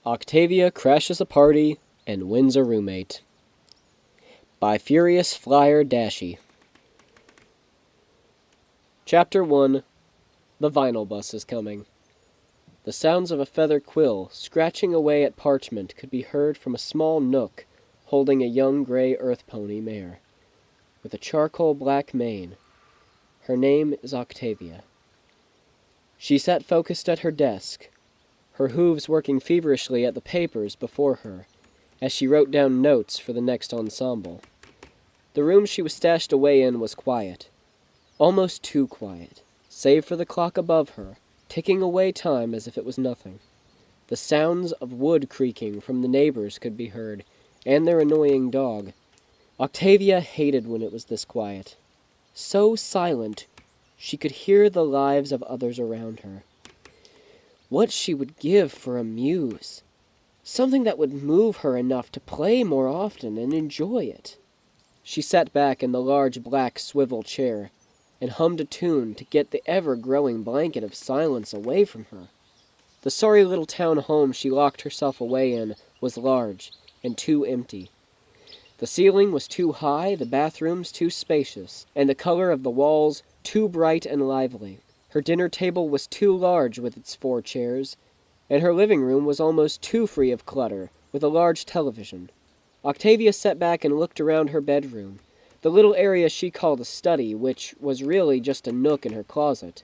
Octavia crashes a party and wins a roommate. By Furious Flyer Dashy. Chapter 1. The Vinyl Bus is Coming. The sounds of a feather quill scratching away at parchment could be heard from a small nook holding a young gray earth pony mare, with a charcoal black mane. Her name is Octavia. She sat focused at her desk, her hooves working feverishly at the papers before her, as she wrote down notes for the next ensemble. The room she was stashed away in was quiet, almost too quiet, save for the clock above her, ticking away time as if it was nothing. The sounds of wood creaking from the neighbors could be heard, and their annoying dog. Octavia hated when it was this quiet. So silent, she could hear the lives of others around her. What she would give for a muse. Something that would move her enough to play more often and enjoy it. She sat back in the large black swivel chair and hummed a tune to get the ever-growing blanket of silence away from her. The sorry little town home she locked herself away in was large and too empty. The ceiling was too high, the bathrooms too spacious, and the color of the walls too bright and lively. Her dinner table was too large with its 4 chairs, and her living room was almost too free of clutter, with a large television. Octavia sat back and looked around her bedroom, the little area she called a study, which was really just a nook in her closet,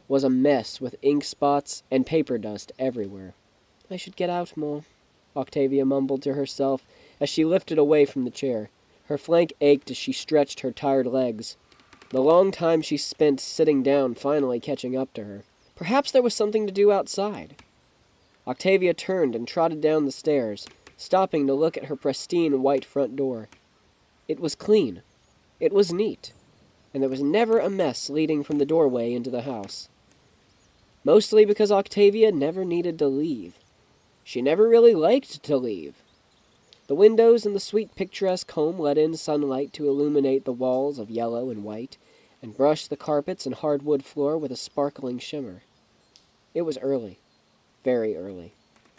was a mess with ink spots and paper dust everywhere. "I should get out more," Octavia mumbled to herself as she lifted away from the chair. Her flank ached as she stretched her tired legs. The long time she spent sitting down finally catching up to her. Perhaps there was something to do outside. Octavia turned and trotted down the stairs, stopping to look at her pristine white front door. It was clean. It was neat. And there was never a mess leading from the doorway into the house. Mostly because Octavia never needed to leave. She never really liked to leave. The windows in the sweet picturesque home let in sunlight to illuminate the walls of yellow and white, and brush the carpets and hardwood floor with a sparkling shimmer. It was early. Very early.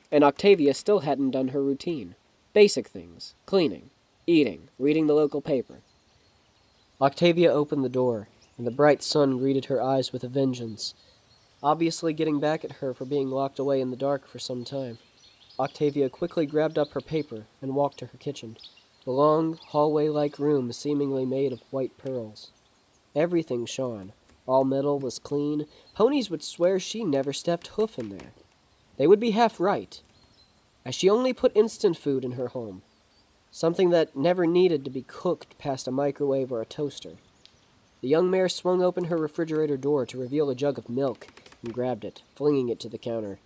And Octavia still hadn't done her routine. Basic things. Cleaning, eating, reading the local paper. Octavia opened the door, and the bright sun greeted her eyes with a vengeance, obviously getting back at her for being locked away in the dark for some time. Octavia quickly grabbed up her paper and walked to her kitchen, the long, hallway-like room seemingly made of white pearls. Everything shone. All metal was clean. Ponies would swear she never stepped hoof in there. They would be half right, as she only put instant food in her home, something that never needed to be cooked past a microwave or a toaster. The young mare swung open her refrigerator door to reveal a jug of milk and grabbed it, flinging it to the counter,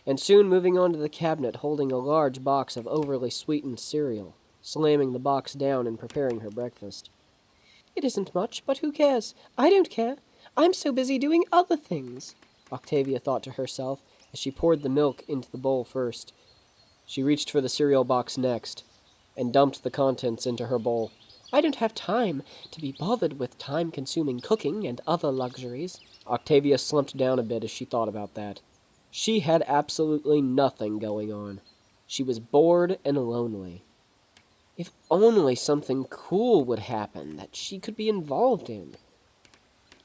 and soon moving on to the cabinet holding a large box of overly sweetened cereal, slamming the box down and preparing her breakfast. "It isn't much, but who cares? I don't care. I'm so busy doing other things," Octavia thought to herself as she poured the milk into the bowl first. She reached for the cereal box next, and dumped the contents into her bowl. "I don't have time to be bothered with time-consuming cooking and other luxuries." Octavia slumped down a bit as she thought about that. She had absolutely nothing going on. She was bored and lonely. If only something cool would happen that she could be involved in.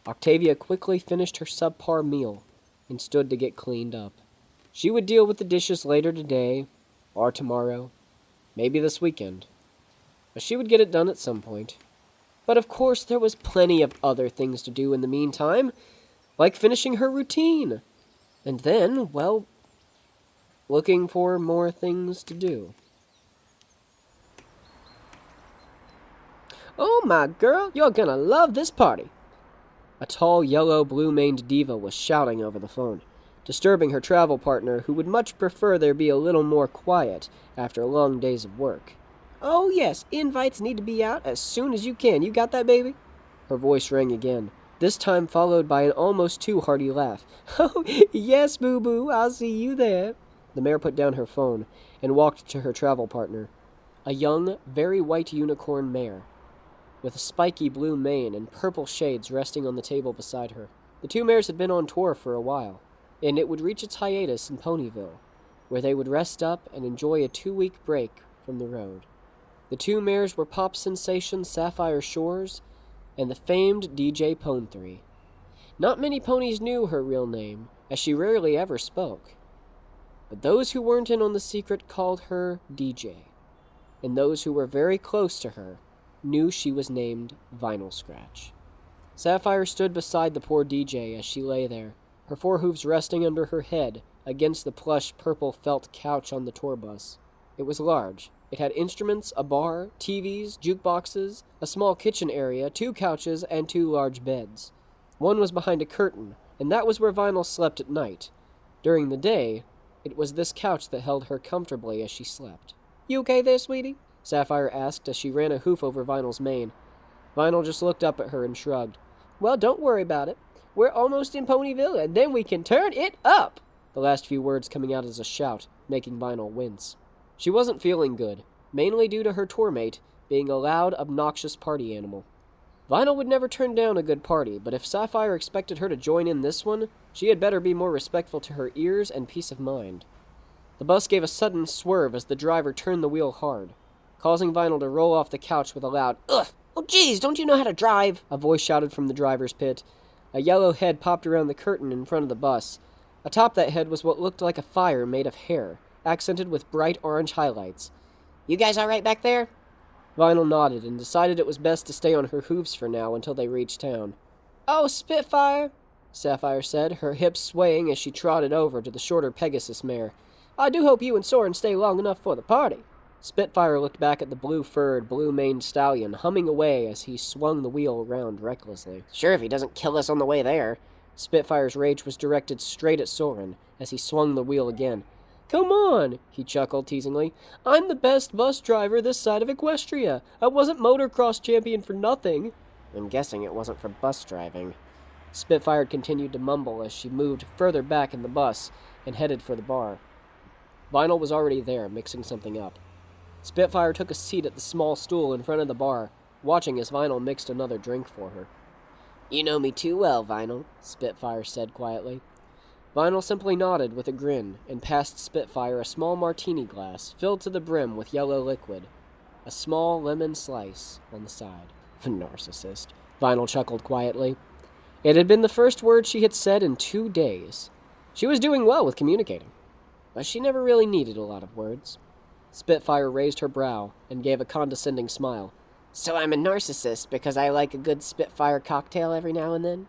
Octavia quickly finished her subpar meal and stood to get cleaned up. She would deal with the dishes later today, or tomorrow, maybe this weekend. But she would get it done at some point. But of course there was plenty of other things to do in the meantime, like finishing her routine. And then, well, looking for more things to do. "Oh my girl, you're gonna love this party!" A tall, yellow, blue-maned diva was shouting over the phone, disturbing her travel partner, who would much prefer there be a little more quiet after long days of work. "Oh yes, invites need to be out as soon as you can. You got that, baby?" Her voice rang again, this time followed by an almost too hearty laugh. "Oh, yes, boo-boo, I'll see you there." The mare put down her phone and walked to her travel partner, a young, very white unicorn mare, with a spiky blue mane and purple shades resting on the table beside her. The two mares had been on tour for a while, and it would reach its hiatus in Ponyville. where they would rest up and enjoy a 2-week break from the road. The 2 mares were pop sensation Sapphire Shores and the famed DJ PON-3. Not many ponies knew her real name, as she rarely ever spoke. But those who weren't in on the secret called her DJ, and those who were very close to her knew she was named Vinyl Scratch. Sapphire stood beside the poor DJ as she lay there, her forehooves resting under her head against the plush purple felt couch on the tour bus. It was large. It had instruments, a bar, TVs, jukeboxes, a small kitchen area, 2 couches, and 2 large beds. One was behind a curtain, and that was where Vinyl slept at night. During the day, it was this couch that held her comfortably as she slept. "You okay there, sweetie?" Sapphire asked as she ran a hoof over Vinyl's mane. Vinyl just looked up at her and shrugged. "Well, don't worry about it. We're almost in Ponyville, and then we can turn it up!" The last few words coming out as a shout, making Vinyl wince. She wasn't feeling good, mainly due to her tour mate being a loud, obnoxious party animal. Vinyl would never turn down a good party, but if Sapphire expected her to join in this one, she had better be more respectful to her ears and peace of mind. The bus gave a sudden swerve as the driver turned the wheel hard, causing Vinyl to roll off the couch with a loud, "Ugh! Oh, geez, don't you know how to drive?" a voice shouted from the driver's pit. A yellow head popped around the curtain in front of the bus. Atop that head was what looked like a fire made of hair, accented with bright orange highlights. "You guys all right back there?" Vinyl nodded and decided it was best to stay on her hooves for now until they reached town. "Oh, Spitfire," Sapphire said, her hips swaying as she trotted over to the shorter Pegasus mare. "I do hope you and Soren stay long enough for the party." Spitfire looked back at the blue-furred, blue-maned stallion, humming away as he swung the wheel around recklessly. "Sure, if he doesn't kill us on the way there." Spitfire's rage was directed straight at Soren as he swung the wheel again. "Come on," he chuckled teasingly. "I'm the best bus driver this side of Equestria. I wasn't motocross champion for nothing." "I'm guessing it wasn't for bus driving." Spitfire continued to mumble as she moved further back in the bus and headed for the bar. Vinyl was already there, mixing something up. Spitfire took a seat at the small stool in front of the bar, watching as Vinyl mixed another drink for her. "You know me too well, Vinyl," Spitfire said quietly. Vinyl simply nodded with a grin and passed Spitfire a small martini glass filled to the brim with yellow liquid, a small lemon slice on the side. "Narcissist," Vinyl chuckled quietly. It had been the first word she had said in 2 days. She was doing well with communicating, but she never really needed a lot of words. Spitfire raised her brow and gave a condescending smile. "So I'm a narcissist because I like a good Spitfire cocktail every now and then?"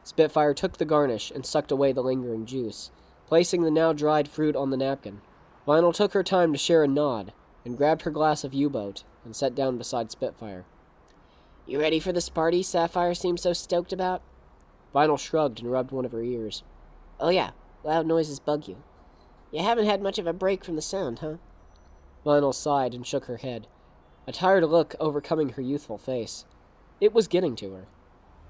Spitfire took the garnish and sucked away the lingering juice, placing the now dried fruit on the napkin. Vinyl took her time to share a nod and grabbed her glass of U-boat and sat down beside Spitfire. "You ready for this party Sapphire seems so stoked about?" Vinyl shrugged and rubbed one of her ears. "Oh yeah, loud noises bug you. You haven't had much of a break from the sound, huh?" Vinyl sighed and shook her head, a tired look overcoming her youthful face. It was getting to her.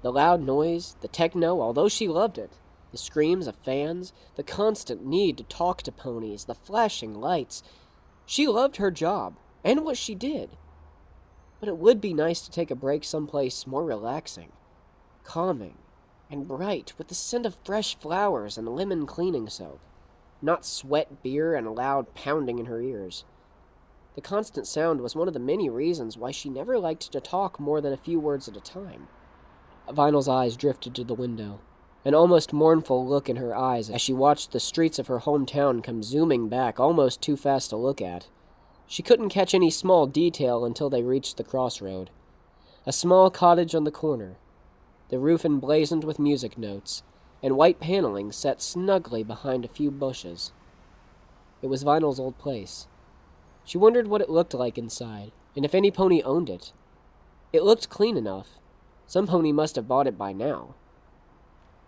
The loud noise, the techno, although she loved it, the screams of fans, the constant need to talk to ponies, the flashing lights. She loved her job, and what she did. But it would be nice to take a break someplace more relaxing, calming, and bright, with the scent of fresh flowers and lemon cleaning soap, not sweat, beer, and a loud pounding in her ears. The constant sound was one of the many reasons why she never liked to talk more than a few words at a time. Vinyl's eyes drifted to the window, an almost mournful look in her eyes as she watched the streets of her hometown come zooming back almost too fast to look at. She couldn't catch any small detail until they reached the crossroad. A small cottage on the corner, the roof emblazoned with music notes, and white paneling set snugly behind a few bushes. It was Vinyl's old place. She wondered what it looked like inside, and if any pony owned it. It looked clean enough. Some pony must have bought it by now.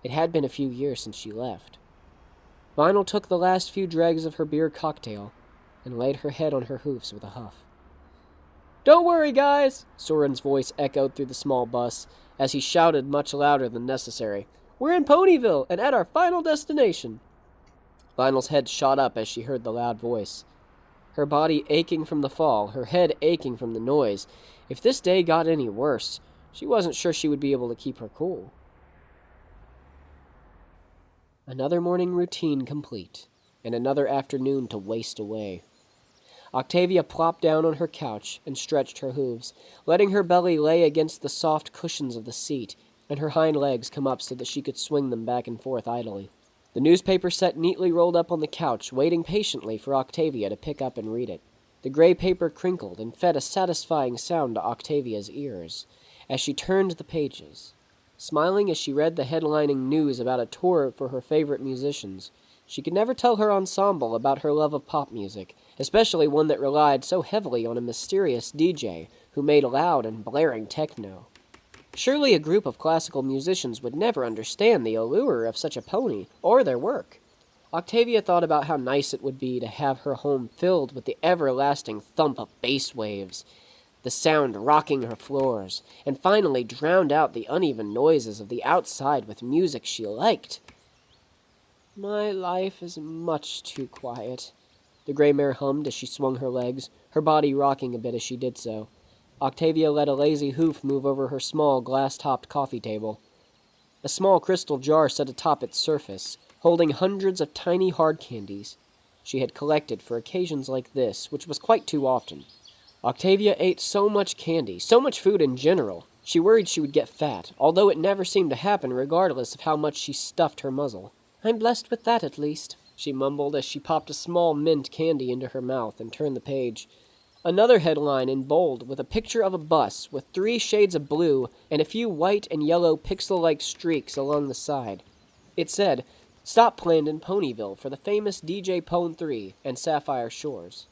It had been a few years since she left. Vinyl took the last few dregs of her beer cocktail and laid her head on her hoofs with a huff. "Don't worry, guys," Soren's voice echoed through the small bus as he shouted much louder than necessary. "We're in Ponyville and at our final destination." Vinyl's head shot up as she heard the loud voice. Her body aching from the fall, her head aching from the noise. If this day got any worse, she wasn't sure she would be able to keep her cool. Another morning routine complete. and another afternoon to waste away. Octavia plopped down on her couch and stretched her hooves, letting her belly lay against the soft cushions of the seat, and her hind legs come up so that she could swing them back and forth idly. The newspaper sat neatly rolled up on the couch, waiting patiently for Octavia to pick up and read it. The gray paper crinkled and fed a satisfying sound to Octavia's ears as she turned the pages. Smiling as she read the headlining news about a tour for her favorite musicians, she could never tell her ensemble about her love of pop music, especially one that relied so heavily on a mysterious DJ who made loud and blaring techno. Surely a group of classical musicians would never understand the allure of such a pony, or their work. Octavia thought about how nice it would be to have her home filled with the everlasting thump of bass waves, the sound rocking her floors, and finally drowned out the uneven noises of the outside with music she liked. "My life is much too quiet," the gray mare hummed as she swung her legs, her body rocking a bit as she did so. Octavia let a lazy hoof move over her small, glass-topped coffee table. A small crystal jar sat atop its surface, holding hundreds of tiny hard candies she had collected for occasions like this, which was quite too often. Octavia ate so much candy, so much food in general, she worried she would get fat, although it never seemed to happen regardless of how much she stuffed her muzzle. "I'm blessed with that, at least," she mumbled as she popped a small mint candy into her mouth and turned the page. Another headline in bold with a picture of a bus with 3 shades of blue and a few white and yellow pixel-like streaks along the side. It said, "Stop planned in Ponyville for the famous DJ PON-3 and Sapphire Shores."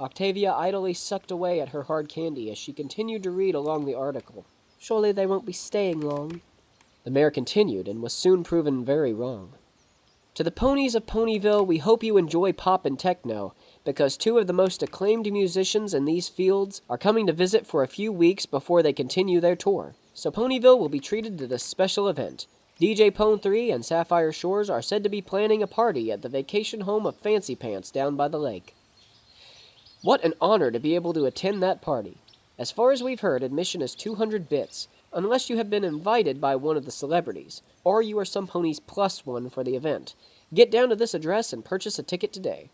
Octavia idly sucked away at her hard candy as she continued to read along the article. "Surely they won't be staying long." The mare continued and was soon proven very wrong. "To the ponies of Ponyville, we hope you enjoy pop and techno, because 2 of the most acclaimed musicians in these fields are coming to visit for a few weeks before they continue their tour. So Ponyville will be treated to this special event. DJ PON-3 and Sapphire Shores are said to be planning a party at the vacation home of Fancy Pants down by the lake." What an honor to be able to attend that party. As far as we've heard, admission is 200 bits, unless you have been invited by one of the celebrities, or you are some pony's +1 for the event. Get down to this address and purchase a ticket today.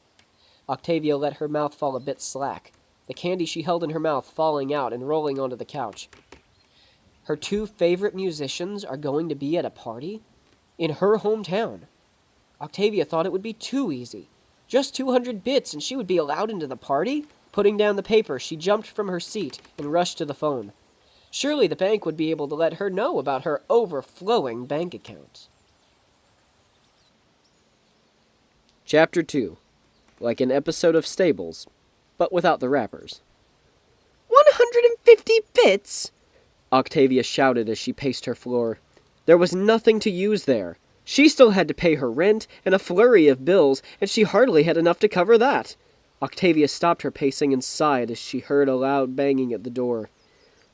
Octavia let her mouth fall a bit slack, the candy she held in her mouth falling out and rolling onto the couch. Her 2 favorite musicians are going to be at a party? In her hometown. Octavia thought it would be too easy. Just 200 bits and she would be allowed into the party? Putting down the paper, she jumped from her seat and rushed to the phone. Surely the bank would be able to let her know about her overflowing bank account. Chapter 2. Like an episode of Stables, but without the rappers. 150 bits? Octavia shouted as she paced her floor. There was nothing to use there. She still had to pay her rent and a flurry of bills, and she hardly had enough to cover that. Octavia stopped her pacing and sighed as she heard a loud banging at the door.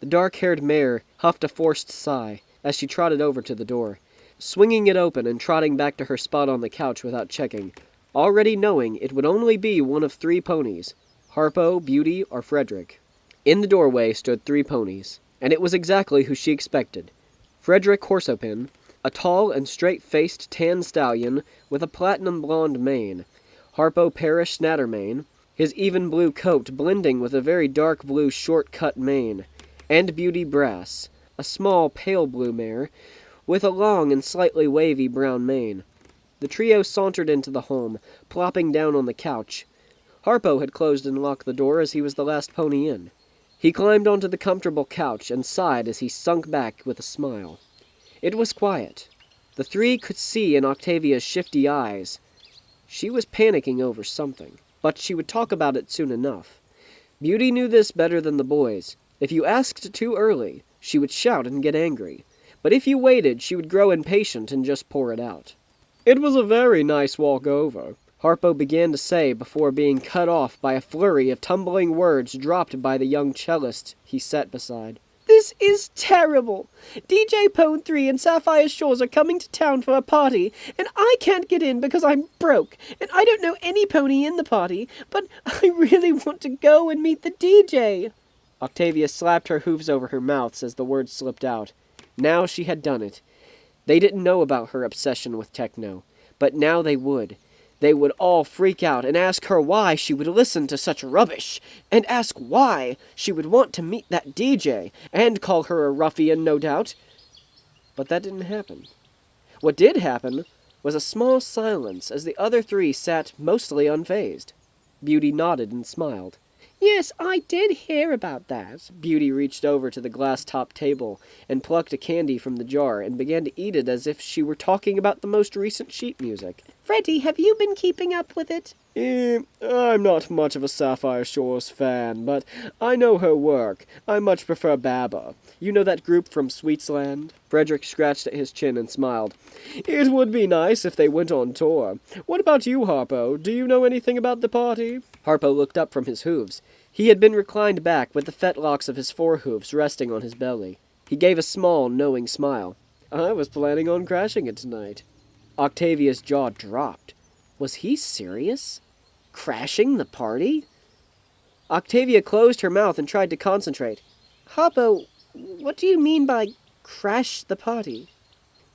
The dark-haired mare huffed a forced sigh as she trotted over to the door, swinging it open and trotting back to her spot on the couch without checking, already knowing it would only be one of 3 ponies, Harpo, Beauty, or Frideric. In the doorway stood 3 ponies, and it was exactly who she expected. Frideric Horsopin, a tall and straight-faced tan stallion with a platinum blonde mane, Harpo Parish Snattermane, his even blue coat blending with a very dark blue short-cut mane, and Beauty Brass, a small pale blue mare with a long and slightly wavy brown mane. The trio sauntered into the home, plopping down on the couch. Harpo had closed and locked the door as he was the last pony in. He climbed onto the comfortable couch and sighed as he sunk back with a smile. It was quiet. The 3 could see in Octavia's shifty eyes. She was panicking over something, but she would talk about it soon enough. Beauty knew this better than the boys. If you asked too early, she would shout and get angry. But if you waited, she would grow impatient and just pour it out. "It was a very nice walk over," Harpo began to say before being cut off by a flurry of tumbling words dropped by the young cellist he sat beside. "This is terrible. DJ PON-3 and Sapphire Shores are coming to town for a party, and I can't get in because I'm broke, and I don't know any pony in the party, but I really want to go and meet the DJ." Octavia slapped her hooves over her mouth as the words slipped out. Now she had done it. They didn't know about her obsession with techno, but now they would. They would all freak out and ask her why she would listen to such rubbish, and ask why she would want to meet that DJ, and call her a ruffian, no doubt. But that didn't happen. What did happen was a small silence as the other three sat mostly unfazed. Beauty nodded and smiled. Yes, I did hear about that. Beauty reached over to the glass-topped table and plucked a candy from the jar and began to eat it as if she were talking about the most recent sheet music. Freddie, have you been keeping up with it? I'm not much of a Sapphire Shores fan, but I know her work. I much prefer Baba. You know that group from Sweetsland? Frederick scratched at his chin and smiled. It would be nice if they went on tour. What about you, Harpo? Do you know anything about the party? Harpo looked up from his hooves. He had been reclined back with the fetlocks of his forehooves resting on his belly. He gave a small, knowing smile. I was planning on crashing it tonight. Octavia's jaw dropped. Was he serious? Crashing the party? Octavia closed her mouth and tried to concentrate. Harpo, what do you mean by crash the party?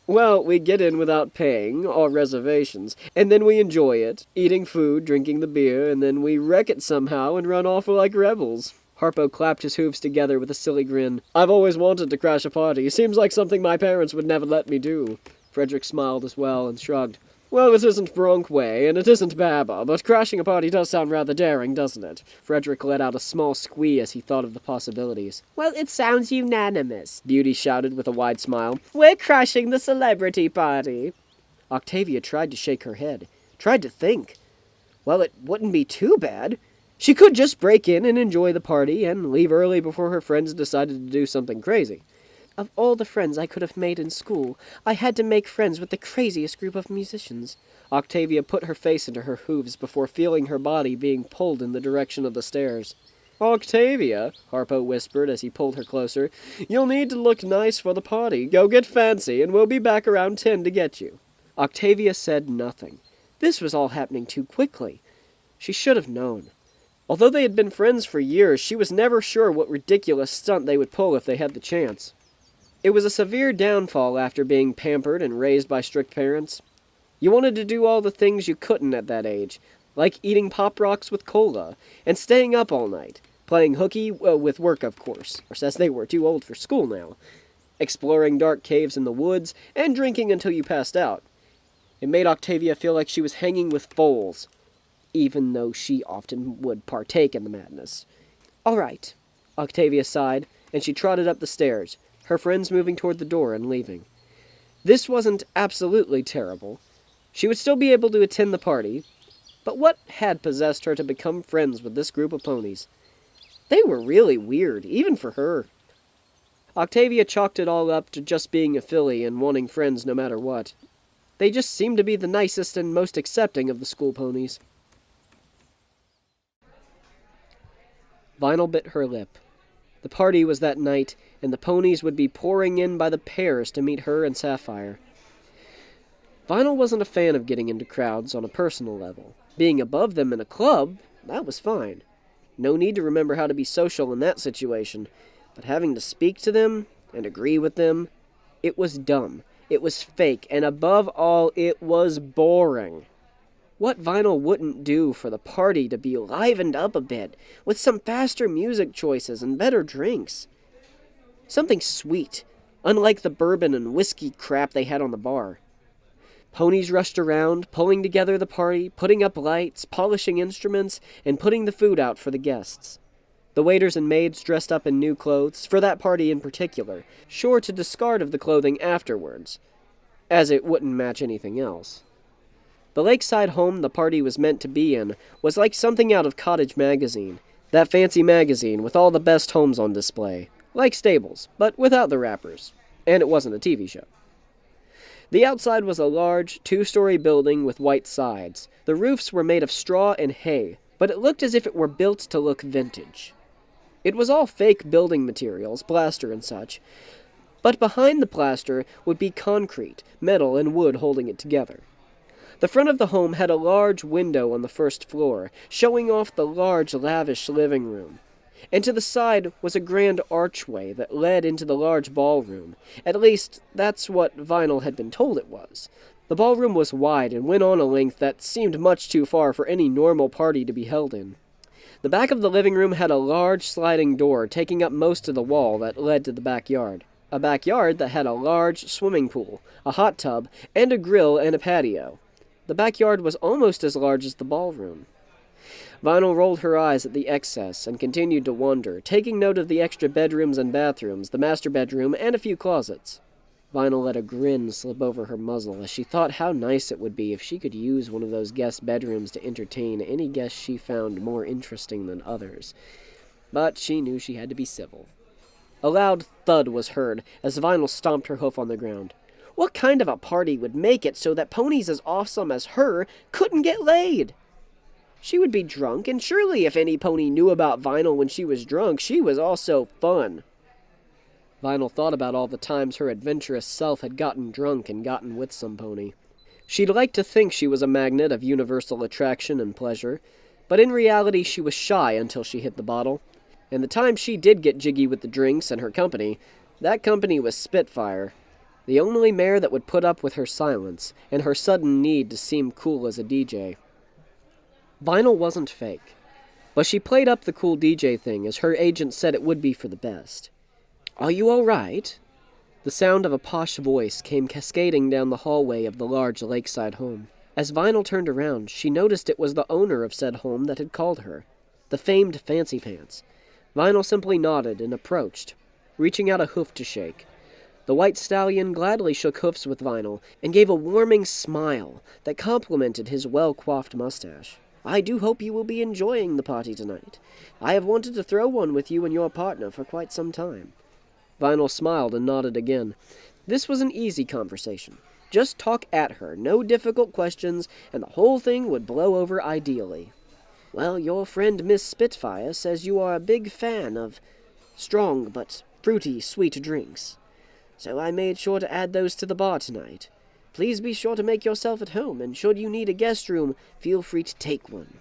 Well, we get in without paying, or reservations, and then we enjoy it, eating food, drinking the beer, and then we wreck it somehow and run off like rebels. Harpo clapped his hooves together with a silly grin. I've always wanted to crash a party. Seems like something my parents would never let me do. Frederick smiled as well and shrugged. Well, it isn't Bronkway, and it isn't Baba, but crashing a party does sound rather daring, doesn't it? Frederick let out a small squee as he thought of the possibilities. Well, it sounds unanimous, Beauty shouted with a wide smile. We're crashing the celebrity party. Octavia tried to shake her head, tried to think. Well, it wouldn't be too bad. She could just break in and enjoy the party and leave early before her friends decided to do something crazy. Of all the friends I could have made in school, I had to make friends with the craziest group of musicians. Octavia put her face into her hooves before feeling her body being pulled in the direction of the stairs. Octavia, Harpo whispered as he pulled her closer, you'll need to look nice for the party. Go get fancy, and we'll be back around 10 to get you. Octavia said nothing. This was all happening too quickly. She should have known. Although they had been friends for years, she was never sure what ridiculous stunt they would pull if they had the chance. It was a severe downfall after being pampered and raised by strict parents. You wanted to do all the things you couldn't at that age, like eating Pop Rocks with cola, and staying up all night, playing hooky, with work of course, as they were too old for school now, exploring dark caves in the woods, and drinking until you passed out. It made Octavia feel like she was hanging with foals, even though she often would partake in the madness. All right, Octavia sighed, and she trotted up the stairs, her friends moving toward the door and leaving. This wasn't absolutely terrible. She would still be able to attend the party, but what had possessed her to become friends with this group of ponies? They were really weird, even for her. Octavia chalked it all up to just being a filly and wanting friends no matter what. They just seemed to be the nicest and most accepting of the school ponies. Vinyl bit her lip. The party was that night, and the ponies would be pouring in by the pairs to meet her and Sapphire. Vinyl wasn't a fan of getting into crowds on a personal level. Being above them in a club, that was fine. No need to remember how to be social in that situation, but having to speak to them and agree with them, it was dumb, it was fake, and above all, it was boring. What Vinyl wouldn't do for the party to be livened up a bit, with some faster music choices and better drinks? Something sweet, unlike the bourbon and whiskey crap they had on the bar. Ponies rushed around, pulling together the party, putting up lights, polishing instruments, and putting the food out for the guests. The waiters and maids dressed up in new clothes, for that party in particular, sure to discard of the clothing afterwards, as it wouldn't match anything else. The lakeside home the party was meant to be in was like something out of Cottage Magazine, that fancy magazine with all the best homes on display, like Stables, but without the wrappers, and it wasn't a TV show. The outside was a large, 2-story building with white sides. The roofs were made of straw and hay, but it looked as if it were built to look vintage. It was all fake building materials, plaster and such, but behind the plaster would be concrete, metal, and wood holding it together. The front of the home had a large window on the first floor, showing off the large, lavish living room. and to the side was a grand archway that led into the large ballroom. At least, that's what Vinyl had been told it was. The ballroom was wide and went on a length that seemed much too far for any normal party to be held in. The back of the living room had a large sliding door taking up most of the wall that led to the backyard. A backyard that had a large swimming pool, a hot tub, and a grill and a patio. The backyard was almost as large as the ballroom. Vinyl rolled her eyes at the excess and continued to wonder, taking note of the extra bedrooms and bathrooms, the master bedroom, and a few closets. Vinyl let a grin slip over her muzzle as she thought how nice it would be if she could use one of those guest bedrooms to entertain any guest she found more interesting than others. But she knew she had to be civil. A loud thud was heard as Vinyl stomped her hoof on the ground. What kind of a party would make it so that ponies as awesome as her couldn't get laid? She would be drunk, and surely if any pony knew about Vinyl when she was drunk, she was also fun. Vinyl thought about all the times her adventurous self had gotten drunk and gotten with some pony. She'd like to think she was a magnet of universal attraction and pleasure, but in reality she was shy until she hit the bottle. And the time she did get jiggy with the drinks and her company, that company was Spitfire, the only mare that would put up with her silence and her sudden need to seem cool as a DJ. Vinyl wasn't fake, but she played up the cool DJ thing as her agent said it would be for the best. "Are you all right?" The sound of a posh voice came cascading down the hallway of the large lakeside home. As Vinyl turned around, she noticed it was the owner of said home that had called her, the famed Fancy Pants. Vinyl simply nodded and approached, reaching out a hoof to shake. The white stallion gladly shook hoofs with Vinyl and gave a warming smile that complimented his well-coiffed mustache. "I do hope you will be enjoying the party tonight. I have wanted to throw one with you and your partner for quite some time." Vinyl smiled and nodded again. This was an easy conversation. Just talk at her, no difficult questions, and the whole thing would blow over ideally. "Well, your friend Miss Spitfire says you are a big fan of strong but fruity sweet drinks. So I made sure to add those to the bar tonight. Please be sure to make yourself at home, and should you need a guest room, feel free to take one."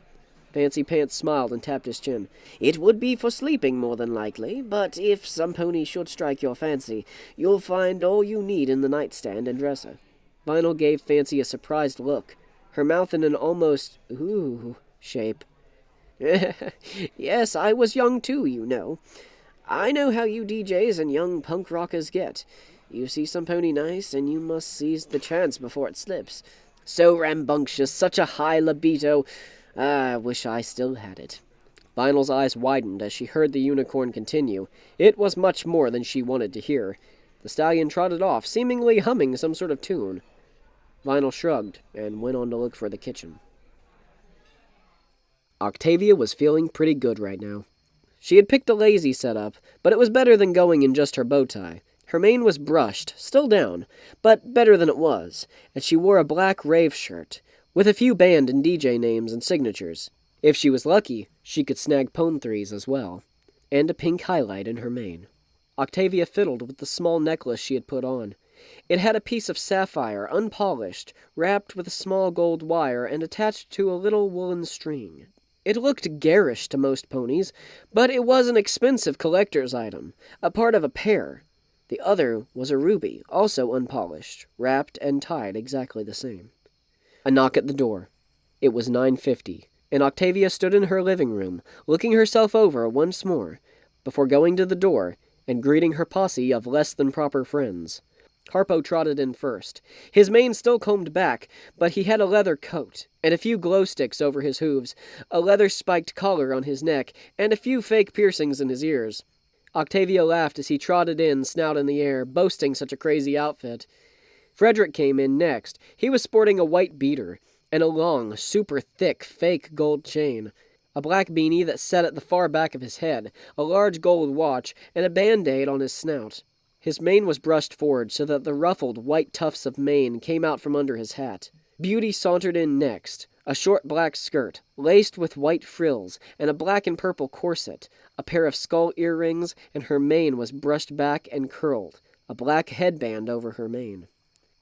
Fancy Pants smiled and tapped his chin. "It would be for sleeping more than likely, but if some pony should strike your fancy, you'll find all you need in the nightstand and dresser." Vinyl gave Fancy a surprised look, her mouth in an almost ooh shape. "Yes, I was young too, you know. I know how you DJs and young punk rockers get. You see some pony nice, and you must seize the chance before it slips. So rambunctious, such a high libido. I wish I still had it." Vinyl's eyes widened as she heard the unicorn continue. It was much more than she wanted to hear. The stallion trotted off, seemingly humming some sort of tune. Vinyl shrugged and went on to look for the kitchen. Octavia was feeling pretty good right now. She had picked a lazy setup, but it was better than going in just her bow tie. Her mane was brushed, still down, but better than it was, and she wore a black rave shirt, with a few band and DJ names and signatures. If she was lucky, she could snag PON-3s as well, and a pink highlight in her mane. Octavia fiddled with the small necklace she had put on. It had a piece of sapphire, unpolished, wrapped with a small gold wire and attached to a little woolen string. It looked garish to most ponies, but it was an expensive collector's item, a part of a pair. The other was a ruby, also unpolished, wrapped and tied exactly the same. A knock at the door. It was 9:50, and Octavia stood in her living room, looking herself over once more, before going to the door and greeting her posse of less-than-proper friends. Harpo trotted in first. His mane still combed back, but he had a leather coat, and a few glow sticks over his hooves, a leather-spiked collar on his neck, and a few fake piercings in his ears. Octavia laughed as he trotted in, snout in the air, boasting such a crazy outfit. Frideric came in next. He was sporting a white beater, and a long, super thick, fake gold chain, a black beanie that sat at the far back of his head, a large gold watch, and a band-aid on his snout. His mane was brushed forward so that the ruffled, white tufts of mane came out from under his hat. Beauty sauntered in next, a short black skirt, laced with white frills, and a black and purple corset, a pair of skull earrings, and her mane was brushed back and curled, a black headband over her mane.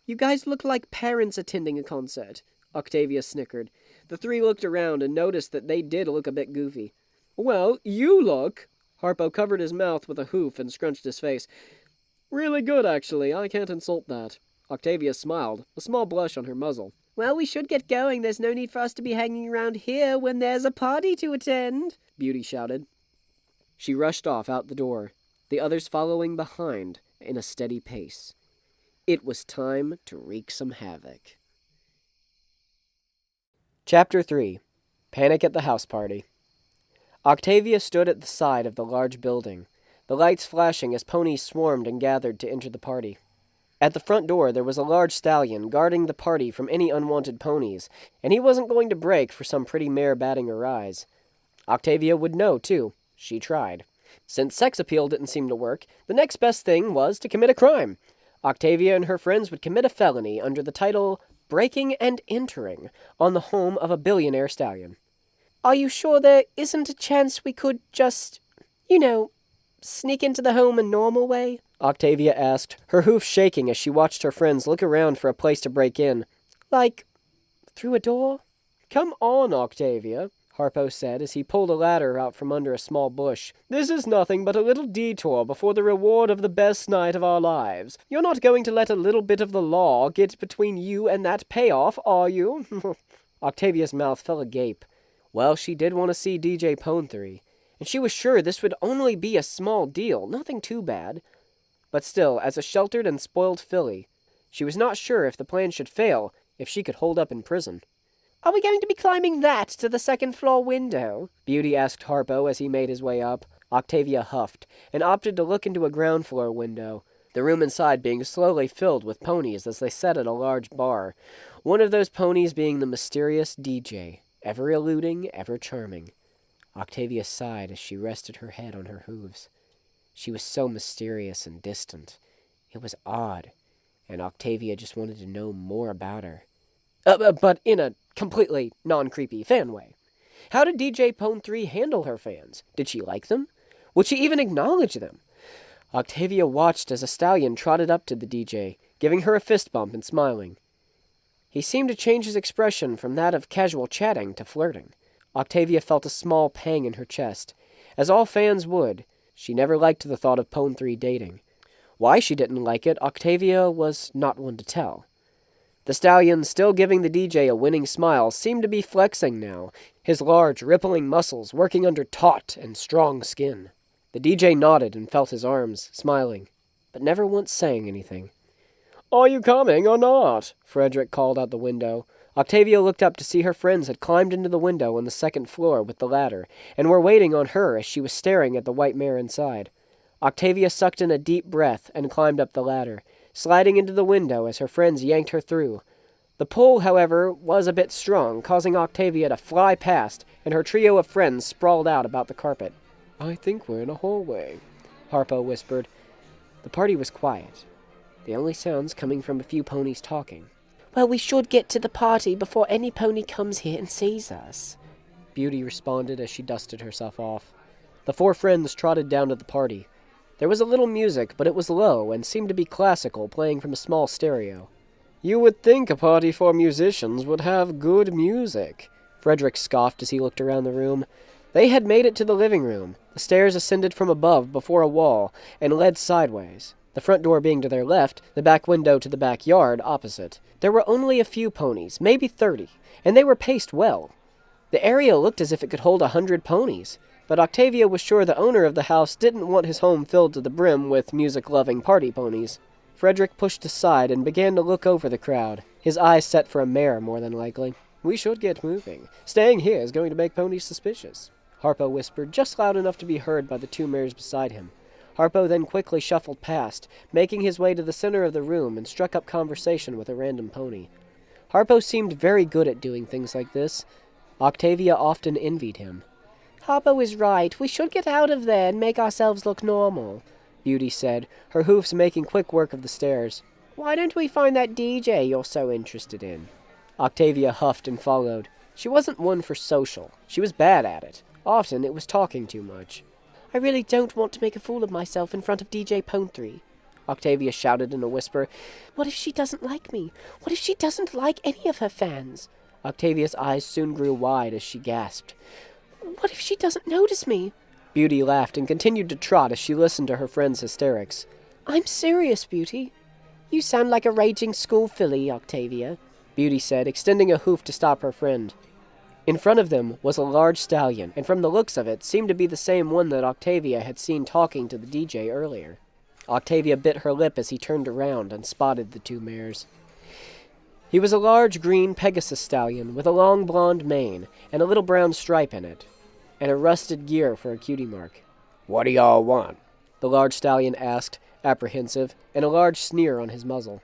"You guys look like parents attending a concert," Octavia snickered. The three looked around and noticed that they did look a bit goofy. "Well, you look," Harpo covered his mouth with a hoof and scrunched his face. Really good, actually. I can't insult that. Octavia smiled, a small blush on her muzzle. Well, we should get going. There's no need for us to be hanging around here when there's a party to attend, Beauty shouted. She rushed off out the door, the others following behind in a steady pace. It was time to wreak some havoc. Chapter 3. Panic at the House Party. Octavia stood at the side of the large building, the lights flashing as ponies swarmed and gathered to enter the party. At the front door there was a large stallion guarding the party from any unwanted ponies, and he wasn't going to break for some pretty mare batting her eyes. Octavia would know, too. She tried. Since sex appeal didn't seem to work, the next best thing was to commit a crime. Octavia and her friends would commit a felony under the title Breaking and Entering on the home of a billionaire stallion. Are you sure there isn't a chance we could just, sneak into the home a normal way? Octavia asked, her hoof shaking as she watched her friends look around for a place to break in. Like, through a door? Come on, Octavia, Harpo said as he pulled a ladder out from under a small bush. This is nothing but a little detour before the reward of the best night of our lives. You're not going to let a little bit of the law get between you and that payoff, are you? Octavia's mouth fell agape. Well, she did want to see DJ PON-3, and she was sure this would only be a small deal, nothing too bad. But still, as a sheltered and spoiled filly, she was not sure if the plan should fail, if she could hold up in prison. Are we going to be climbing that to the second-floor window? Beauty asked Harpo as he made his way up. Octavia huffed, and opted to look into a ground-floor window, the room inside being slowly filled with ponies as they sat at a large bar, one of those ponies being the mysterious DJ, ever eluding, ever charming. Octavia sighed as she rested her head on her hooves. She was so mysterious and distant. It was odd, and Octavia just wanted to know more about her. But in a completely non-creepy fan way. How did DJ PON-3 handle her fans? Did she like them? Would she even acknowledge them? Octavia watched as a stallion trotted up to the DJ, giving her a fist bump and smiling. He seemed to change his expression from that of casual chatting to flirting. Octavia felt a small pang in her chest. As all fans would, she never liked the thought of PON-3 dating. Why she didn't like it, Octavia was not one to tell. The stallion, still giving the DJ a winning smile, seemed to be flexing now, his large, rippling muscles working under taut and strong skin. The DJ nodded and felt his arms, smiling, but never once saying anything. "Are you coming or not?" Frideric called out the window. Octavia looked up to see her friends had climbed into the window on the second floor with the ladder, and were waiting on her as she was staring at the white mare inside. Octavia sucked in a deep breath and climbed up the ladder, sliding into the window as her friends yanked her through. The pull, however, was a bit strong, causing Octavia to fly past, and her trio of friends sprawled out about the carpet. "I think we're in a hallway," Harpo whispered. The party was quiet, the only sounds coming from a few ponies talking. Well, we should get to the party before any pony comes here and sees us, Beauty responded as she dusted herself off. The four friends trotted down to the party. There was a little music, but it was low and seemed to be classical, playing from a small stereo. "You would think a party for musicians would have good music," Frideric scoffed as he looked around the room. They had made it to the living room. The stairs ascended from above before a wall and led sideways, the front door being to their left, the back window to the backyard opposite. There were only a few ponies, maybe 30, and they were paced well. The area looked as if it could hold 100 ponies, but Octavia was sure the owner of the house didn't want his home filled to the brim with music-loving party ponies. Frideric pushed aside and began to look over the crowd, his eyes set for a mare more than likely. "We should get moving. Staying here is going to make ponies suspicious," Harpo whispered, just loud enough to be heard by the two mares beside him. Harpo then quickly shuffled past, making his way to the center of the room and struck up conversation with a random pony. Harpo seemed very good at doing things like this. Octavia often envied him. "Harpo is right. We should get out of there and make ourselves look normal," Beauty said, her hoofs making quick work of the stairs. "Why don't we find that DJ you're so interested in?" Octavia huffed and followed. She wasn't one for social. She was bad at it. Often it was talking too much. "I really don't want to make a fool of myself in front of DJ PON-3, Octavia shouted in a whisper. "What if she doesn't like me? What if she doesn't like any of her fans?" Octavia's eyes soon grew wide as she gasped. "What if she doesn't notice me?" Beauty laughed and continued to trot as she listened to her friend's hysterics. I'm serious, Beauty. You sound like a raging school filly, Octavia, Beauty said, extending a hoof to stop her friend. In front of them was a large stallion, and from the looks of it, seemed to be the same one that Octavia had seen talking to the DJ earlier. Octavia bit her lip as he turned around and spotted the two mares. He was a large green Pegasus stallion with a long blonde mane and a little brown stripe in it, and a rusted gear for a cutie mark. "What do y'all want?" the large stallion asked, apprehensive, and a large sneer on his muzzle.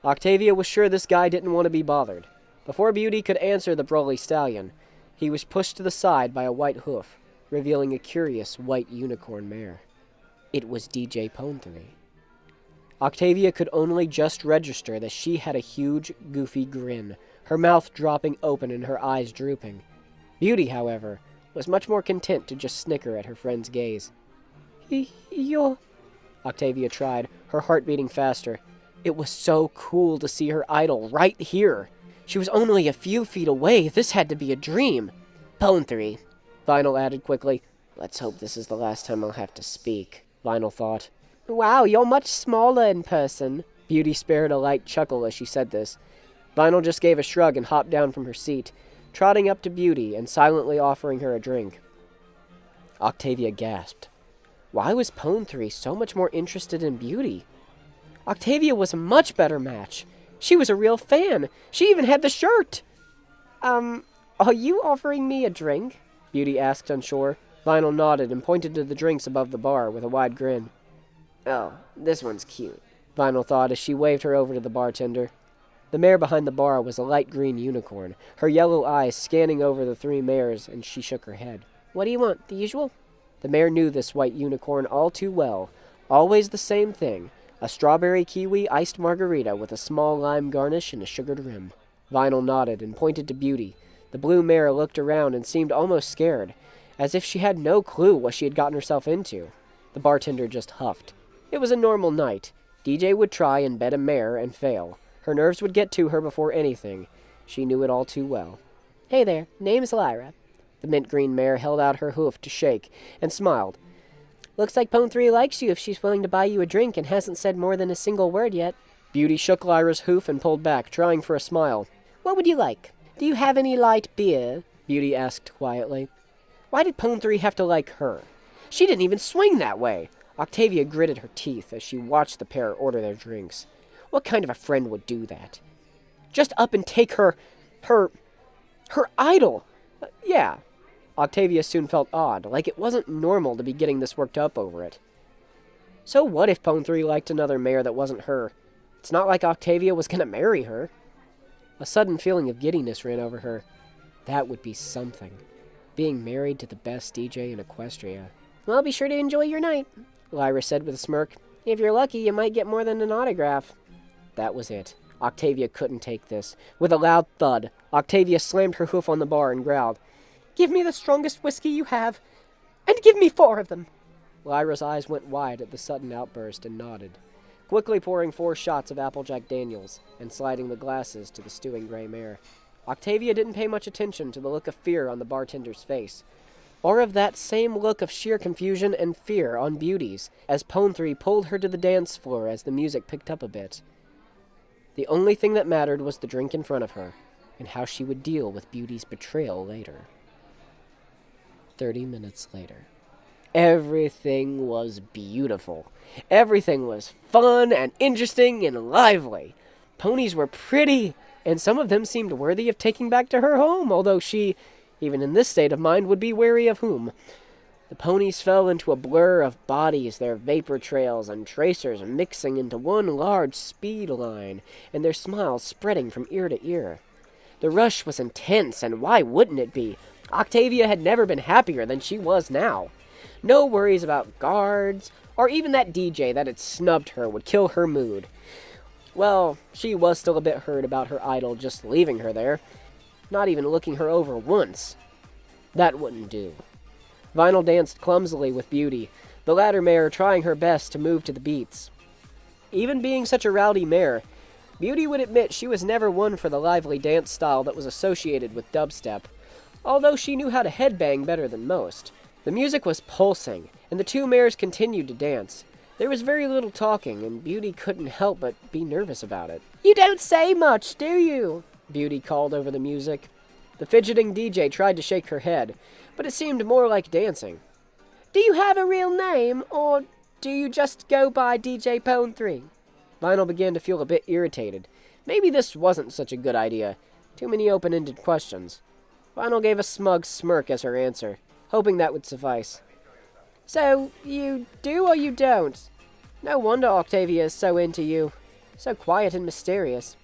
Octavia was sure this guy didn't want to be bothered. Before Beauty could answer the burly stallion, he was pushed to the side by a white hoof, revealing a curious white unicorn mare. It was DJ PON-3. Octavia could only just register that she had a huge, goofy grin, her mouth dropping open and her eyes drooping. Beauty, however, was much more content to just snicker at her friend's gaze. You're... Octavia tried, her heart beating faster. It was so cool to see her idol right here. She was only a few feet away. This had to be a dream. "PON-3," Vinyl added quickly. "Let's hope this is the last time I'll have to speak," Vinyl thought. Wow, you're much smaller in person. Beauty spared a light chuckle as she said this. Vinyl just gave a shrug and hopped down from her seat, trotting up to Beauty and silently offering her a drink. Octavia gasped. Why was PON-3 so much more interested in Beauty? Octavia was a much better match. She was a real fan. She even had the shirt. Are you offering me a drink? Beauty asked unsure. Vinyl nodded and pointed to the drinks above the bar with a wide grin. "Oh, this one's cute," Vinyl thought as she waved her over to the bartender. The mare behind the bar was a light green unicorn, her yellow eyes scanning over the three mares, and she shook her head. What do you want, the usual? The mare knew this white unicorn all too well. Always the same thing. A strawberry kiwi iced margarita with a small lime garnish and a sugared rim. Vinyl nodded and pointed to Beauty. The blue mare looked around and seemed almost scared, as if she had no clue what she had gotten herself into. The bartender just huffed. It was a normal night. DJ would try and bet a mare and fail. Her nerves would get to her before anything. She knew it all too well. Hey there, name's Lyra. The mint green mare held out her hoof to shake and smiled. Looks like PON-3 likes you if she's willing to buy you a drink and hasn't said more than a single word yet. Beauty shook Lyra's hoof and pulled back, trying for a smile. What would you like? Do you have any light beer? Beauty asked quietly. Why did PON-3 have to like her? She didn't even swing that way. Octavia gritted her teeth as she watched the pair order their drinks. What kind of a friend would do that? Just up and take her idol. Yeah. Octavia soon felt odd, like it wasn't normal to be getting this worked up over it. So what if PON-3 liked another mare that wasn't her? It's not like Octavia was going to marry her. A sudden feeling of giddiness ran over her. That would be something. Being married to the best DJ in Equestria. Well, be sure to enjoy your night, Lyra said with a smirk. If you're lucky, you might get more than an autograph. That was it. Octavia couldn't take this. With a loud thud, Octavia slammed her hoof on the bar and growled, Give me the strongest whiskey you have, and give me 4 of them. Lyra's eyes went wide at the sudden outburst and nodded, quickly pouring 4 shots of Applejack Daniels and sliding the glasses to the stewing gray mare. Octavia didn't pay much attention to the look of fear on the bartender's face, or of that same look of sheer confusion and fear on Beauty's, as PON-3 pulled her to the dance floor as the music picked up a bit. The only thing that mattered was the drink in front of her, and how she would deal with Beauty's betrayal later. 30 minutes later. Everything was beautiful. Everything was fun and interesting and lively. Ponies were pretty, and some of them seemed worthy of taking back to her home, although she, even in this state of mind, would be wary of whom. The ponies fell into a blur of bodies, their vapor trails and tracers mixing into one large speed line, and their smiles spreading from ear to ear. The rush was intense, and why wouldn't it be? Octavia had never been happier than she was now. No worries about guards, or even that DJ that had snubbed her would kill her mood. Well, she was still a bit hurt about her idol just leaving her there, not even looking her over once. That wouldn't do. Vinyl danced clumsily with Beauty, the latter mare trying her best to move to the beats. Even being such a rowdy mare, Beauty would admit she was never one for the lively dance style that was associated with dubstep, although she knew how to headbang better than most. The music was pulsing, and the two mares continued to dance. There was very little talking, and Beauty couldn't help but be nervous about it. You don't say much, do you? Beauty called over the music. The fidgeting DJ tried to shake her head, but it seemed more like dancing. Do you have a real name, or do you just go by DJ PON-3? Vinyl began to feel a bit irritated. Maybe this wasn't such a good idea. Too many open-ended questions. Vinyl gave a smug smirk as her answer, hoping that would suffice. So, you do or you don't? No wonder Octavia is so into you. So quiet and mysterious.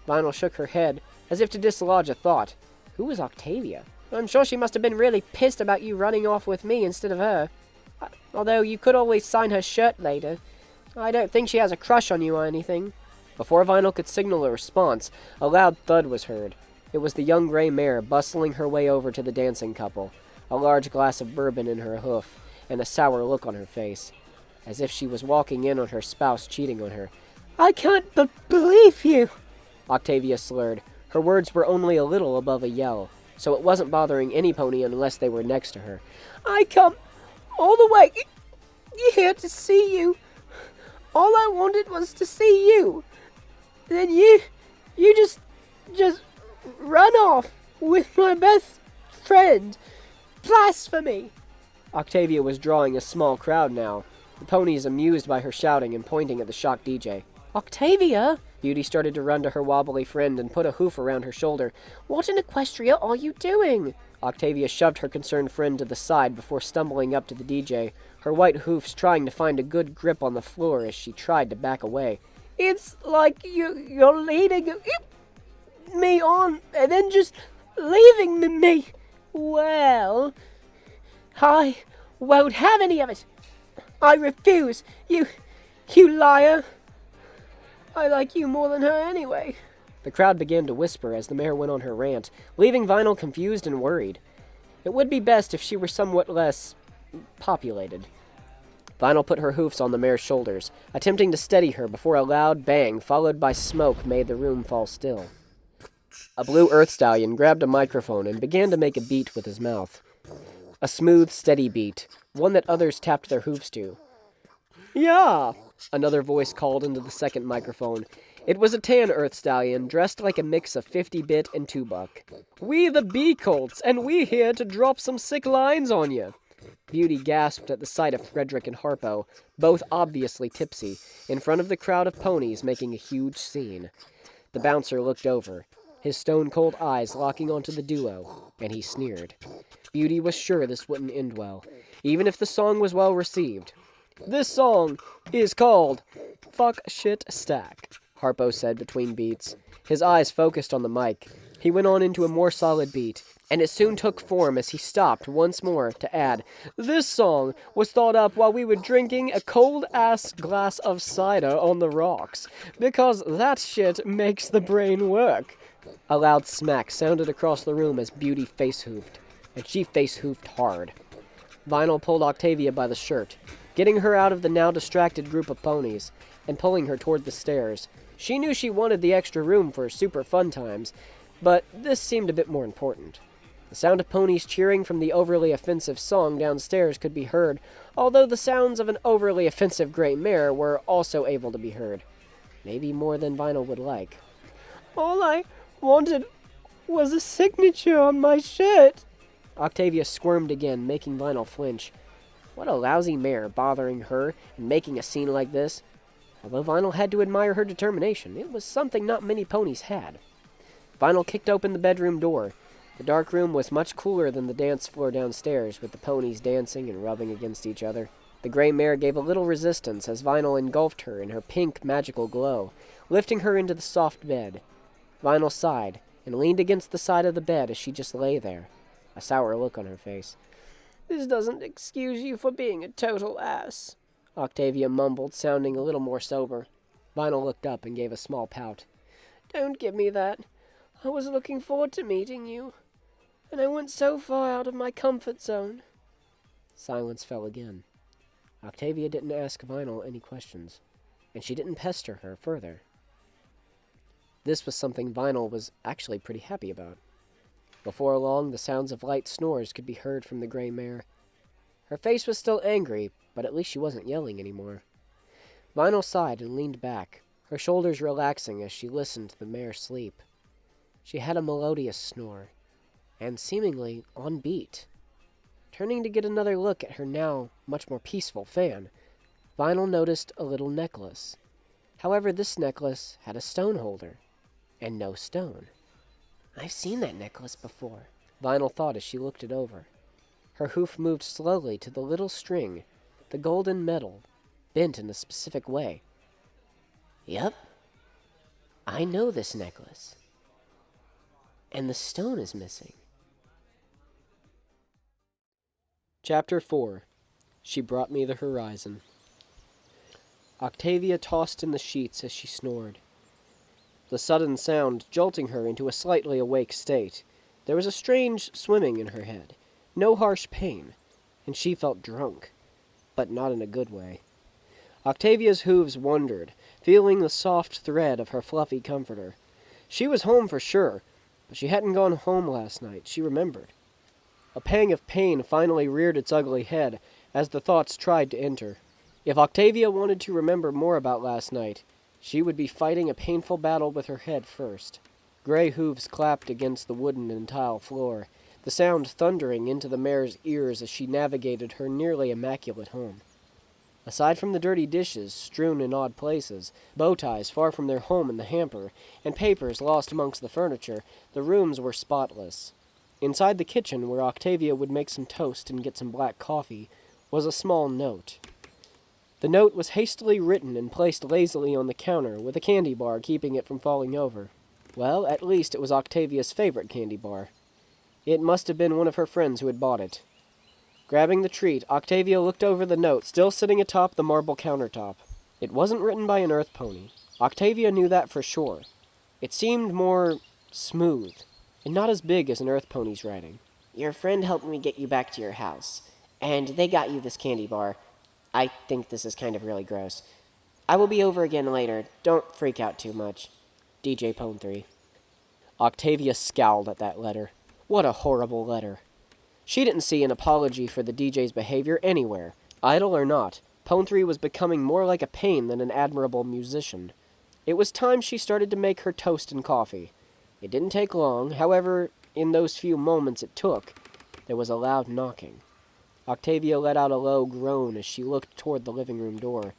Vinyl shook her head, as if to dislodge a thought. Who was Octavia? I'm sure she must have been really pissed about you running off with me instead of her. Although you could always sign her shirt later. I don't think she has a crush on you or anything. Before Vinyl could signal a response, a loud thud was heard. It was the young gray mare bustling her way over to the dancing couple, a large glass of bourbon in her hoof, and a sour look on her face, as if she was walking in on her spouse cheating on her. I can't believe you! Octavia slurred. Her words were only a little above a yell, so it wasn't bothering any pony unless they were next to her. I come all the way here to see you. All I wanted was to see you. Then you just run off with my best friend. Blasphemy! Octavia was drawing a small crowd now, the ponies amused by her shouting and pointing at the shocked DJ. Octavia! Beauty started to run to her wobbly friend and put a hoof around her shoulder. What in Equestria are you doing? Octavia shoved her concerned friend to the side before stumbling up to the DJ, her white hoofs trying to find a good grip on the floor as she tried to back away. It's like you're leading me on and then just leaving me. Well, I won't have any of it. I refuse. You liar. I like you more than her anyway. The crowd began to whisper as the mare went on her rant, leaving Vinyl confused and worried. It would be best if she were somewhat less populated. Vinyl put her hoofs on the mare's shoulders, attempting to steady her before a loud bang followed by smoke made the room fall still. A blue earth stallion grabbed a microphone and began to make a beat with his mouth. A smooth, steady beat, one that others tapped their hoofs to. Yeah, another voice called into the second microphone. It was a tan earth stallion, dressed like a mix of 50-bit and 2-buck. We the bee colts, and we here to drop some sick lines on you. Beauty gasped at the sight of Frideric and Harpo, both obviously tipsy, in front of the crowd of ponies making a huge scene. The bouncer looked over, his stone-cold eyes locking onto the duo, and he sneered. Beauty was sure this wouldn't end well, even if the song was well received. This song is called Fuck Shit Stack, Harpo said between beats. His eyes focused on the mic. He went on into a more solid beat, and it soon took form as he stopped once more to add, This song was thought up while we were drinking a cold-ass glass of cider on the rocks, because that shit makes the brain work. A loud smack sounded across the room as Beauty face-hoofed, and she face-hoofed hard. Vinyl pulled Octavia by the shirt, getting her out of the now distracted group of ponies, and pulling her toward the stairs. She knew she wanted the extra room for super fun times, but this seemed a bit more important. The sound of ponies cheering from the overly offensive song downstairs could be heard, although the sounds of an overly offensive gray mare were also able to be heard. Maybe more than Vinyl would like. All I wanted was a signature on my shirt. Octavia squirmed again, making Vinyl flinch. What a lousy mare, bothering her and making a scene like this. Although Vinyl had to admire her determination, it was something not many ponies had. Vinyl kicked open the bedroom door. The dark room was much cooler than the dance floor downstairs, with the ponies dancing and rubbing against each other. The gray mare gave a little resistance as Vinyl engulfed her in her pink magical glow, lifting her into the soft bed. Vinyl sighed and leaned against the side of the bed as she just lay there, a sour look on her face. This doesn't excuse you for being a total ass, Octavia mumbled, sounding a little more sober. Vinyl looked up and gave a small pout. Don't give me that. I was looking forward to meeting you, and I went so far out of my comfort zone. Silence fell again. Octavia didn't ask Vinyl any questions, and she didn't pester her further. This was something Vinyl was actually pretty happy about. Before long, the sounds of light snores could be heard from the gray mare. Her face was still angry, but at least she wasn't yelling anymore. Vinyl sighed and leaned back, her shoulders relaxing as she listened to the mare sleep. She had a melodious snore, and seemingly on beat. Turning to get another look at her now much more peaceful fan, Vinyl noticed a little necklace. However, this necklace had a stone holder, and no stone. I've seen that necklace before, Vinyl thought as she looked it over. Her hoof moved slowly to the little string, the golden metal, bent in a specific way. Yep. I know this necklace. And the stone is missing. Chapter 4. She Brought Me the Horizon. Octavia tossed in the sheets as she snored, the sudden sound jolting her into a slightly awake state. There was a strange swimming in her head, no harsh pain, and she felt drunk, but not in a good way. Octavia's hooves wandered, feeling the soft thread of her fluffy comforter. She was home for sure, but she hadn't gone home last night, she remembered. A pang of pain finally reared its ugly head as the thoughts tried to enter. If Octavia wanted to remember more about last night, she would be fighting a painful battle with her head first. Gray hooves clapped against the wooden and tile floor, the sound thundering into the mare's ears as she navigated her nearly immaculate home. Aside from the dirty dishes strewn in odd places, bow ties far from their home in the hamper, and papers lost amongst the furniture, the rooms were spotless. Inside the kitchen, where Octavia would make some toast and get some black coffee, was a small note. The note was hastily written and placed lazily on the counter, with a candy bar keeping it from falling over. Well, at least it was Octavia's favorite candy bar. It must have been one of her friends who had bought it. Grabbing the treat, Octavia looked over the note, still sitting atop the marble countertop. It wasn't written by an earth pony. Octavia knew that for sure. It seemed more smooth, and not as big as an earth pony's writing. Your friend helped me get you back to your house, and they got you this candy bar. I think this is kind of really gross. I will be over again later. Don't freak out too much. DJ PON-3. Octavia scowled at that letter. What a horrible letter. She didn't see an apology for the DJ's behavior anywhere. Idle or not, PON-3 was becoming more like a pain than an admirable musician. It was time she started to make her toast and coffee. It didn't take long, however, in those few moments it took, there was a loud knocking. Octavia let out a low groan as she looked toward the living room door.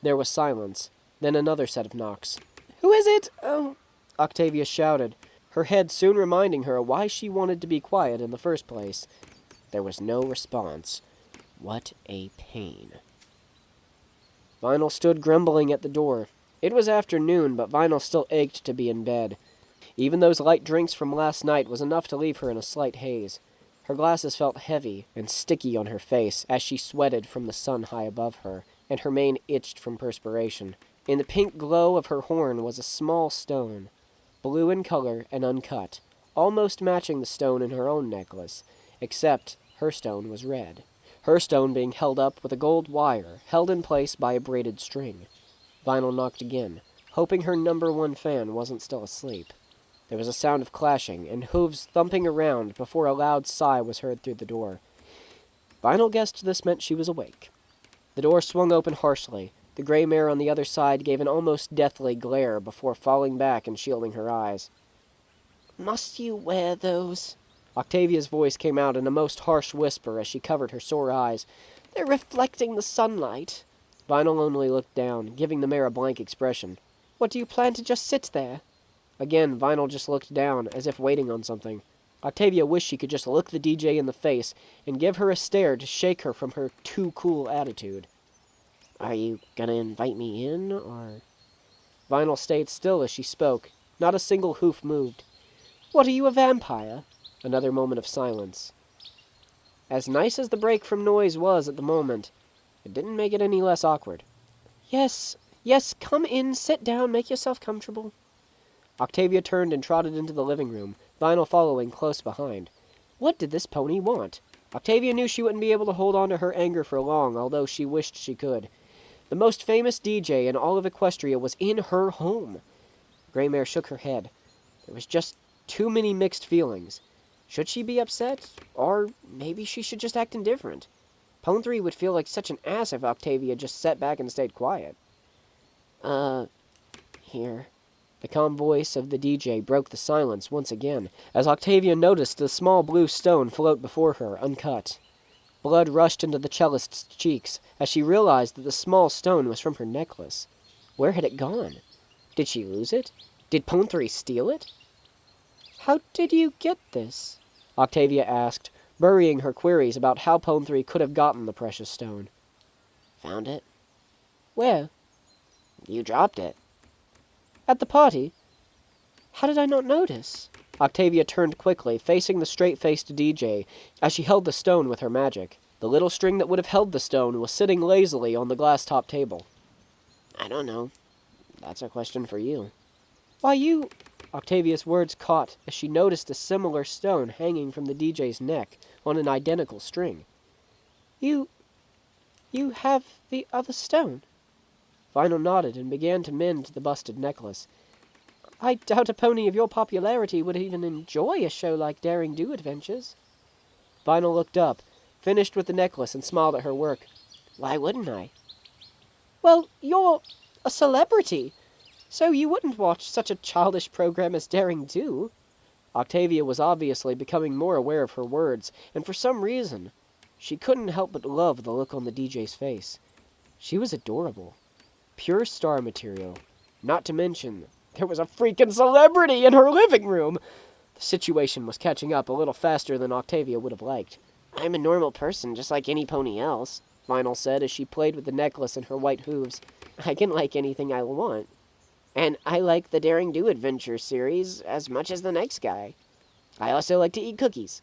There was silence, then another set of knocks. Who is it? Oh, Octavia shouted, her head soon reminding her why she wanted to be quiet in the first place. There was no response. What a pain. Vinyl stood grumbling at the door. It was afternoon, but Vinyl still ached to be in bed. Even those light drinks from last night was enough to leave her in a slight haze. Her glasses felt heavy and sticky on her face as she sweated from the sun high above her, and her mane itched from perspiration. In the pink glow of her horn was a small stone, blue in color and uncut, almost matching the stone in her own necklace, except her stone was red, her stone being held up with a gold wire held in place by a braided string. Vinyl knocked again, hoping her number one fan wasn't still asleep. There was a sound of clashing and hooves thumping around before a loud sigh was heard through the door. Vinyl guessed this meant she was awake. The door swung open harshly. The gray mare on the other side gave an almost deathly glare before falling back and shielding her eyes. Must you wear those? Octavia's voice came out in a most harsh whisper as she covered her sore eyes. They're reflecting the sunlight. Vinyl only looked down, giving the mare a blank expression. What, do you plan to just sit there? Again, Vinyl just looked down, as if waiting on something. Octavia wished she could just look the DJ in the face and give her a stare to shake her from her too-cool attitude. Are you gonna invite me in, or...? Vinyl stayed still as she spoke. Not a single hoof moved. What, are you a vampire? Another moment of silence. As nice as the break from noise was at the moment, it didn't make it any less awkward. Yes, come in, sit down, make yourself comfortable. Octavia turned and trotted into the living room, Vinyl following close behind. What did this pony want? Octavia knew she wouldn't be able to hold on to her anger for long, although she wished she could. The most famous DJ in all of Equestria was in her home. Greymare shook her head. There was just too many mixed feelings. Should she be upset? Or maybe she should just act indifferent. PON-3 would feel like such an ass if Octavia just sat back and stayed quiet. Here. The calm voice of the DJ broke the silence once again, as Octavia noticed the small blue stone float before her, uncut. Blood rushed into the cellist's cheeks as she realized that the small stone was from her necklace. Where had it gone? Did she lose it? Did PON-3 steal it? How did you get this? Octavia asked, burying her queries about how PON-3 could have gotten the precious stone. Found it. Where? You dropped it. At the party? How did I not notice? Octavia turned quickly, facing the straight-faced DJ, as she held the stone with her magic. The little string that would have held the stone was sitting lazily on the glass-top table. I don't know. That's a question for you. Why, you... Octavia's words caught as she noticed a similar stone hanging from the DJ's neck on an identical string. You have the other stone? Vinyl nodded and began to mend the busted necklace. I doubt a pony of your popularity would even enjoy a show like Daring Do Adventures. Vinyl looked up, finished with the necklace, and smiled at her work. Why wouldn't I? Well, you're a celebrity, so you wouldn't watch such a childish program as Daring Do. Octavia was obviously becoming more aware of her words, and for some reason, she couldn't help but love the look on the DJ's face. She was adorable. Pure star material. Not to mention, there was a freaking celebrity in her living room! The situation was catching up a little faster than Octavia would have liked. I'm a normal person, just like any pony else, Vinyl said as she played with the necklace in her white hooves. I can like anything I want. And I like the Daring Do Adventure series as much as the next guy. I also like to eat cookies.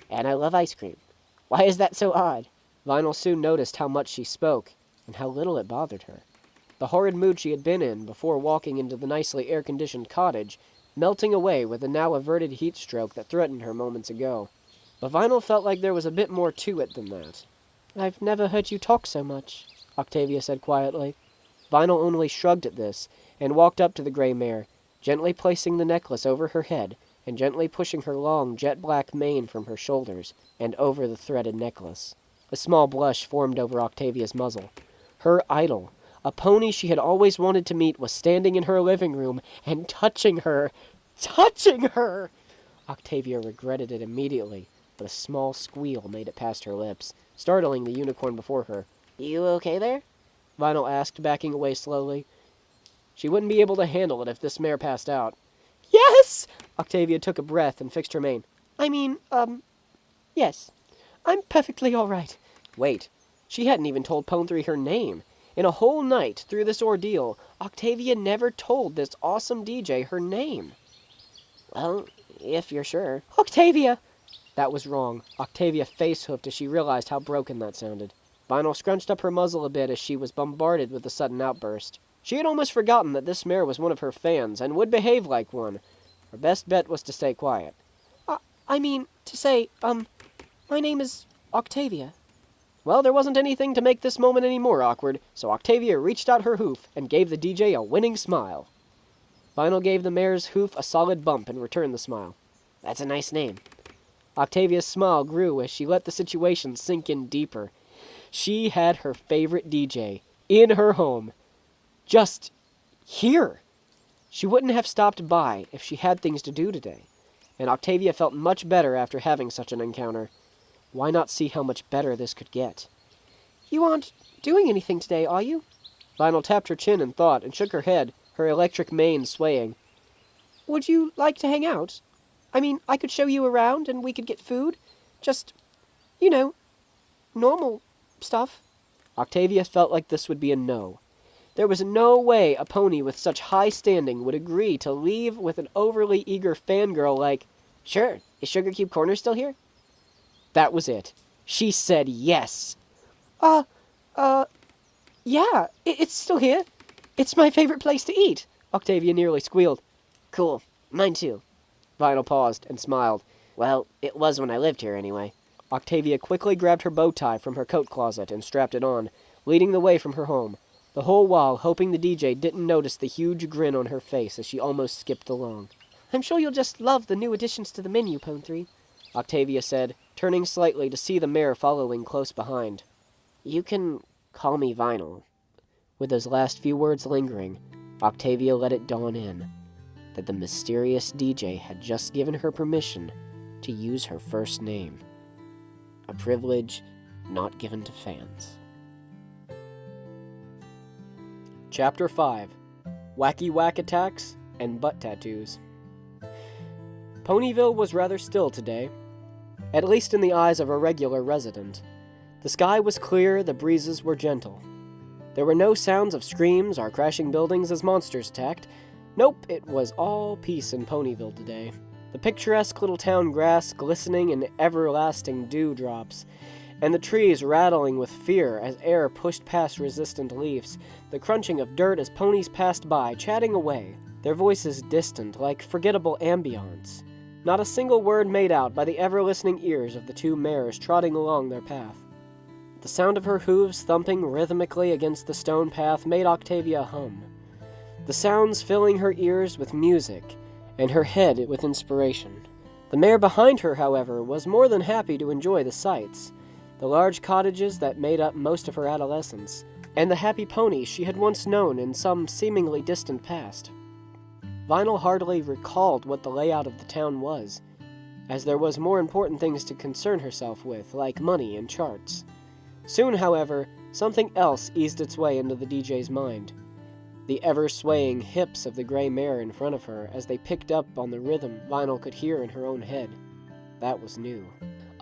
And I love ice cream. Why is that so odd? Vinyl soon noticed how much she spoke, and how little it bothered her. The horrid mood she had been in before walking into the nicely air-conditioned cottage, melting away with the now averted heat stroke that threatened her moments ago. But Vinyl felt like there was a bit more to it than that. I've never heard you talk so much, Octavia said quietly. Vinyl only shrugged at this, and walked up to the gray mare, gently placing the necklace over her head, and gently pushing her long jet-black mane from her shoulders, and over the threaded necklace. A small blush formed over Octavia's muzzle. Her idol, a pony she had always wanted to meet, was standing in her living room and touching her. Touching her! Octavia regretted it immediately, but a small squeal made it past her lips, startling the unicorn before her. You okay there? Vinyl asked, backing away slowly. She wouldn't be able to handle it if this mare passed out. Yes! Octavia took a breath and fixed her mane. Yes. I'm perfectly all right. Wait, she hadn't even told PON-3 her name. In a whole night through this ordeal, Octavia never told this awesome DJ her name. Well, if you're sure. Octavia! That was wrong. Octavia face-hoofed as she realized how broken that sounded. Vinyl scrunched up her muzzle a bit as she was bombarded with the sudden outburst. She had almost forgotten that this mare was one of her fans and would behave like one. Her best bet was to stay quiet. My name is Octavia. Well, there wasn't anything to make this moment any more awkward, so Octavia reached out her hoof and gave the DJ a winning smile. Vinyl gave the mare's hoof a solid bump and returned the smile. That's a nice name. Octavia's smile grew as she let the situation sink in deeper. She had her favorite DJ in her home. Just here. She wouldn't have stopped by if she had things to do today, and Octavia felt much better after having such an encounter. Why not see how much better this could get? You aren't doing anything today, are you? Vinyl tapped her chin in thought and shook her head, her electric mane swaying. Would you like to hang out? I could show you around and we could get food. Just, normal stuff. Octavia felt like this would be a no. There was no way a pony with such high standing would agree to leave with an overly eager fangirl like, Sure, is Sugar Cube Corner still here? That was it. She said yes. Yeah, it's still here. It's my favorite place to eat. Octavia nearly squealed. Cool, mine too. Vinyl paused and smiled. Well, it was when I lived here anyway. Octavia quickly grabbed her bow tie from her coat closet and strapped it on, leading the way from her home, the whole while hoping the DJ didn't notice the huge grin on her face as she almost skipped along. I'm sure you'll just love the new additions to the menu, PON-3, Octavia said, turning slightly to see the mare following close behind. You can call me Vinyl. With those last few words lingering, Octavia let it dawn in that the mysterious DJ had just given her permission to use her first name. A privilege not given to fans. Chapter 5. Wacky Whack Attacks and Butt Tattoos. Ponyville was rather still today, at least in the eyes of a regular resident. The sky was clear, the breezes were gentle. There were no sounds of screams or crashing buildings as monsters attacked. Nope, it was all peace in Ponyville today. The picturesque little town grass glistening in everlasting dewdrops, and the trees rattling with fear as air pushed past resistant leaves, the crunching of dirt as ponies passed by, chatting away, their voices distant like forgettable ambience. Not a single word made out by the ever-listening ears of the two mares trotting along their path. The sound of her hooves thumping rhythmically against the stone path made Octavia hum. The sounds filling her ears with music, and her head with inspiration. The mare behind her, however, was more than happy to enjoy the sights, the large cottages that made up most of her adolescence, and the happy ponies she had once known in some seemingly distant past. Vinyl hardly recalled what the layout of the town was, as there was more important things to concern herself with, like money and charts. Soon, however, something else eased its way into the DJ's mind. The ever-swaying hips of the gray mare in front of her as they picked up on the rhythm Vinyl could hear in her own head. That was new.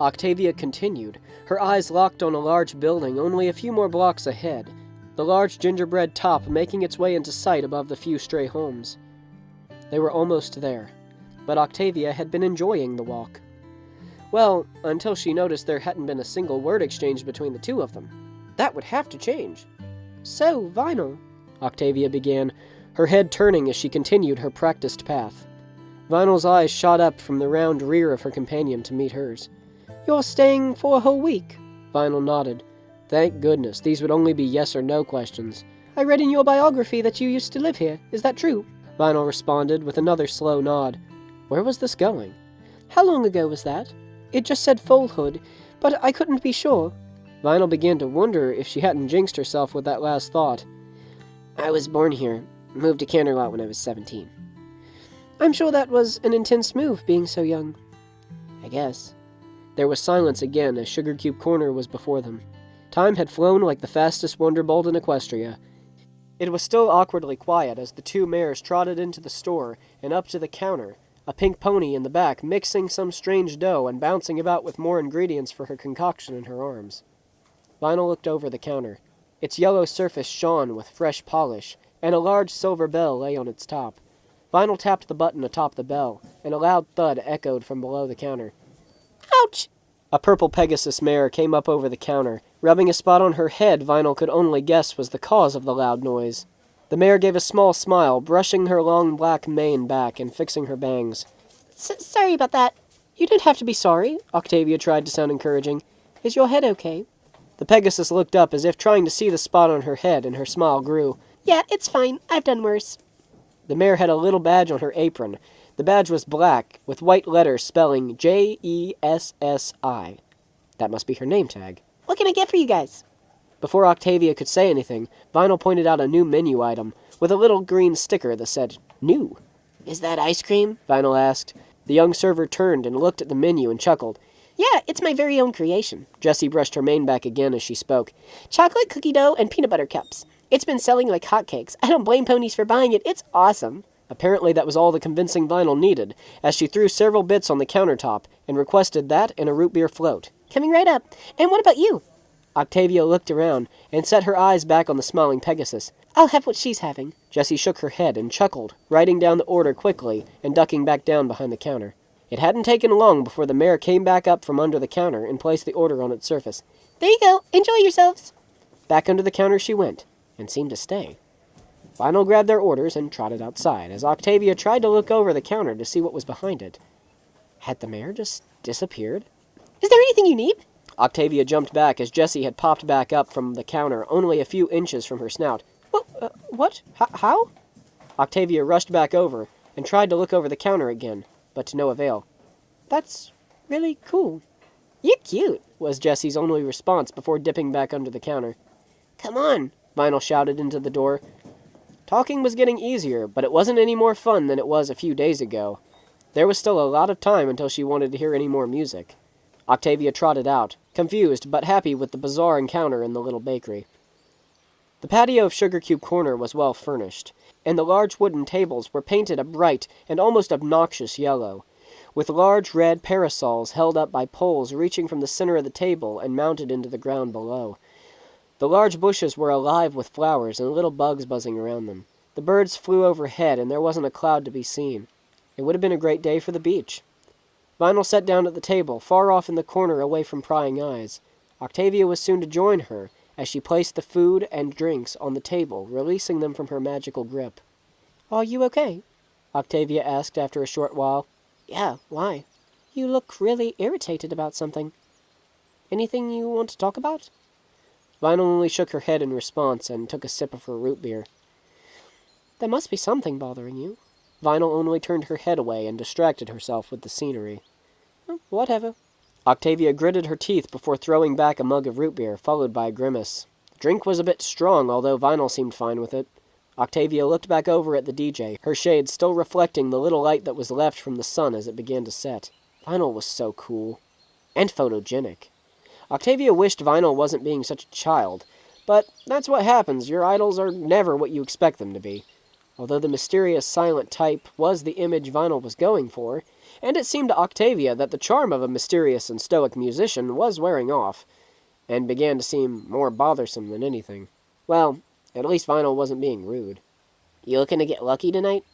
Octavia continued, her eyes locked on a large building only a few more blocks ahead, the large gingerbread top making its way into sight above the few stray homes. They were almost there, but Octavia had been enjoying the walk. Well, until she noticed there hadn't been a single word exchanged between the two of them. That would have to change. So, Vinyl, Octavia began, her head turning as she continued her practiced path. Vinyl's eyes shot up from the round rear of her companion to meet hers. You're staying for a whole week? Vinyl nodded. Thank goodness, these would only be yes or no questions. I read in your biography that you used to live here. Is that true? Vinyl responded with another slow nod. Where was this going? How long ago was that? It just said Foalhood, but I couldn't be sure. Vinyl began to wonder if she hadn't jinxed herself with that last thought. I was born here, moved to Canterlot when I was 17. I'm sure that was an intense move, being so young. I guess. There was silence again as Sugar Cube Corner was before them. Time had flown like the fastest wonderbolt in Equestria. It was still awkwardly quiet as the two mares trotted into the store and up to the counter, a pink pony in the back mixing some strange dough and bouncing about with more ingredients for her concoction in her arms. Vinyl looked over the counter. Its yellow surface shone with fresh polish, and a large silver bell lay on its top. Vinyl tapped the button atop the bell, and a loud thud echoed from below the counter. Ouch! A purple Pegasus mare came up over the counter, rubbing a spot on her head Vinyl could only guess was the cause of the loud noise. The mare gave a small smile, brushing her long black mane back and fixing her bangs. Sorry about that. You don't have to be sorry, Octavia tried to sound encouraging. Is your head okay? The Pegasus looked up as if trying to see the spot on her head, and her smile grew. Yeah, it's fine. I've done worse. The mare had a little badge on her apron. The badge was black, with white letters spelling Jessi. That must be her name tag. What can I get for you guys? Before Octavia could say anything, Vinyl pointed out a new menu item, with a little green sticker that said, New. Is that ice cream? Vinyl asked. The young server turned and looked at the menu and chuckled. Yeah, it's my very own creation. Jessi brushed her mane back again as she spoke. Chocolate cookie dough and peanut butter cups. It's been selling like hotcakes. I don't blame ponies for buying it. It's awesome. Apparently that was all the convincing Vinyl needed, as she threw several bits on the countertop and requested that and a root beer float. Coming right up. And what about you? Octavia looked around and set her eyes back on the smiling Pegasus. I'll have what she's having. Jessi shook her head and chuckled, writing down the order quickly and ducking back down behind the counter. It hadn't taken long before the mare came back up from under the counter and placed the order on its surface. There you go. Enjoy yourselves. Back under the counter she went, and seemed to stay. Vinyl grabbed their orders and trotted outside, as Octavia tried to look over the counter to see what was behind it. Had the mare just disappeared? Is there anything you need? Octavia jumped back as Jessi had popped back up from the counter only a few inches from her snout. What? How? Octavia rushed back over and tried to look over the counter again, but to no avail. That's really cool. You're cute. was Jessie's only response before dipping back under the counter. Come on. Vinyl shouted into the door. Talking was getting easier, but it wasn't any more fun than it was a few days ago. There was still a lot of time until she wanted to hear any more music. Octavia trotted out, confused but happy with the bizarre encounter in the little bakery. The patio of Sugar Cube Corner was well furnished, and the large wooden tables were painted a bright and almost obnoxious yellow, with large red parasols held up by poles reaching from the center of the table and mounted into the ground below. The large bushes were alive with flowers and little bugs buzzing around them. The birds flew overhead, and there wasn't a cloud to be seen. It would have been a great day for the beach. Vinyl sat down at the table, far off in the corner away from prying eyes. Octavia was soon to join her, as she placed the food and drinks on the table, releasing them from her magical grip. Are you okay? Octavia asked after a short while. Yeah, why? You look really irritated about something. Anything you want to talk about? Vinyl only shook her head in response and took a sip of her root beer. There must be something bothering you. Vinyl only turned her head away and distracted herself with the scenery. Whatever. Octavia gritted her teeth before throwing back a mug of root beer, followed by a grimace. The drink was a bit strong, although Vinyl seemed fine with it. Octavia looked back over at the DJ, her shades still reflecting the little light that was left from the sun as it began to set. Vinyl was so cool. And photogenic. Octavia wished Vinyl wasn't being such a child, but that's what happens. Your idols are never what you expect them to be. Although the mysterious silent type was the image Vinyl was going for, and it seemed to Octavia that the charm of a mysterious and stoic musician was wearing off, and began to seem more bothersome than anything. Well, at least Vinyl wasn't being rude. You looking to get lucky tonight?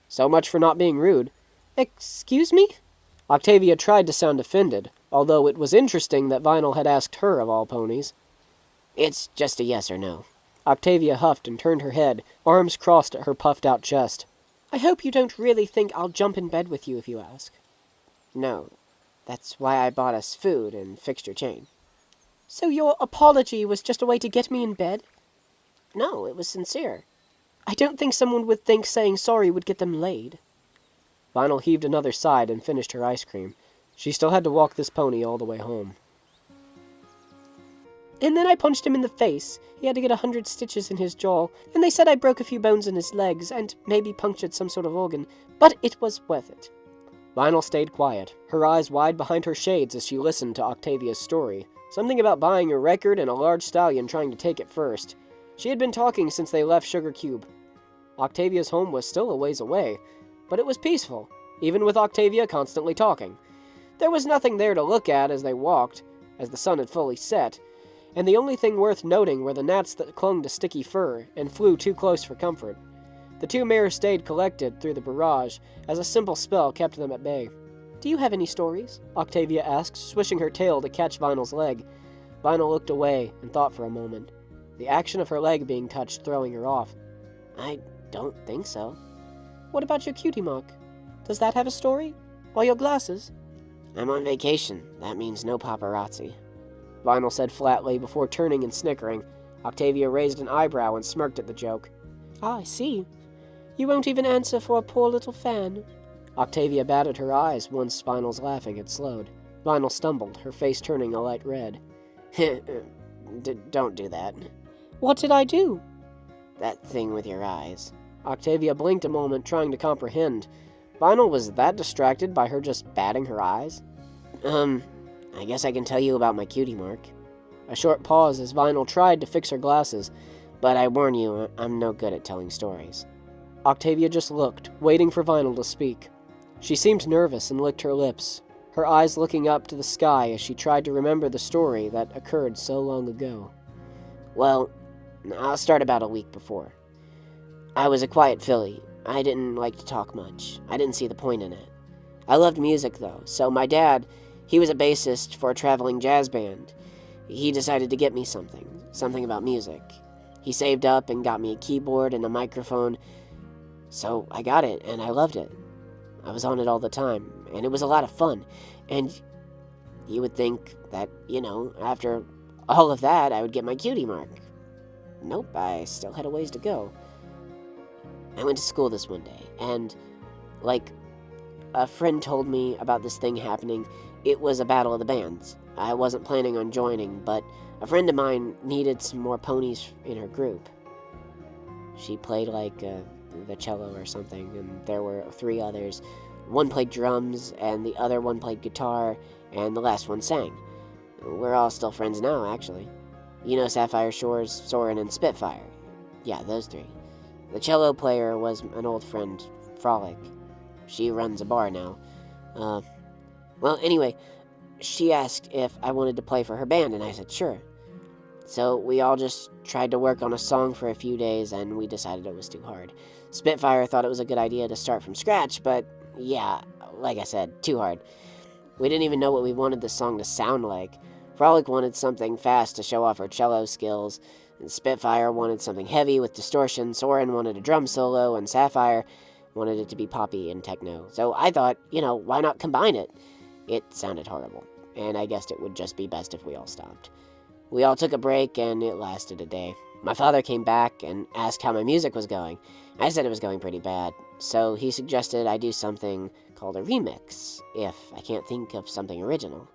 So much for not being rude. Excuse me? Octavia tried to sound offended, although it was interesting that Vinyl had asked her of all ponies. It's just a yes or no. Octavia huffed and turned her head, arms crossed at her puffed-out chest. I hope you don't really think I'll jump in bed with you if you ask. No. That's why I bought us food and fixed your chain. So your apology was just a way to get me in bed? No, it was sincere. I don't think someone would think saying sorry would get them laid. Vinyl heaved another sigh and finished her ice cream. She still had to walk this pony all the way home. And then I punched him in the face. He had to get 100 stitches in his jaw, and they said I broke a few bones in his legs, and maybe punctured some sort of organ. But it was worth it. Vinyl stayed quiet, her eyes wide behind her shades as she listened to Octavia's story. Something about buying a record and a large stallion trying to take it first. She had been talking since they left Sugar Cube. Octavia's home was still a ways away, but it was peaceful, even with Octavia constantly talking. There was nothing there to look at as they walked, as the sun had fully set, and the only thing worth noting were the gnats that clung to sticky fur and flew too close for comfort. The two mares stayed collected through the barrage, as a simple spell kept them at bay. Do you have any stories? Octavia asked, swishing her tail to catch Vinyl's leg. Vinyl looked away and thought for a moment, the action of her leg being touched throwing her off. I don't think so. What about your cutie mark? Does that have a story? Or your glasses? I'm on vacation. That means no paparazzi. Vinyl said flatly before turning and snickering. Octavia raised an eyebrow and smirked at the joke. Ah, I see. You won't even answer for a poor little fan. Octavia batted her eyes once Vinyl's laughing had slowed. Vinyl stumbled, her face turning a light red. Don't do that. What did I do? That thing with your eyes. Octavia blinked a moment, trying to comprehend. Vinyl was that distracted by her just batting her eyes? I guess I can tell you about my cutie mark. A short pause as Vinyl tried to fix her glasses. But I warn you, I'm no good at telling stories. Octavia just looked, waiting for Vinyl to speak. She seemed nervous and licked her lips, her eyes looking up to the sky as she tried to remember the story that occurred so long ago. Well, I'll start about a week before. I was a quiet filly. I didn't like to talk much. I didn't see the point in it. I loved music, though, so my dad, he was a bassist for a traveling jazz band. He decided to get me something about music. He saved up and got me a keyboard and a microphone, so I got it, and I loved it. I was on it all the time, and it was a lot of fun, and you would think that, after all of that, I would get my cutie mark. Nope, I still had a ways to go. I went to school this one day, and, a friend told me about this thing happening. It was a battle of the bands. I wasn't planning on joining, but a friend of mine needed some more ponies in her group. She played the cello or something, and there were 3 others. One played drums, and the other one played guitar, and the last one sang. We're all still friends now, actually. You know Sapphire Shores, Soren, and Spitfire. Yeah, those 3. The cello player was an old friend, Frolic. She runs a bar now. Well, anyway, she asked if I wanted to play for her band, and I said sure. So we all just tried to work on a song for a few days, and we decided it was too hard. Spitfire thought it was a good idea to start from scratch, but yeah, like I said, too hard. We didn't even know what we wanted the song to sound like. Frolic wanted something fast to show off her cello skills, and Spitfire wanted something heavy with distortion, Soren wanted a drum solo, and Sapphire wanted it to be poppy and techno. So I thought, why not combine it? It sounded horrible, and I guessed it would just be best if we all stopped. We all took a break, and it lasted a day. My father came back and asked how my music was going. I said it was going pretty bad, so he suggested I do something called a remix, if I can't think of something original.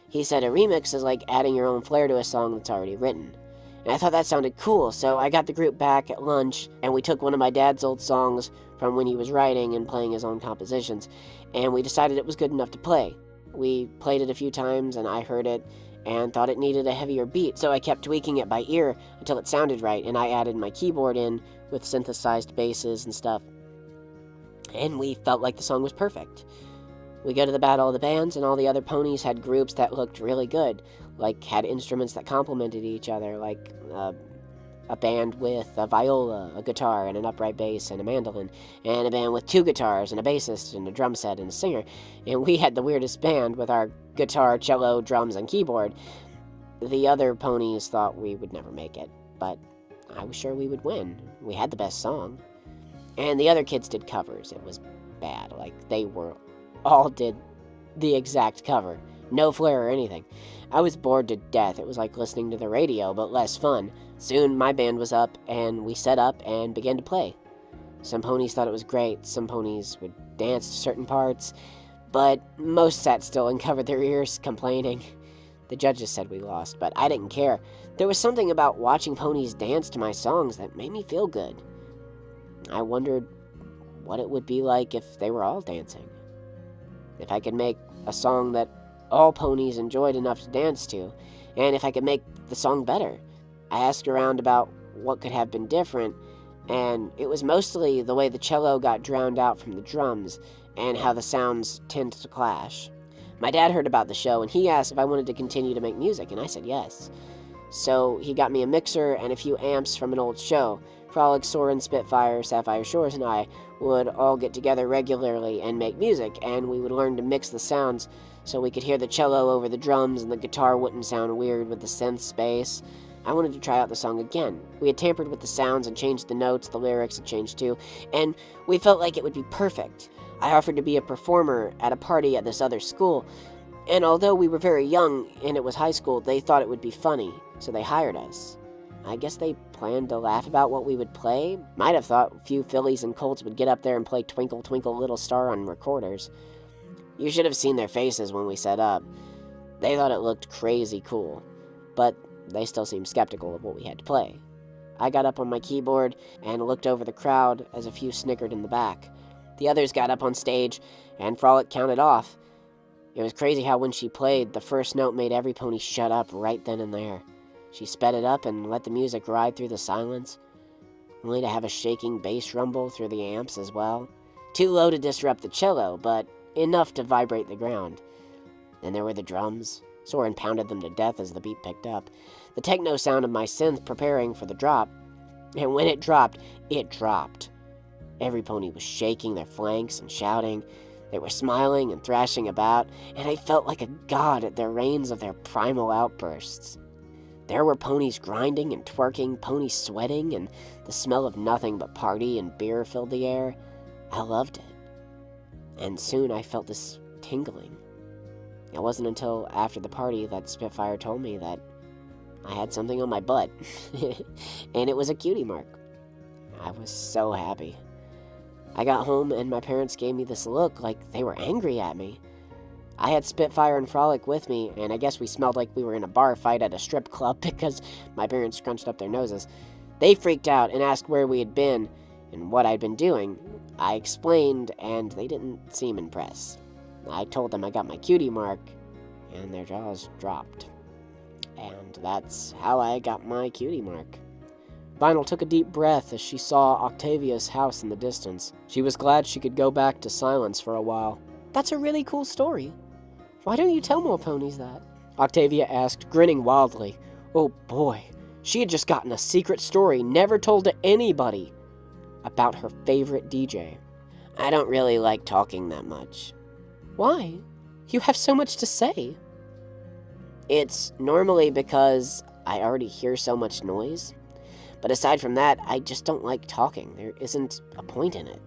He said a remix is like adding your own flair to a song that's already written. And I thought that sounded cool, so I got the group back at lunch, and we took one of my dad's old songs from when he was writing and playing his own compositions, and we decided it was good enough to play. We played it a few times, and I heard it, and thought it needed a heavier beat, so I kept tweaking it by ear until it sounded right, and I added my keyboard in with synthesized basses and stuff. And we felt like the song was perfect. We go to the Battle of the Bands, and all the other ponies had groups that looked really good, had instruments that complemented each other, like a band with a viola, a guitar, and an upright bass, and a mandolin, and a band with 2 guitars, and a bassist, and a drum set, and a singer. And we had the weirdest band with our guitar, cello, drums, and keyboard. The other ponies thought we would never make it, but I was sure we would win. We had the best song. And the other kids did covers. It was bad. They all did the exact cover. No flair or anything. I was bored to death. It was like listening to the radio, but less fun. Soon my band was up, and we set up and began to play. Some ponies thought it was great. Some ponies would dance to certain parts, but most sat still and covered their ears, complaining. The judges said we lost, but I didn't care. There was something about watching ponies dance to my songs that made me feel good. I wondered what it would be like if they were all dancing. If I could make a song that all ponies enjoyed enough to dance to, and if I could make the song better. I asked around about what could have been different, and it was mostly the way the cello got drowned out from the drums, and how the sounds tend to clash. My dad heard about the show, and he asked if I wanted to continue to make music, and I said yes. So he got me a mixer and a few amps from an old show. Frolic, Soren, Spitfire, Sapphire Shores, and I would all get together regularly and make music, and we would learn to mix the sounds so we could hear the cello over the drums and the guitar wouldn't sound weird with the synth space. I wanted to try out the song again. We had tampered with the sounds and changed the notes, the lyrics had changed too, and we felt like it would be perfect. I offered to be a performer at a party at this other school, and although we were very young and it was high school, they thought it would be funny, so they hired us. I guess they planned to laugh about what we would play. Might have thought a few fillies and colts would get up there and play Twinkle Twinkle Little Star on recorders. You should have seen their faces when we set up. They thought it looked crazy cool, but they still seemed skeptical of what we had to play. I got up on my keyboard and looked over the crowd as a few snickered in the back. The others got up on stage, and Frolic counted off. It was crazy how when she played, the first note made every pony shut up right then and there. She sped it up and let the music ride through the silence, only to have a shaking bass rumble through the amps as well. Too low to disrupt the cello, but enough to vibrate the ground. Then there were the drums. Soren pounded them to death as the beat picked up. The techno sound of my synth preparing for the drop. And when it dropped, it dropped. Every pony was shaking their flanks and shouting. They were smiling and thrashing about, and I felt like a god at the reins of their primal outbursts. There were ponies grinding and twerking, ponies sweating, and the smell of nothing but party and beer filled the air. I loved it. And soon I felt this tingling. It wasn't until after the party that Spitfire told me that I had something on my butt. And it was a cutie mark. I was so happy. I got home and my parents gave me this look like they were angry at me. I had Spitfire and Frolic with me, and I guess we smelled like we were in a bar fight at a strip club because my parents scrunched up their noses. They freaked out and asked where we had been and what I'd been doing. I explained, and they didn't seem impressed. I told them I got my cutie mark, and their jaws dropped. And that's how I got my cutie mark. Vinyl took a deep breath as she saw Octavia's house in the distance. She was glad she could go back to silence for a while. That's a really cool story. Why don't you tell more ponies that? Octavia asked, grinning wildly. Oh boy, she had just gotten a secret story never told to anybody about her favorite DJ. I don't really like talking that much. Why? You have so much to say. It's normally because I already hear so much noise. But aside from that, I just don't like talking. There isn't a point in it.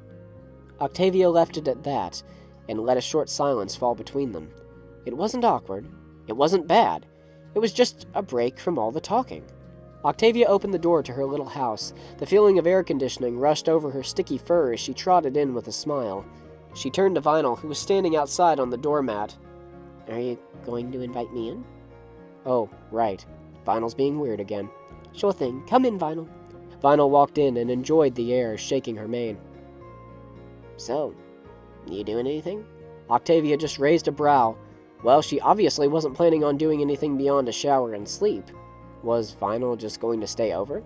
Octavia left it at that, and let a short silence fall between them. It wasn't awkward. It wasn't bad. It was just a break from all the talking. Octavia opened the door to her little house. The feeling of air conditioning rushed over her sticky fur as she trotted in with a smile. She turned to Vinyl, who was standing outside on the doormat. Are you going to invite me in? Oh, right. Vinyl's being weird again. Sure thing. Come in, Vinyl. Vinyl walked in and enjoyed the air, shaking her mane. So, you doing anything? Octavia just raised a brow. Well, she obviously wasn't planning on doing anything beyond a shower and sleep. Was Vinyl just going to stay over?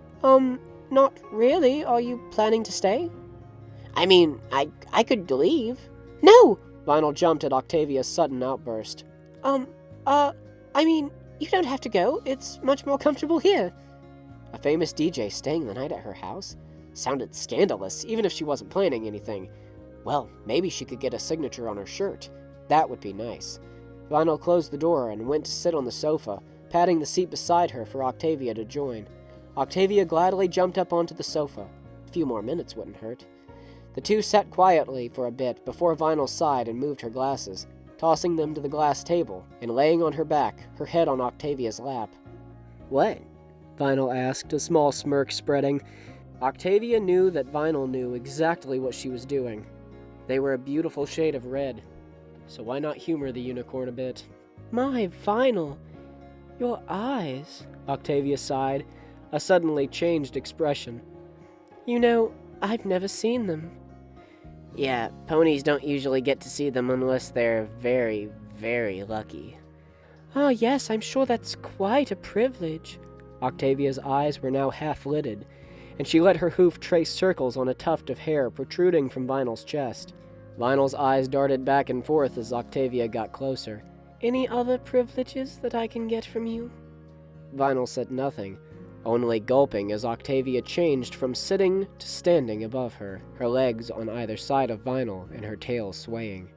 Not really. Are you planning to stay? I mean, I could leave. No! Vinyl jumped at Octavia's sudden outburst. I mean, you don't have to go. It's much more comfortable here. A famous DJ staying the night at her house? Sounded scandalous, even if she wasn't planning anything. Well, maybe she could get a signature on her shirt. That would be nice. Vinyl closed the door and went to sit on the sofa, patting the seat beside her for Octavia to join. Octavia gladly jumped up onto the sofa. A few more minutes wouldn't hurt. The two sat quietly for a bit before Vinyl sighed and moved her glasses, tossing them to the glass table and laying on her back, her head on Octavia's lap. What? Vinyl asked, a small smirk spreading. Octavia knew that Vinyl knew exactly what she was doing. They were a beautiful shade of red, so why not humor the unicorn a bit? My Vinyl, your eyes, Octavia sighed, a suddenly changed expression. You know, I've never seen them. Yeah, ponies don't usually get to see them unless they're very, very lucky. Ah, yes, I'm sure that's quite a privilege. Octavia's eyes were now half-lidded, and she let her hoof trace circles on a tuft of hair protruding from Vinyl's chest. Vinyl's eyes darted back and forth as Octavia got closer. Any other privileges that I can get from you? Vinyl said nothing, only gulping as Octavia changed from sitting to standing above her, her legs on either side of Vinyl and her tail swaying.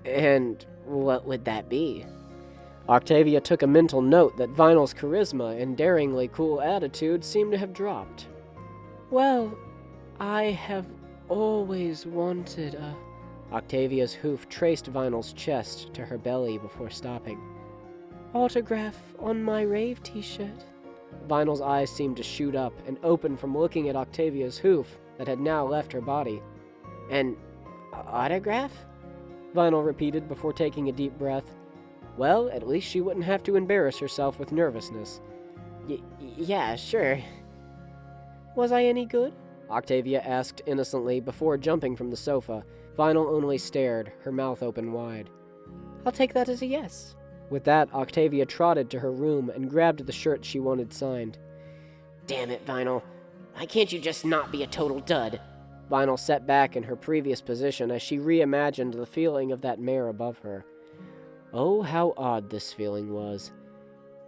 And what would that be? Octavia took a mental note that Vinyl's charisma and daringly cool attitude seemed to have dropped. Well, I have always wanted a... Octavia's hoof traced Vinyl's chest to her belly before stopping. Autograph on my rave t-shirt. Vinyl's eyes seemed to shoot up and open from looking at Octavia's hoof that had now left her body. An autograph? Vinyl repeated before taking a deep breath. Well, at least she wouldn't have to embarrass herself with nervousness. Yeah, sure. Was I any good? Octavia asked innocently before jumping from the sofa. Vinyl only stared, her mouth open wide. I'll take that as a yes. With that, Octavia trotted to her room and grabbed the shirt she wanted signed. Damn it, Vinyl. Why can't you just not be a total dud? Vinyl sat back in her previous position as she reimagined the feeling of that mare above her. Oh, how odd this feeling was.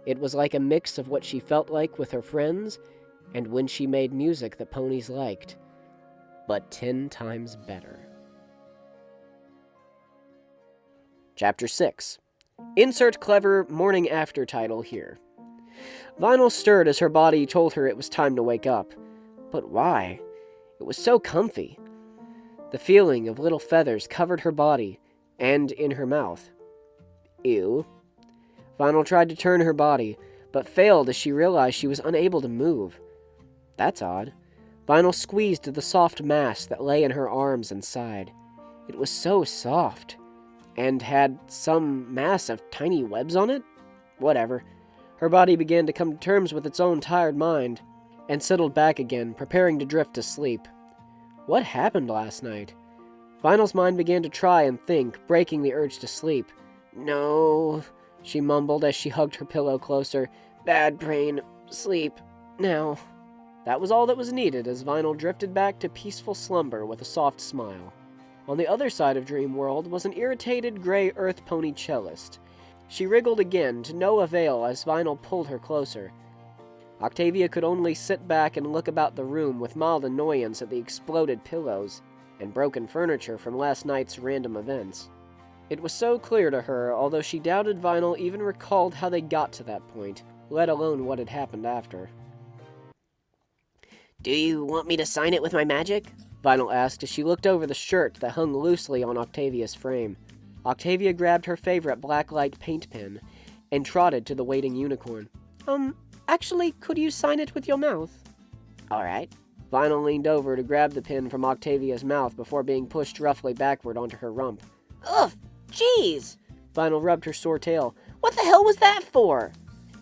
It was like a mix of what she felt like with her friends and when she made music that ponies liked, but 10 times better. Chapter 6. Insert clever morning after title here. Vinyl stirred as her body told her it was time to wake up. But why? It was so comfy. The feeling of little feathers covered her body and in her mouth. Ew. Vinyl tried to turn her body, but failed as she realized she was unable to move. That's odd. Vinyl squeezed the soft mass that lay in her arms and sighed. It was so soft, and had some mass of tiny webs on it? Whatever. Her body began to come to terms with its own tired mind, and settled back again, preparing to drift to sleep. What happened last night? Vinyl's mind began to try and think, breaking the urge to sleep. No, she mumbled as she hugged her pillow closer. Bad brain. Sleep. Now. That was all that was needed as Vinyl drifted back to peaceful slumber with a soft smile. On the other side of Dream World was an irritated gray earth pony cellist. She wriggled again, to no avail as Vinyl pulled her closer. Octavia could only sit back and look about the room with mild annoyance at the exploded pillows and broken furniture from last night's random events. It was so clear to her, although she doubted Vinyl even recalled how they got to that point, let alone what had happened after. Do you want me to sign it with my magic? Vinyl asked as she looked over the shirt that hung loosely on Octavia's frame. Octavia grabbed her favorite blacklight paint pen and trotted to the waiting unicorn. Actually, could you sign it with your mouth? All right. Vinyl leaned over to grab the pen from Octavia's mouth before being pushed roughly backward onto her rump. Ugh, jeez! Vinyl rubbed her sore tail. What the hell was that for?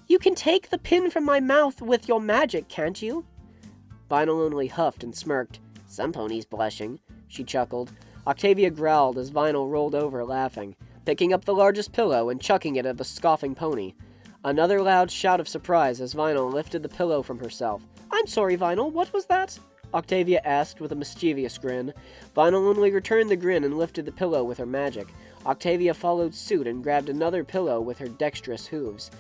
You can take the pin from my mouth with your magic, can't you? Vinyl only huffed and smirked. Some ponies blushing. She chuckled. Octavia growled as Vinyl rolled over laughing, picking up the largest pillow and chucking it at the scoffing pony. Another loud shout of surprise as Vinyl lifted the pillow from herself. I'm sorry, Vinyl, what was that? Octavia asked with a mischievous grin. Vinyl only returned the grin and lifted the pillow with her magic. Octavia followed suit and grabbed another pillow with her dexterous hooves.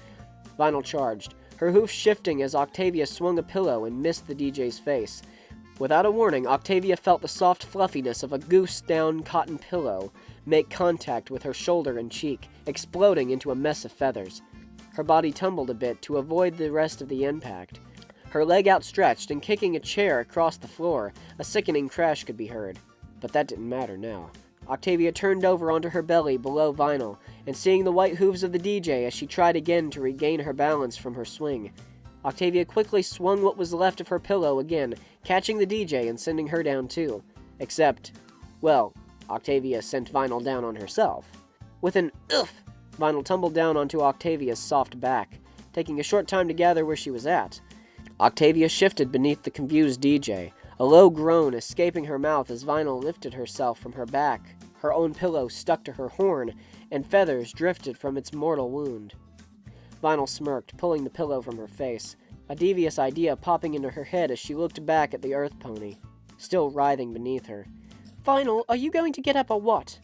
Vinyl charged, her hoofs shifting as Octavia swung a pillow and missed the DJ's face. Without a warning, Octavia felt the soft fluffiness of a goose-down cotton pillow make contact with her shoulder and cheek, exploding into a mess of feathers. Her body tumbled a bit to avoid the rest of the impact. Her leg outstretched and kicking a chair across the floor, a sickening crash could be heard. But that didn't matter now. Octavia turned over onto her belly below Vinyl, and seeing the white hooves of the DJ as she tried again to regain her balance from her swing. Octavia quickly swung what was left of her pillow again, catching the DJ and sending her down too. Except, well, Octavia sent Vinyl down on herself. With an oof, Vinyl tumbled down onto Octavia's soft back, taking a short time to gather where she was at. Octavia shifted beneath the confused DJ, a low groan escaping her mouth as Vinyl lifted herself from her back. Her own pillow stuck to her horn, and feathers drifted from its mortal wound. Vinyl smirked, pulling the pillow from her face, a devious idea popping into her head as she looked back at the earth pony, still writhing beneath her. Vinyl, are you going to get up or what?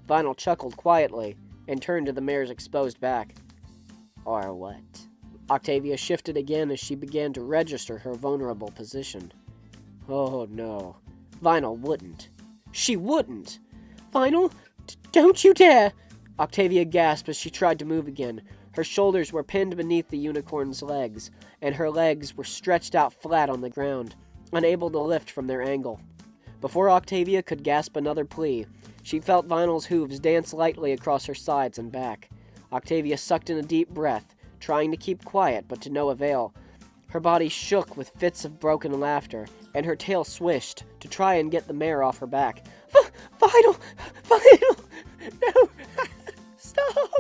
Vinyl chuckled quietly and turned to the mare's exposed back. Or what? Octavia shifted again as she began to register her vulnerable position. Oh no, Vinyl wouldn't. She wouldn't! Vinyl, don't you dare! Octavia gasped as she tried to move again. Her shoulders were pinned beneath the unicorn's legs, and her legs were stretched out flat on the ground, unable to lift from their angle. Before Octavia could gasp another plea, she felt Vinyl's hooves dance lightly across her sides and back. Octavia sucked in a deep breath, trying to keep quiet, but to no avail. Her body shook with fits of broken laughter, and her tail swished to try and get the mare off her back. Vinyl! No! Stop!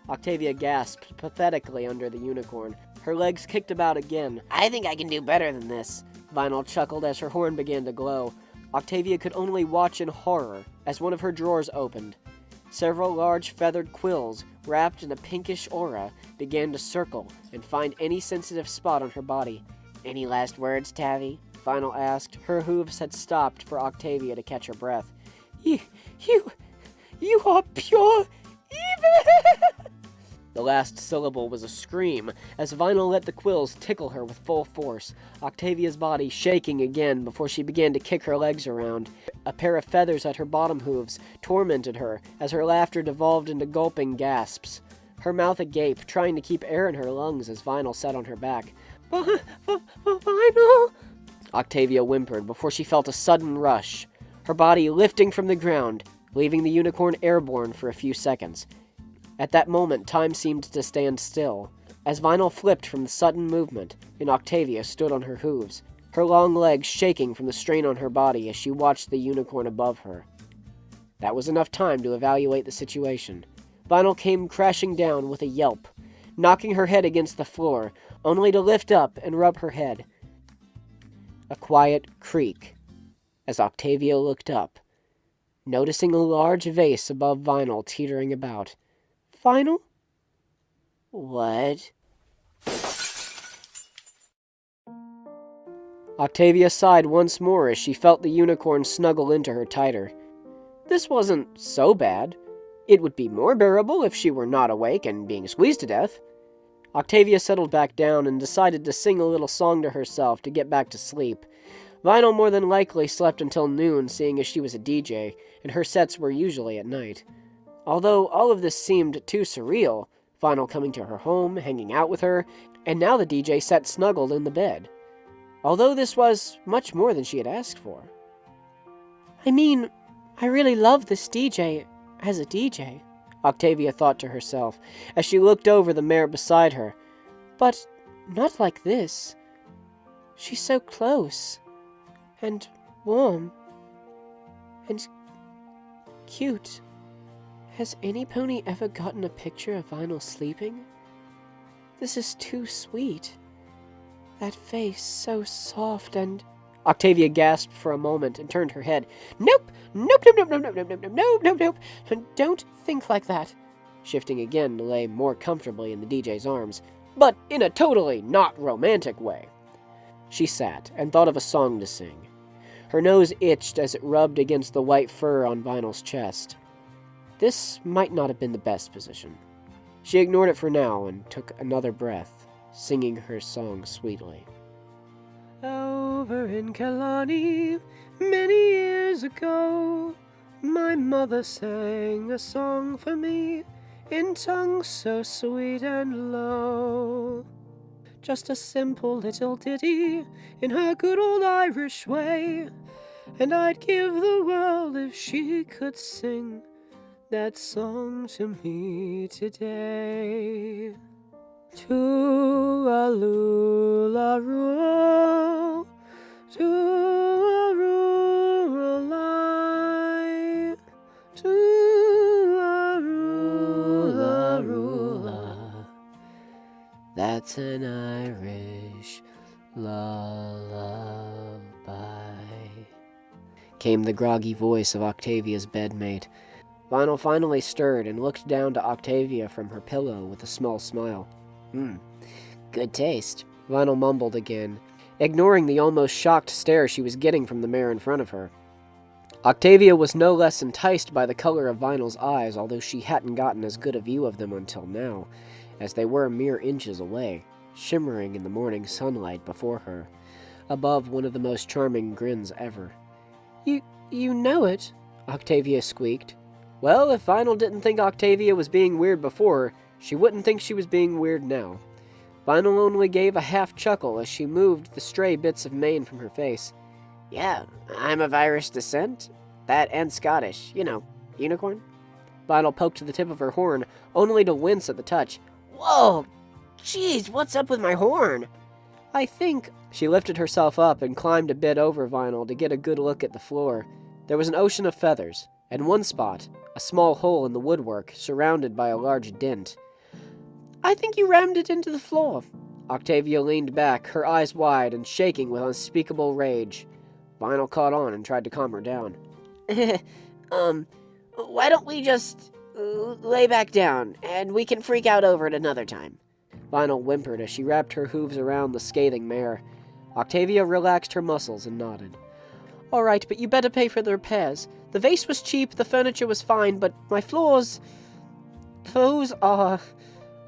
Octavia gasped pathetically under the unicorn. Her legs kicked about again. I think I can do better than this. Vinyl chuckled as her horn began to glow. Octavia could only watch in horror as one of her drawers opened. Several large feathered quills, wrapped in a pinkish aura, began to circle and find any sensitive spot on her body. Any last words, Tavi? Vinyl asked. Her hooves had stopped for Octavia to catch her breath. You are pure evil! The last syllable was a scream, as Vinyl let the quills tickle her with full force, Octavia's body shaking again before she began to kick her legs around. A pair of feathers at her bottom hooves tormented her as her laughter devolved into gulping gasps. Her mouth agape, trying to keep air in her lungs as Vinyl sat on her back. Vinyl! Octavia whimpered before she felt a sudden rush, her body lifting from the ground, leaving the unicorn airborne for a few seconds. At that moment, time seemed to stand still, as Vinyl flipped from the sudden movement, and Octavia stood on her hooves, her long legs shaking from the strain on her body as she watched the unicorn above her. That was enough time to evaluate the situation. Vinyl came crashing down with a yelp, knocking her head against the floor, only to lift up and rub her head. A quiet creak as Octavia looked up, noticing a large vase above Vinyl teetering about. Vinyl? What? Octavia sighed once more as she felt the unicorn snuggle into her tighter. This wasn't so bad. It would be more bearable if she were not awake and being squeezed to death. Octavia settled back down and decided to sing a little song to herself to get back to sleep. Vinyl more than likely slept until noon, seeing as she was a DJ, and her sets were usually at night. Although all of this seemed too surreal, Vinyl coming to her home, hanging out with her, and now the DJ sat snuggled in the bed. Although this was much more than she had asked for. I mean, I really love this DJ as a DJ, Octavia thought to herself, as she looked over the mare beside her. But not like this. She's so close, and warm, and cute. Has any pony ever gotten a picture of Vinyl sleeping? This is too sweet. That face so soft and... Octavia gasped for a moment and turned her head. Nope! Nope, nope, nope, nope, nope, nope, nope, nope, nope, nope. Don't think like that. Shifting again to lay more comfortably in the DJ's arms, but in a totally not romantic way. She sat and thought of a song to sing. Her nose itched as it rubbed against the white fur on Vinyl's chest. This might not have been the best position. She ignored it for now and took another breath, singing her song sweetly. Over in Killarney, many years ago, my mother sang a song for me in tongue so sweet and low. Just a simple little ditty in her good old Irish way, and I'd give the world if she could sing that song to me today. To-a-loo-la-roo, to-a-roo-la, to-a-roo-la-roo-la. That's an Irish lullaby, came the groggy voice of Octavia's bedmate. Vinyl finally stirred and looked down to Octavia from her pillow with a small smile. Good taste, Vinyl mumbled again, ignoring the almost shocked stare she was getting from the mare in front of her. Octavia was no less enticed by the color of Vinyl's eyes, although she hadn't gotten as good a view of them until now, as they were mere inches away, shimmering in the morning sunlight before her, above one of the most charming grins ever. You know it, Octavia squeaked. Well, if Vinyl didn't think Octavia was being weird before, she wouldn't think she was being weird now. Vinyl only gave a half chuckle as she moved the stray bits of mane from her face. Yeah, I'm of Irish descent. That and Scottish, you know, unicorn. Vinyl poked the tip of her horn, only to wince at the touch. Whoa! Jeez, what's up with my horn? I think... She lifted herself up and climbed a bit over Vinyl to get a good look at the floor. There was an ocean of feathers. At one spot, a small hole in the woodwork, surrounded by a large dent. I think you rammed it into the floor. Octavia leaned back, her eyes wide and shaking with unspeakable rage. Vinyl caught on and tried to calm her down. Why don't we just lay back down, and we can freak out over it another time? Vinyl whimpered as she wrapped her hooves around the scathing mare. Octavia relaxed her muscles and nodded. All right, but you better pay for the repairs. The vase was cheap, the furniture was fine, but my floors... Those are...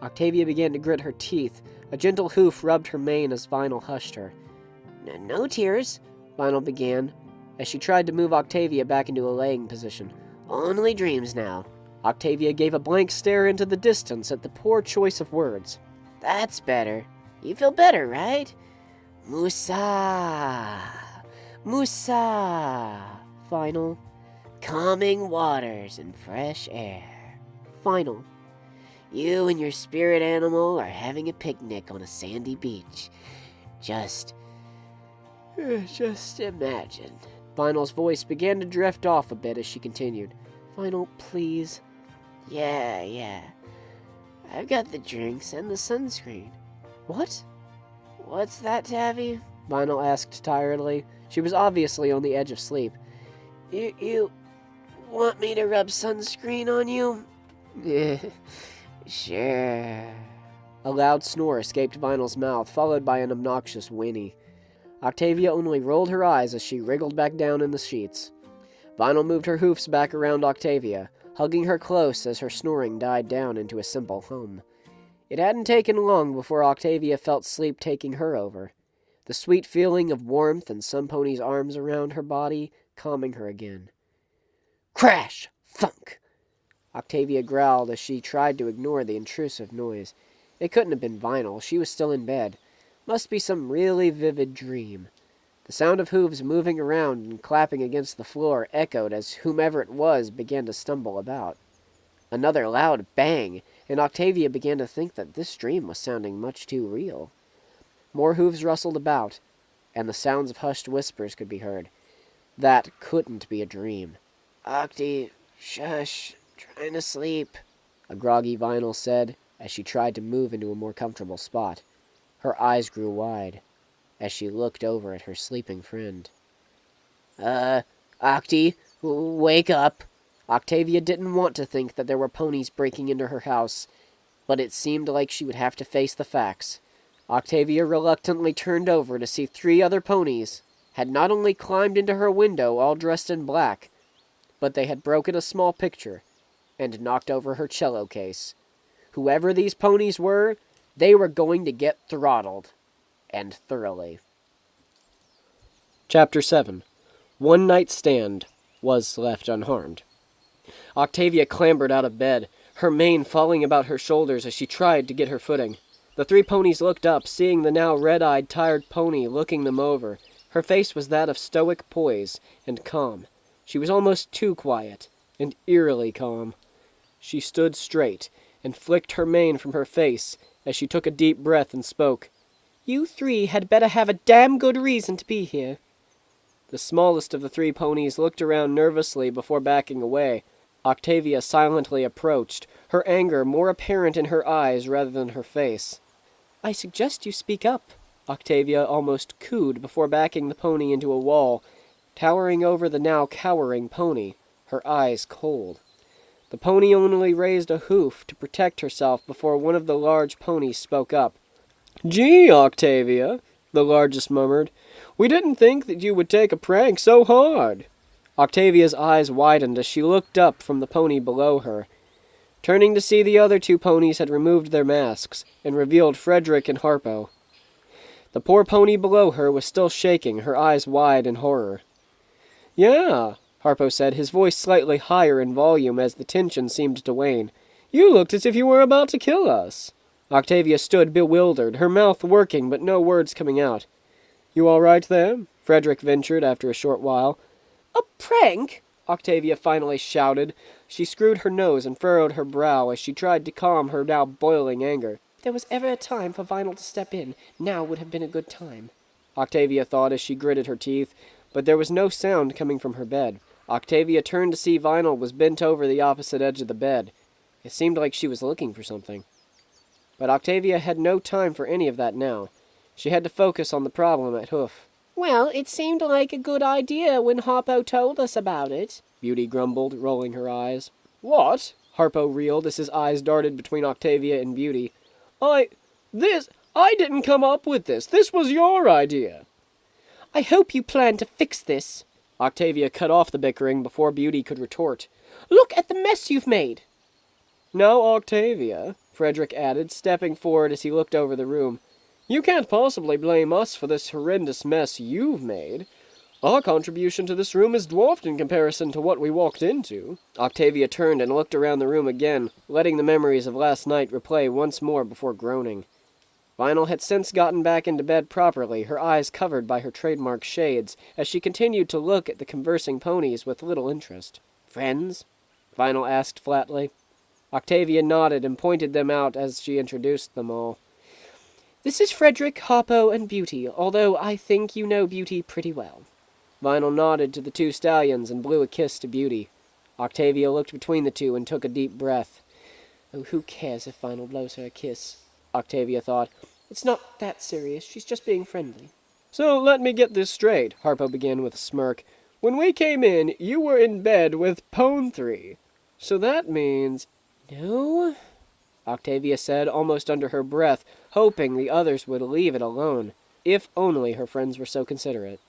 Octavia began to grit her teeth. A gentle hoof rubbed her mane as Vinyl hushed her. No tears, Vinyl began, as she tried to move Octavia back into a laying position. Only dreams now. Octavia gave a blank stare into the distance at the poor choice of words. That's better. You feel better, right? Musa. Musa. Vinyl. Calming waters and fresh air. Vinyl. You and your spirit animal are having a picnic on a sandy beach. Just Just imagine. Vinyl's voice began to drift off a bit as she continued. Vinyl, please. Yeah. I've got the drinks and the sunscreen. What? What's that, Tavi? Vinyl asked tiredly. She was obviously on the edge of sleep. You want me to rub sunscreen on you? Sure. A loud snore escaped Vinyl's mouth, followed by an obnoxious whinny. Octavia only rolled her eyes as she wriggled back down in the sheets. Vinyl moved her hoofs back around Octavia, hugging her close as her snoring died down into a simple hum. It hadn't taken long before Octavia felt sleep taking her over, the sweet feeling of warmth and some pony's arms around her body calming her again. Crash! Thunk! Octavia growled as she tried to ignore the intrusive noise. It couldn't have been Vinyl. She was still in bed. Must be some really vivid dream. The sound of hooves moving around and clapping against the floor echoed as whomever it was began to stumble about. Another loud bang, and Octavia began to think that this dream was sounding much too real. More hooves rustled about, and the sounds of hushed whispers could be heard. That couldn't be a dream. Octi, shush, trying to sleep, a groggy Vinyl said as she tried to move into a more comfortable spot. Her eyes grew wide as she looked over at her sleeping friend. Octi, wake up. Octavia didn't want to think that there were ponies breaking into her house, but it seemed like she would have to face the facts. Octavia reluctantly turned over to see 3 other ponies had not only climbed into her window all dressed in black, but they had broken a small picture and knocked over her cello case. Whoever these ponies were, they were going to get throttled, and thoroughly. Chapter 7. One Night Stand was left unharmed. Octavia clambered out of bed, her mane falling about her shoulders as she tried to get her footing. The 3 ponies looked up, seeing the now red-eyed, tired pony looking them over. Her face was that of stoic poise and calm. She was almost too quiet, and eerily calm. She stood straight and flicked her mane from her face as she took a deep breath and spoke. You 3 had better have a damn good reason to be here. The smallest of the 3 ponies looked around nervously before backing away. Octavia silently approached, her anger more apparent in her eyes rather than her face. I suggest you speak up, Octavia almost cooed before backing the pony into a wall, towering over the now cowering pony, her eyes cold. The pony only raised a hoof to protect herself before one of the large ponies spoke up. Gee, Octavia, the largest murmured. We didn't think that you would take a prank so hard. Octavia's eyes widened as she looked up from the pony below her. Turning to see the other 2 ponies had removed their masks and revealed Frideric and Harpo. The poor pony below her was still shaking, her eyes wide in horror. Yeah, Harpo said, his voice slightly higher in volume as the tension seemed to wane. You looked as if you were about to kill us. Octavia stood bewildered, her mouth working but no words coming out. You all right there? Frideric ventured after a short while. A prank? Octavia finally shouted. She screwed her nose and furrowed her brow as she tried to calm her now boiling anger. If there was ever a time for Vinyl to step in, now would have been a good time, Octavia thought as she gritted her teeth, but there was no sound coming from her bed. Octavia turned to see Vinyl was bent over the opposite edge of the bed. It seemed like she was looking for something. But Octavia had no time for any of that now. She had to focus on the problem at hoof. Well, it seemed like a good idea when Harpo told us about it, Beauty grumbled, rolling her eyes. What? Harpo reeled as his eyes darted between Octavia and Beauty. I didn't come up with this. This was your idea. I hope you plan to fix this. Octavia cut off the bickering before Beauty could retort. Look at the mess you've made. Now, Octavia, Frideric added, stepping forward as he looked over the room, you can't possibly blame us for this horrendous mess you've made. Our contribution to this room is dwarfed in comparison to what we walked into. Octavia turned and looked around the room again, letting the memories of last night replay once more before groaning. Vinyl had since gotten back into bed properly, her eyes covered by her trademark shades, as she continued to look at the conversing ponies with little interest. Friends? Vinyl asked flatly. Octavia nodded and pointed them out as she introduced them all. This is Frideric, Harpo, and Beauty, although I think you know Beauty pretty well. Vinyl nodded to the two stallions and blew a kiss to Beauty. Octavia looked between the two and took a deep breath. Oh, who cares if Vinyl blows her a kiss? Octavia thought. It's not that serious. She's just being friendly. So let me get this straight, Harpo began with a smirk. When we came in, you were in bed with PON-3. So that means... No? Octavia said, almost under her breath, hoping the others would leave it alone. If only her friends were so considerate.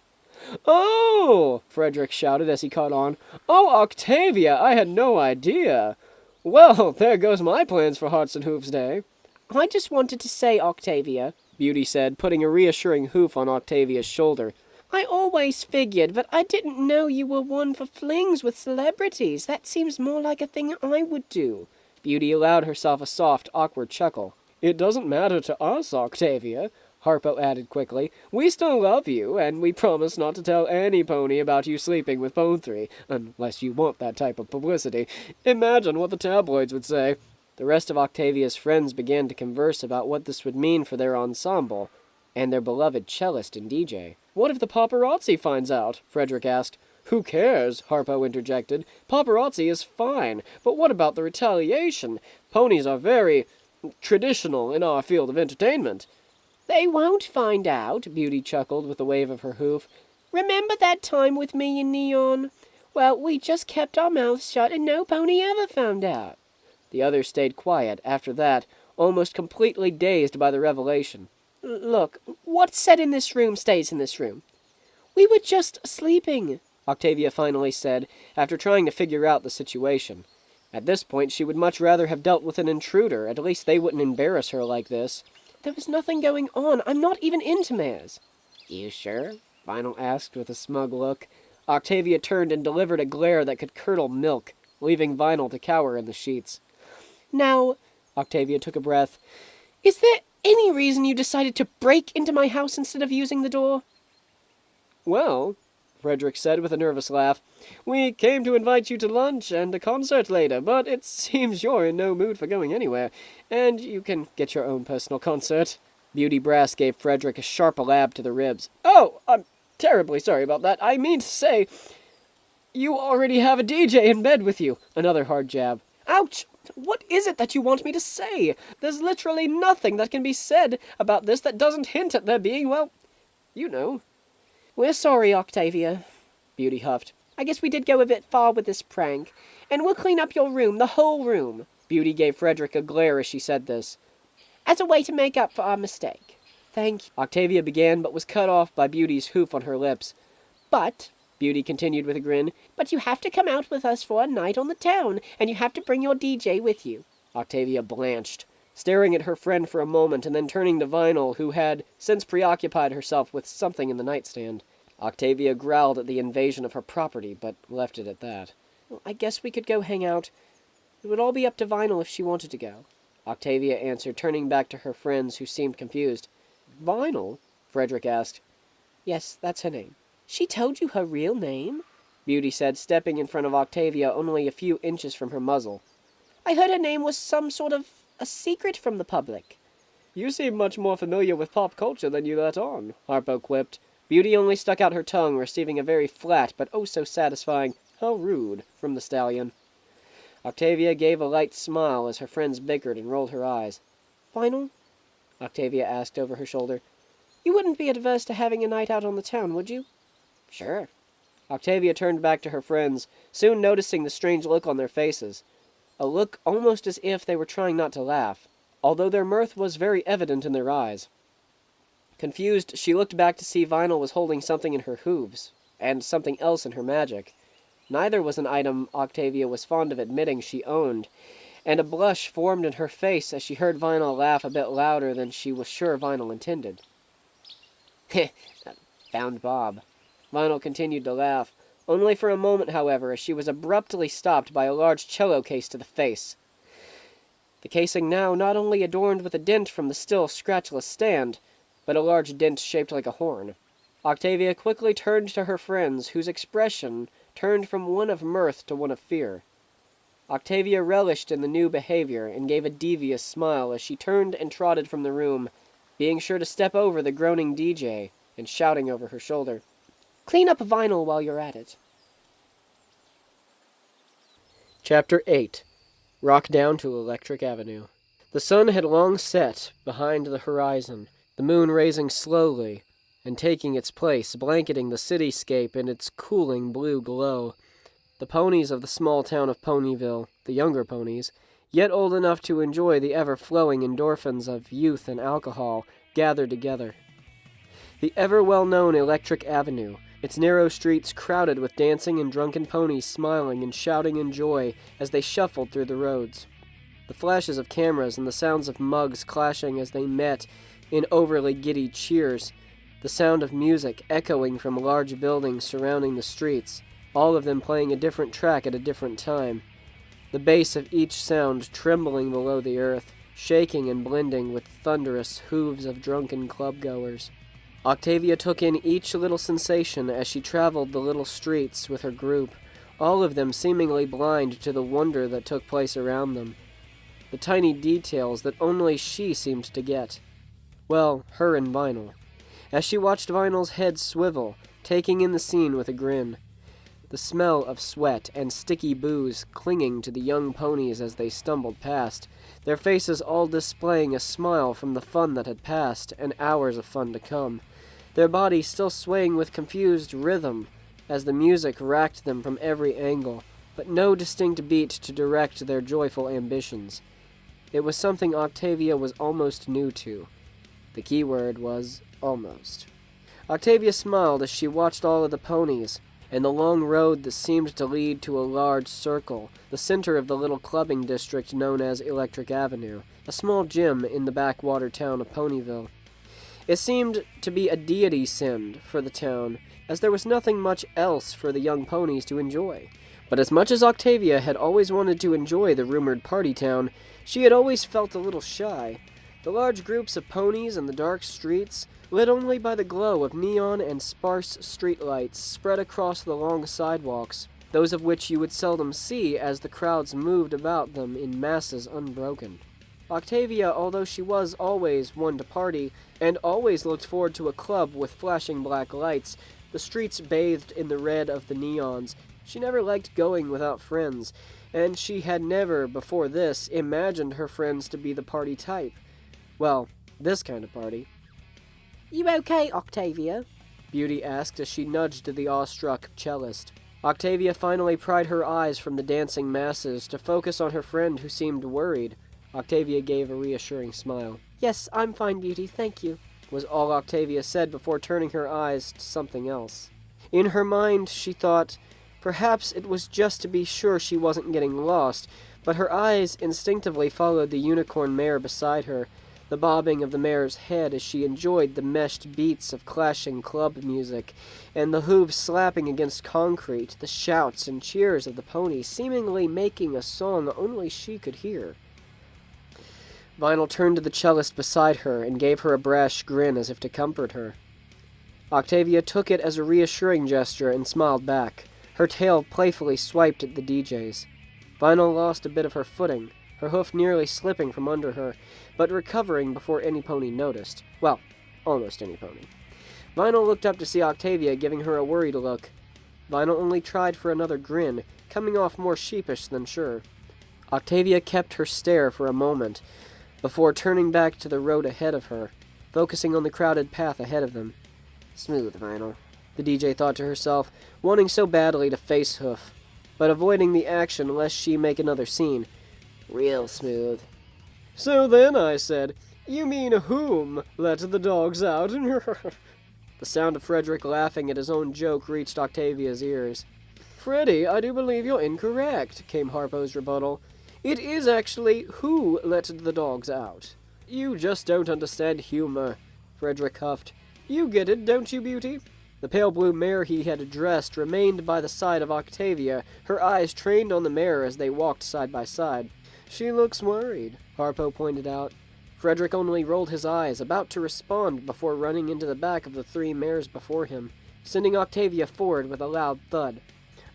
Oh! Frideric shouted as he caught on. Oh, Octavia, I had no idea. Well, there goes my plans for Hearts and Hooves Day. I just wanted to say, Octavia, Beauty said, putting a reassuring hoof on Octavia's shoulder. I always figured, but I didn't know you were one for flings with celebrities. That seems more like a thing I would do. Beauty allowed herself a soft, awkward chuckle. It doesn't matter to us, Octavia, Harpo added quickly. We still love you, and we promise not to tell any pony about you sleeping with PON-3, unless you want that type of publicity. Imagine what the tabloids would say. The rest of Octavia's friends began to converse about what this would mean for their ensemble, and their beloved cellist and DJ. What if the paparazzi finds out? Frideric asked. Who cares? Harpo interjected. Paparazzi is fine, but what about the retaliation? Ponies are very traditional in our field of entertainment. They won't find out, Beauty chuckled with a wave of her hoof. Remember that time with me in Neon? Well, we just kept our mouths shut and no pony ever found out. The others stayed quiet after that, almost completely dazed by the revelation. Look, what's said in this room stays in this room. We were just sleeping, Octavia finally said, after trying to figure out the situation. At this point, she would much rather have dealt with an intruder. At least they wouldn't embarrass her like this. There was nothing going on. I'm not even into mares. You sure? Vinyl asked with a smug look. Octavia turned and delivered a glare that could curdle milk, leaving Vinyl to cower in the sheets. Now, Octavia took a breath, is there any reason you decided to break into my house instead of using the door? Well, Frideric said with a nervous laugh, we came to invite you to lunch and a concert later, but it seems you're in no mood for going anywhere, and you can get your own personal concert. Beauty Brass gave Frideric a sharp lab to the ribs. Oh, I'm terribly sorry about that. I mean to say, you already have a DJ in bed with you. Another hard jab. Ouch! What is it that you want me to say? There's literally nothing that can be said about this that doesn't hint at there being, well, you know. We're sorry, Octavia, Beauty huffed. I guess we did go a bit far with this prank. And we'll clean up your room, the whole room. Beauty gave Frideric a glare as she said this. As a way to make up for our mistake. Thank you. Octavia began, but was cut off by Beauty's hoof on her lips. But, Beauty continued with a grin, but you have to come out with us for a night on the town, and you have to bring your DJ with you. Octavia blanched, staring at her friend for a moment and then turning to Vinyl, who had since preoccupied herself with something in the nightstand. Octavia growled at the invasion of her property, but left it at that. Well, I guess we could go hang out. It would all be up to Vinyl if she wanted to go. Octavia answered, turning back to her friends, who seemed confused. Vinyl? Frideric asked. Yes, that's her name. She told you her real name? Beauty said, stepping in front of Octavia only a few inches from her muzzle. I heard her name was some sort of a secret from the public. You seem much more familiar with pop culture than you let on, Harpo quipped. Beauty only stuck out her tongue, receiving a very flat but oh so satisfying, how rude, from the stallion. Octavia gave a light smile as her friends bickered and rolled her eyes. Vinyl? Octavia asked over her shoulder. You wouldn't be adverse to having a night out on the town, would you? Sure. Octavia turned back to her friends, soon noticing the strange look on their faces. A look almost as if they were trying not to laugh, although their mirth was very evident in their eyes. Confused, she looked back to see Vinyl was holding something in her hooves, and something else in her magic. Neither was an item Octavia was fond of admitting she owned, and a blush formed in her face as she heard Vinyl laugh a bit louder than she was sure Vinyl intended. Heh, found Bob. Vinyl continued to laugh, only for a moment, however, as she was abruptly stopped by a large cello case to the face. The casing now not only adorned with a dent from the still scratchless stand, but a large dent shaped like a horn. Octavia quickly turned to her friends, whose expression turned from one of mirth to one of fear. Octavia relished in the new behavior and gave a devious smile as she turned and trotted from the room, being sure to step over the groaning DJ and shouting over her shoulder, "Clean up Vinyl while you're at it." Chapter 8. Rock Down to Electric Avenue. The sun had long set behind the horizon, the moon rising slowly and taking its place, blanketing the cityscape in its cooling blue glow. The ponies of the small town of Ponyville, the younger ponies, yet old enough to enjoy the ever-flowing endorphins of youth and alcohol, gathered together. The ever-well-known Electric Avenue, its narrow streets crowded with dancing and drunken ponies smiling and shouting in joy as they shuffled through the roads. The flashes of cameras and the sounds of mugs clashing as they met in overly giddy cheers, the sound of music echoing from large buildings surrounding the streets, all of them playing a different track at a different time, the bass of each sound trembling below the earth, shaking and blending with thunderous hooves of drunken clubgoers. Octavia took in each little sensation as she traveled the little streets with her group, all of them seemingly blind to the wonder that took place around them. The tiny details that only she seemed to get. Well, her and Vinyl. As she watched Vinyl's head swivel, taking in the scene with a grin. The smell of sweat and sticky booze clinging to the young ponies as they stumbled past, their faces all displaying a smile from the fun that had passed and hours of fun to come, their bodies still swaying with confused rhythm as the music racked them from every angle, but no distinct beat to direct their joyful ambitions. It was something Octavia was almost new to. The key word was almost. Octavia smiled as she watched all of the ponies, and the long road that seemed to lead to a large circle, the center of the little clubbing district known as Electric Avenue, a small gym in the backwater town of Ponyville. It seemed to be a deity send for the town, as there was nothing much else for the young ponies to enjoy. But as much as Octavia had always wanted to enjoy the rumored party town, she had always felt a little shy. The large groups of ponies and the dark streets, lit only by the glow of neon and sparse streetlights spread across the long sidewalks, those of which you would seldom see as the crowds moved about them in masses unbroken. Octavia, although she was always one to party, and always looked forward to a club with flashing black lights, the streets bathed in the red of the neons, she never liked going without friends, and she had never, before this, imagined her friends to be the party type. Well, this kind of party. "You okay, Octavia?" Beauty asked as she nudged the awestruck cellist. Octavia finally pried her eyes from the dancing masses to focus on her friend who seemed worried. Octavia gave a reassuring smile. "Yes, I'm fine, Beauty, thank you," was all Octavia said before turning her eyes to something else. In her mind, she thought, perhaps it was just to be sure she wasn't getting lost, but her eyes instinctively followed the unicorn mare beside her, the bobbing of the mare's head as she enjoyed the meshed beats of clashing club music, and the hooves slapping against concrete, the shouts and cheers of the ponies seemingly making a song only she could hear. Vinyl turned to the cellist beside her and gave her a brash grin as if to comfort her. Octavia took it as a reassuring gesture and smiled back. Her tail playfully swiped at the DJs. Vinyl lost a bit of her footing, her hoof nearly slipping from under her, but recovering before any pony noticed. Well, almost any pony. Vinyl looked up to see Octavia giving her a worried look. Vinyl only tried for another grin, coming off more sheepish than sure. Octavia kept her stare for a moment, before turning back to the road ahead of her, focusing on the crowded path ahead of them. "Smooth, Vinyl," the DJ thought to herself, wanting so badly to face Hoof, but avoiding the action lest she make another scene. "Real smooth." "So then," I said, "you mean whom let the dogs out?" The sound of Frideric laughing at his own joke reached Octavia's ears. "Freddy, I do believe you're incorrect," came Harpo's rebuttal. "It is actually who let the dogs out. You just don't understand humor," Frideric huffed. "You get it, don't you, Beauty?" The pale blue mare he had addressed remained by the side of Octavia, her eyes trained on the mare as they walked side by side. "She looks worried," Harpo pointed out. Frideric only rolled his eyes, about to respond before running into the back of the three mares before him, sending Octavia forward with a loud thud.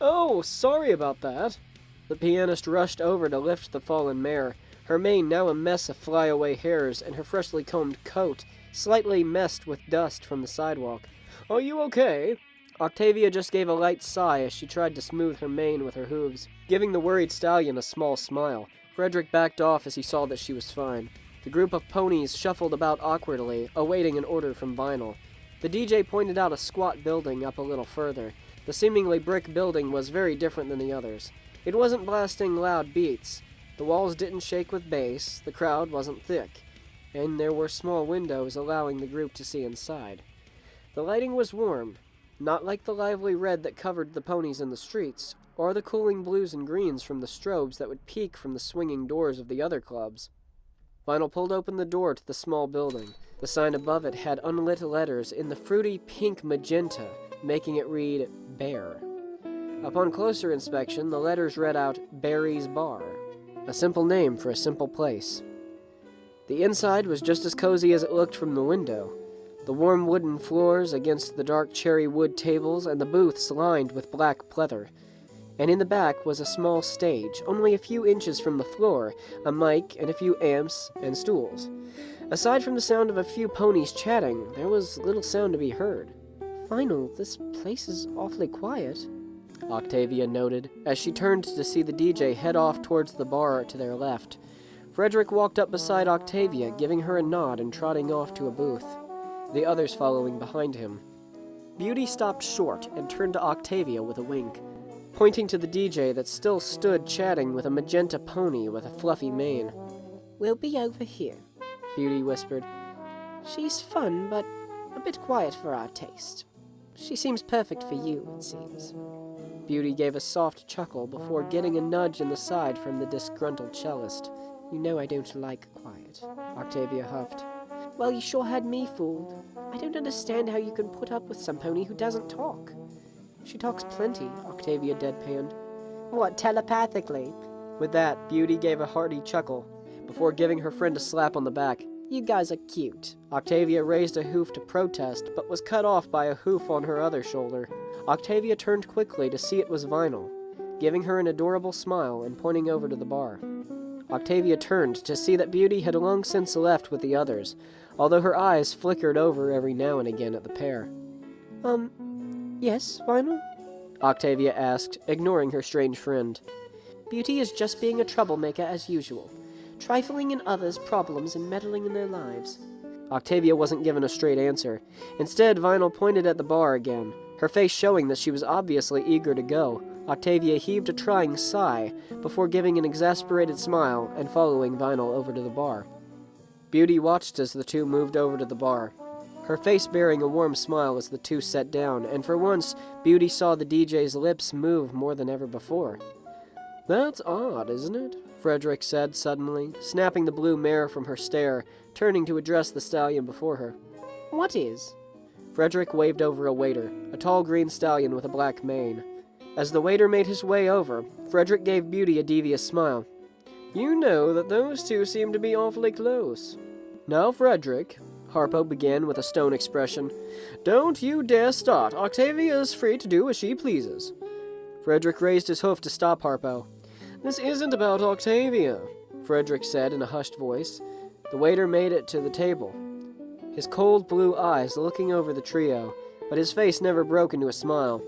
"Oh, sorry about that." The pianist rushed over to lift the fallen mare, her mane now a mess of flyaway hairs and her freshly combed coat slightly messed with dust from the sidewalk. "Are you okay?" Octavia just gave a light sigh as she tried to smooth her mane with her hooves, giving the worried stallion a small smile. Frideric backed off as he saw that she was fine. The group of ponies shuffled about awkwardly, awaiting an order from Vinyl. The DJ pointed out a squat building up a little further. The seemingly brick building was very different than the others. It wasn't blasting loud beats. The walls didn't shake with bass, the crowd wasn't thick, and there were small windows allowing the group to see inside. The lighting was warm, not like the lively red that covered the ponies in the streets, or the cooling blues and greens from the strobes that would peek from the swinging doors of the other clubs. Vinyl pulled open the door to the small building. The sign above it had unlit letters in the fruity pink magenta, making it read, Bear. Upon closer inspection, the letters read out, Barry's Bar. A simple name for a simple place. The inside was just as cozy as it looked from the window. The warm wooden floors against the dark cherry wood tables and the booths lined with black pleather. And in the back was a small stage, only a few inches from the floor, a mic and a few amps and stools. Aside from the sound of a few ponies chatting, there was little sound to be heard. Vinyl, this place is awfully quiet, Octavia noted, as she turned to see the DJ head off towards the bar to their left. Frideric walked up beside Octavia, giving her a nod and trotting off to a booth, the others following behind him. Beauty stopped short and turned to Octavia with a wink, pointing to the DJ that still stood chatting with a magenta pony with a fluffy mane. "We'll be over here," Beauty whispered. "She's fun, but a bit quiet for our taste. She seems perfect for you, it seems." Beauty gave a soft chuckle before getting a nudge in the side from the disgruntled cellist. "You know I don't like quiet," Octavia huffed. "Well, you sure had me fooled. I don't understand how you can put up with some pony who doesn't talk." "She talks plenty," Octavia deadpanned. "What, telepathically?" With that, Beauty gave a hearty chuckle, before giving her friend a slap on the back. "You guys are cute." Octavia raised a hoof to protest, but was cut off by a hoof on her other shoulder. Octavia turned quickly to see it was Vinyl, giving her an adorable smile and pointing over to the bar. Octavia turned to see that Beauty had long since left with the others, although her eyes flickered over every now and again at the pair. Yes, Vinyl?" Octavia asked, ignoring her strange friend. "Beauty is just being a troublemaker as usual, trifling in others' problems and meddling in their lives." Octavia wasn't given a straight answer. Instead, Vinyl pointed at the bar again, her face showing that she was obviously eager to go. Octavia heaved a trying sigh before giving an exasperated smile and following Vinyl over to the bar. Beauty watched as the two moved over to the bar, her face bearing a warm smile as the two sat down, and for once, Beauty saw the DJ's lips move more than ever before. "That's odd, isn't it?" Frideric said suddenly, snapping the blue mare from her stare, turning to address the stallion before her. "What is?" Frideric waved over a waiter, a tall green stallion with a black mane. As the waiter made his way over, Frideric gave Beauty a devious smile. "You know that those two seem to be awfully close." "Now, Frideric," Harpo began with a stone expression, "don't you dare start. Octavia is free to do as she pleases." Frideric raised his hoof to stop Harpo. "This isn't about Octavia," Frideric said in a hushed voice. The waiter made it to the table, his cold blue eyes looking over the trio, but his face never broke into a smile.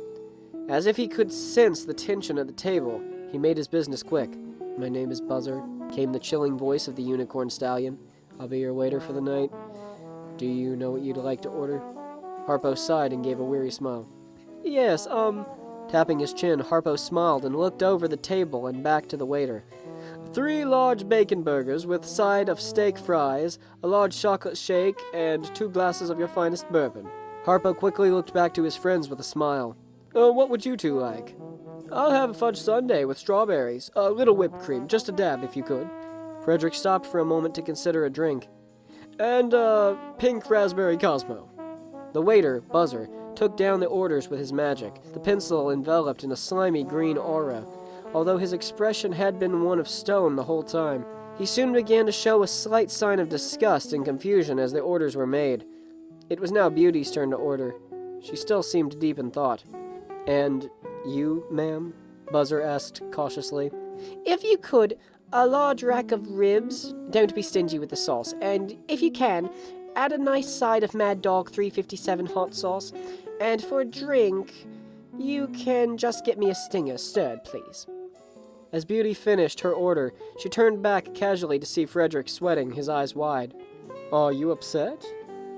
As if he could sense the tension at the table, he made his business quick. "My name is Buzzer," came the chilling voice of the unicorn stallion. "I'll be your waiter for the night. Do you know what you'd like to order?" Harpo sighed and gave a weary smile. "Yes, Tapping his chin, Harpo smiled and looked over the table and back to the waiter. 3 large bacon burgers with side of steak fries, a large chocolate shake, and 2 glasses of your finest bourbon." Harpo quickly looked back to his friends with a smile. "What would you two like?" "I'll have a fudge sundae with strawberries, a little whipped cream, just a dab if you could." Frideric stopped for a moment to consider a drink. "And, pink raspberry Cosmo." The waiter, Buzzer, took down the orders with his magic, the pencil enveloped in a slimy green aura. Although his expression had been one of stone the whole time, he soon began to show a slight sign of disgust and confusion as the orders were made. It was now Beauty's turn to order. She still seemed deep in thought. "And you, ma'am?" Buzzer asked cautiously. "If you could, a large rack of ribs. Don't be stingy with the sauce. And, if you can, add a nice side of Mad Dog 357 hot sauce, and for a drink, you can just get me a stinger stirred, please. As Beauty finished her order, she turned back casually to see Frideric sweating, his eyes wide. Are you upset?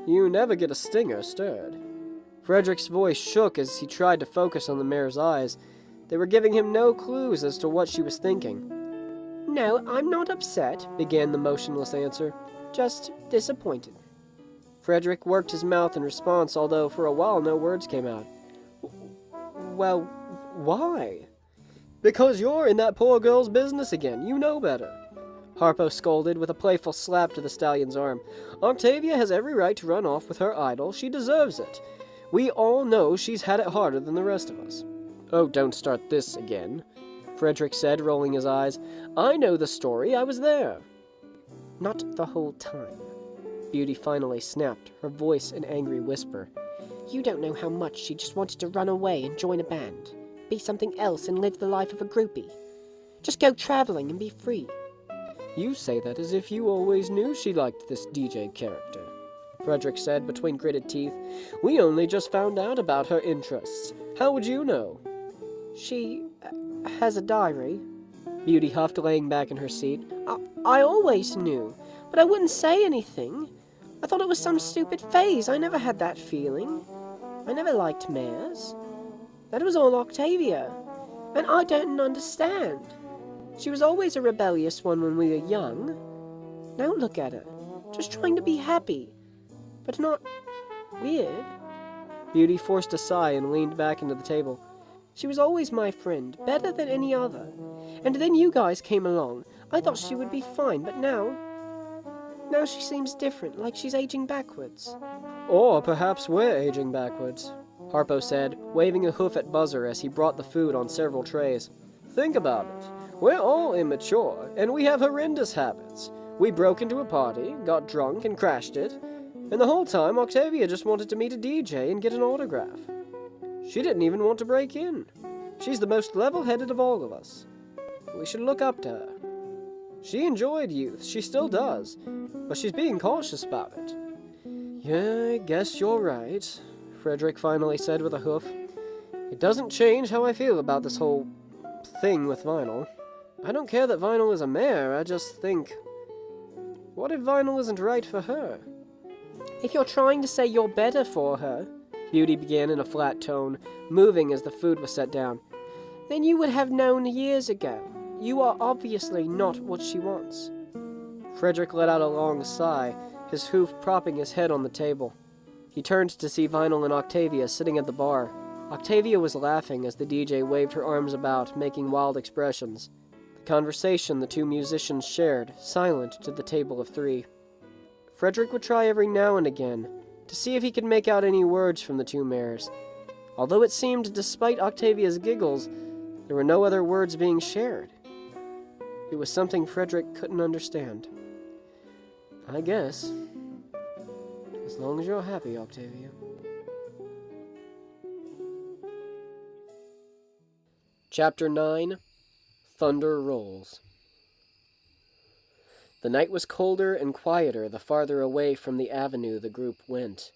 You never get a stinger stirred. Frideric's voice shook as he tried to focus on the mare's eyes. They were giving him no clues as to what she was thinking. No, I'm not upset, began the motionless answer. Just disappointed. Frideric worked his mouth in response, although for a while no words came out. Well, why? Because you're in that poor girl's business again. You know better. Harpo scolded with a playful slap to the stallion's arm. Octavia has every right to run off with her idol. She deserves it. We all know she's had it harder than the rest of us. Oh, don't start this again, Frideric said, rolling his eyes. I know the story. I was there. Not the whole time. Beauty finally snapped, her voice an angry whisper. You don't know how much she just wanted to run away and join a band. Be something else and live the life of a groupie. Just go traveling and be free. You say that as if you always knew she liked this DJ character, Frideric said between gritted teeth. We only just found out about her interests. How would you know? She has a diary, Beauty huffed, laying back in her seat. I always knew, but I wouldn't say anything. I thought it was some stupid phase. I never had that feeling. I never liked mares. That was all Octavia, and I don't understand. She was always a rebellious one when we were young. Now look at her, just trying to be happy, but not weird. Beauty forced a sigh and leaned back into the table. She was always my friend, better than any other. And then you guys came along. I thought she would be fine, but now she seems different, like she's aging backwards. Or perhaps we're aging backwards, Harpo said, waving a hoof at Buzzer as he brought the food on several trays. Think about it. We're all immature, and we have horrendous habits. We broke into a party, got drunk, and crashed it. And the whole time, Octavia just wanted to meet a DJ and get an autograph. She didn't even want to break in. She's the most level-headed of all of us. We should look up to her. She enjoyed youth, she still does, but she's being cautious about it. Yeah, I guess you're right, Frideric finally said with a hoof. It doesn't change how I feel about this whole thing with Vinyl. I don't care that Vinyl is a mare, I just think, what if Vinyl isn't right for her? If you're trying to say you're better for her, Beauty began in a flat tone, moving as the food was set down, then you would have known years ago. You are obviously not what she wants. Frideric let out a long sigh, his hoof propping his head on the table. He turned to see Vinyl and Octavia sitting at the bar. Octavia was laughing as the DJ waved her arms about, making wild expressions. The conversation the two musicians shared, silent to the table of three. Frideric would try every now and again to see if he could make out any words from the two mares. Although it seemed, despite Octavia's giggles, there were no other words being shared. It was something Frideric couldn't understand. I guess. As long as you're happy, Octavia. Chapter 9. Thunder Rolls. The night was colder and quieter the farther away from the avenue the group went.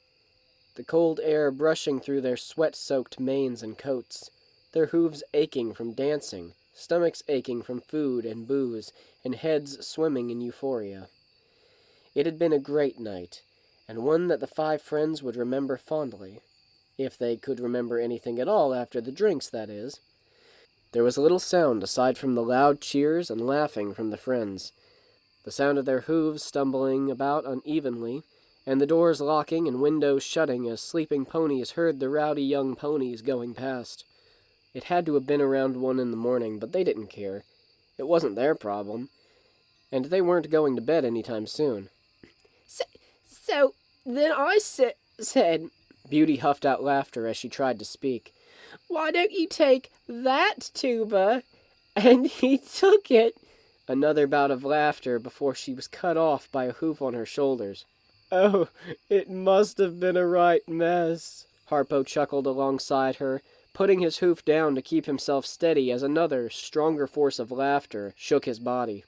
The cold air brushing through their sweat-soaked manes and coats, their hooves aching from dancing, stomachs aching from food and booze, and heads swimming in euphoria. It had been a great night, and one that the five friends would remember fondly, if they could remember anything at all after the drinks, that is. There was little sound aside from the loud cheers and laughing from the friends, the sound of their hooves stumbling about unevenly, and the doors locking and windows shutting as sleeping ponies heard the rowdy young ponies going past. It had to have been around 1 a.m, but they didn't care. It wasn't their problem, and they weren't going to bed any time soon. So then I said, Beauty huffed out laughter as she tried to speak. Why don't you take that tuba? And he took it. Another bout of laughter before she was cut off by a hoof on her shoulders. Oh, it must have been a right mess. Harpo chuckled alongside her, putting his hoof down to keep himself steady as another, stronger force of laughter shook his body.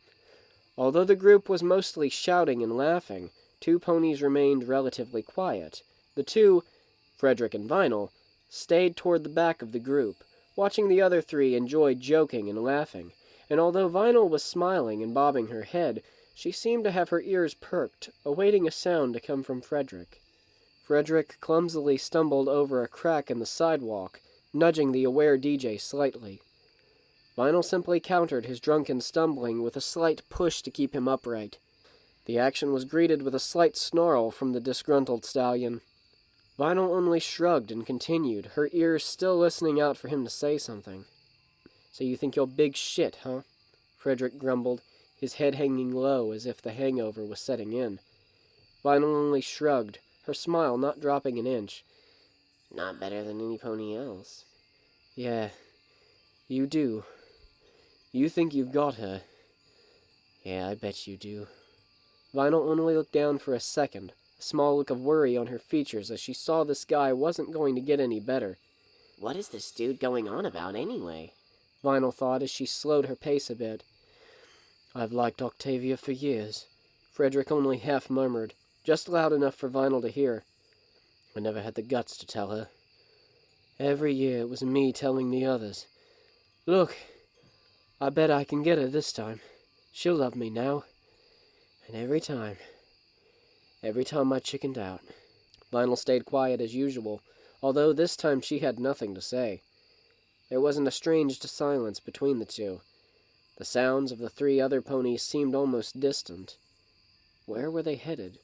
Although the group was mostly shouting and laughing, 2 ponies remained relatively quiet. The 2, Frideric and Vinyl, stayed toward the back of the group, watching the other 3 enjoy joking and laughing, and although Vinyl was smiling and bobbing her head, she seemed to have her ears perked, awaiting a sound to come from Frideric. Frideric clumsily stumbled over a crack in the sidewalk, nudging the aware DJ slightly. Vinyl simply countered his drunken stumbling with a slight push to keep him upright. The action was greeted with a slight snarl from the disgruntled stallion. Vinyl only shrugged and continued, her ears still listening out for him to say something. "So you think you're big shit, huh?" Frideric grumbled, his head hanging low as if the hangover was setting in. Vinyl only shrugged, her smile not dropping an inch. "Not better than any pony else." "Yeah, you do. You think you've got her. Yeah, I bet you do." Vinyl only looked down for a second, a small look of worry on her features as she saw this guy wasn't going to get any better. What is this dude going on about anyway? Vinyl thought as she slowed her pace a bit. "I've liked Octavia for years," Frideric only half murmured, just loud enough for Vinyl to hear. "I never had the guts to tell her. Every year it was me telling the others. Look, I bet I can get her this time. She'll love me now. And every time I chickened out." Vinyl stayed quiet as usual, although this time she had nothing to say. There was an estranged silence between the two. The sounds of the 3 other ponies seemed almost distant. Where were they headed?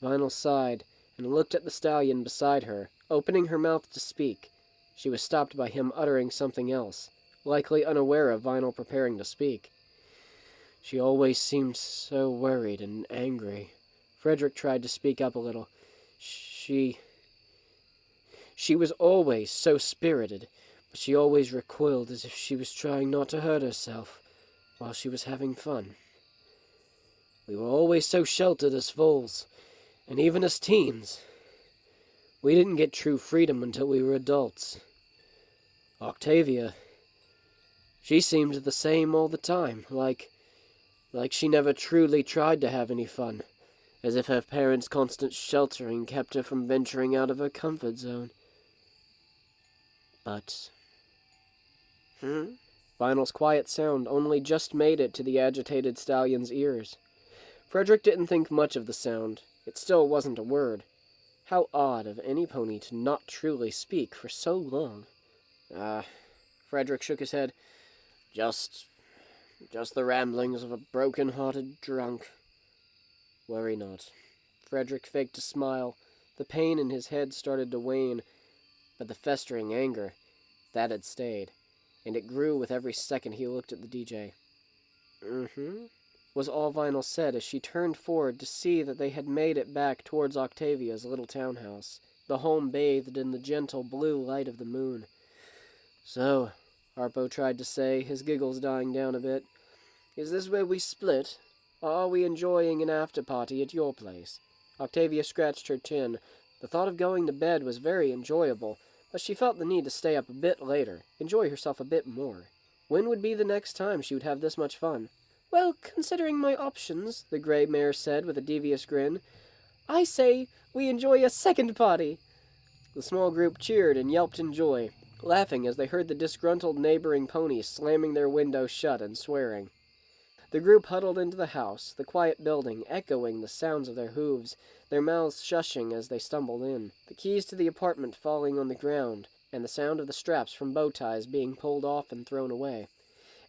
Vinyl sighed and looked at the stallion beside her, opening her mouth to speak. She was stopped by him uttering something else, likely unaware of Vinyl preparing to speak. "She always seemed so worried and angry." Frideric tried to speak up a little. She was always so spirited, but she always recoiled as if she was trying not to hurt herself while she was having fun. We were always so sheltered as foals, and even as teens. We didn't get true freedom until we were adults. Octavia, she seemed the same all the time, like she never truly tried to have any fun, as if her parents' constant sheltering kept her from venturing out of her comfort zone. But... Vinyl's quiet sound only just made it to the agitated stallion's ears. Frideric didn't think much of the sound. It still wasn't a word. How odd of any pony to not truly speak for so long. Frideric shook his head. Just the ramblings of a broken-hearted drunk." "Worry not." Frideric faked a smile. The pain in his head started to wane, but the festering anger, that had stayed, and it grew with every second he looked at the DJ. Was all Vinyl said as she turned forward to see that they had made it back towards Octavia's little townhouse, the home bathed in the gentle blue light of the moon. "So," Harpo tried to say, his giggles dying down a bit, "is this where we split? Or are we enjoying an after-party at your place?" Octavia scratched her chin. The thought of going to bed was very enjoyable, but she felt the need to stay up a bit later, enjoy herself a bit more. When would be the next time she would have this much fun? "Well, considering my options," the gray mare said with a devious grin, "I say we enjoy a second party." The small group cheered and yelped in joy, laughing as they heard the disgruntled neighboring ponies slamming their windows shut and swearing. The group huddled into the house, the quiet building echoing the sounds of their hooves, their mouths shushing as they stumbled in, the keys to the apartment falling on the ground, and the sound of the straps from bow ties being pulled off and thrown away.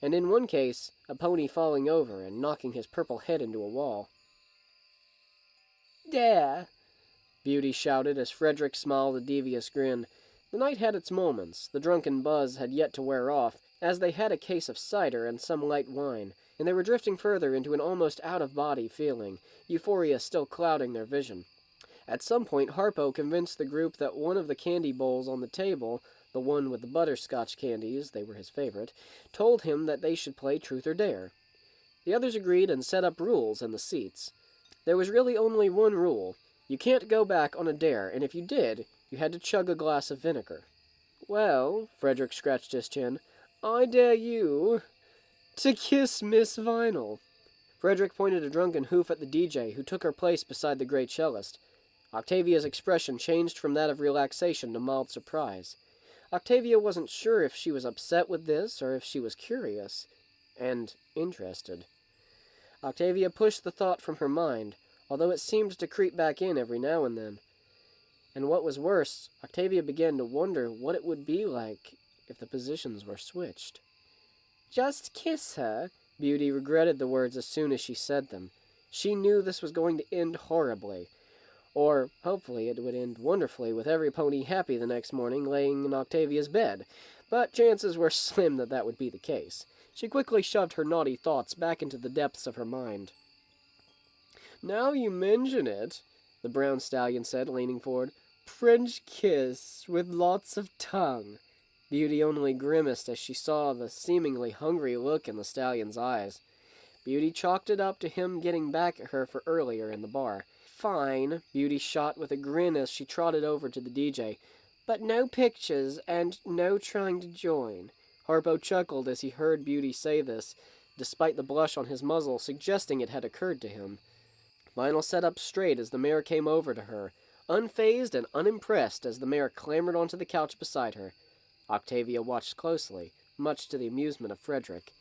And in one case, a pony falling over and knocking his purple head into a wall. "There!" Beauty shouted as Frideric smiled a devious grin. The night had its moments. The drunken buzz had yet to wear off, as they had a case of cider and some light wine, and they were drifting further into an almost out-of-body feeling, euphoria still clouding their vision. At some point, Harpo convinced the group that one of the candy bowls on the table, the one with the butterscotch candies, they were his favorite, told him that they should play Truth or Dare. The others agreed and set up rules in the seats. There was really only one rule. You can't go back on a dare, and if you did, you had to chug a glass of vinegar. "Well," Frideric scratched his chin, "I dare you to kiss Miss Vinyl." Frideric pointed a drunken hoof at the DJ, who took her place beside the great cellist. Octavia's expression changed from that of relaxation to mild surprise. Octavia wasn't sure if she was upset with this or if she was curious and interested. Octavia pushed the thought from her mind, although it seemed to creep back in every now and then. And what was worse, Octavia began to wonder what it would be like if the positions were switched. "Just kiss her." Beauty regretted the words as soon as she said them. She knew this was going to end horribly. Or, hopefully, it would end wonderfully with every pony happy the next morning laying in Octavia's bed. But chances were slim that that would be the case. She quickly shoved her naughty thoughts back into the depths of her mind. "Now you mention it," the brown stallion said, leaning forward. "French kiss with lots of tongue." Beauty only grimaced as she saw the seemingly hungry look in the stallion's eyes. Beauty chalked it up to him getting back at her for earlier in the bar. "Fine," Beauty shot with a grin as she trotted over to the DJ. "But no pictures, and no trying to join." Harpo chuckled as he heard Beauty say this, despite the blush on his muzzle suggesting it had occurred to him. Vinyl sat up straight as the mare came over to her, unfazed and unimpressed as the mare clambered onto the couch beside her. Octavia watched closely, much to the amusement of Frideric.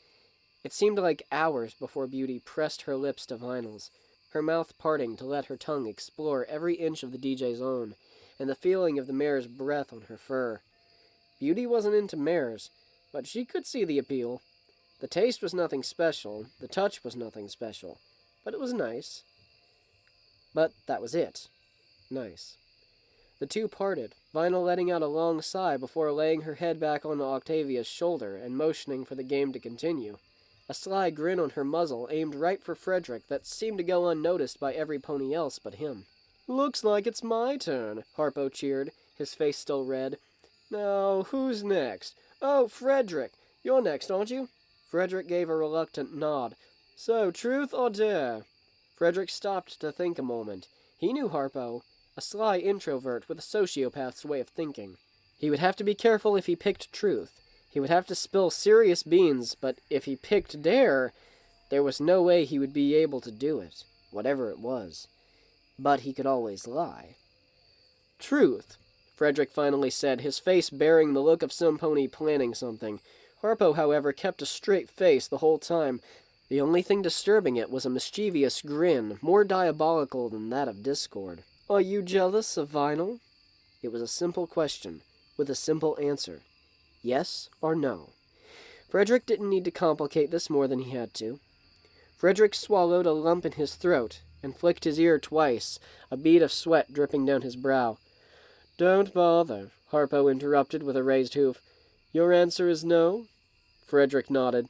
It seemed like hours before Beauty pressed her lips to Vinyl's, her mouth parting to let her tongue explore every inch of the DJ's own, and the feeling of the mare's breath on her fur. Beauty wasn't into mares, but she could see the appeal. The taste was nothing special, the touch was nothing special, but it was nice. But that was it. Nice. The two parted, Vinyl letting out a long sigh before laying her head back on Octavia's shoulder and motioning for the game to continue. A sly grin on her muzzle aimed right for Frideric that seemed to go unnoticed by every pony else but him. "Looks like it's my turn," Harpo cheered, his face still red. "Now, who's next? Oh, Frideric, you're next, aren't you?" Frideric gave a reluctant nod. "So, truth or dare?" Frideric stopped to think a moment. He knew Harpo, a sly introvert with a sociopath's way of thinking. He would have to be careful if he picked truth. He would have to spill serious beans, but if he picked dare, there was no way he would be able to do it, whatever it was. But he could always lie. "Truth," Frideric finally said, his face bearing the look of some pony planning something. Harpo, however, kept a straight face the whole time. The only thing disturbing it was a mischievous grin, more diabolical than that of discord. "Are you jealous of Vinyl?" It was a simple question, with a simple answer. Yes or no. Frideric didn't need to complicate this more than he had to. Frideric swallowed a lump in his throat and flicked his ear twice, a bead of sweat dripping down his brow. "Don't bother," Harpo interrupted with a raised hoof. "Your answer is no?" Frideric nodded.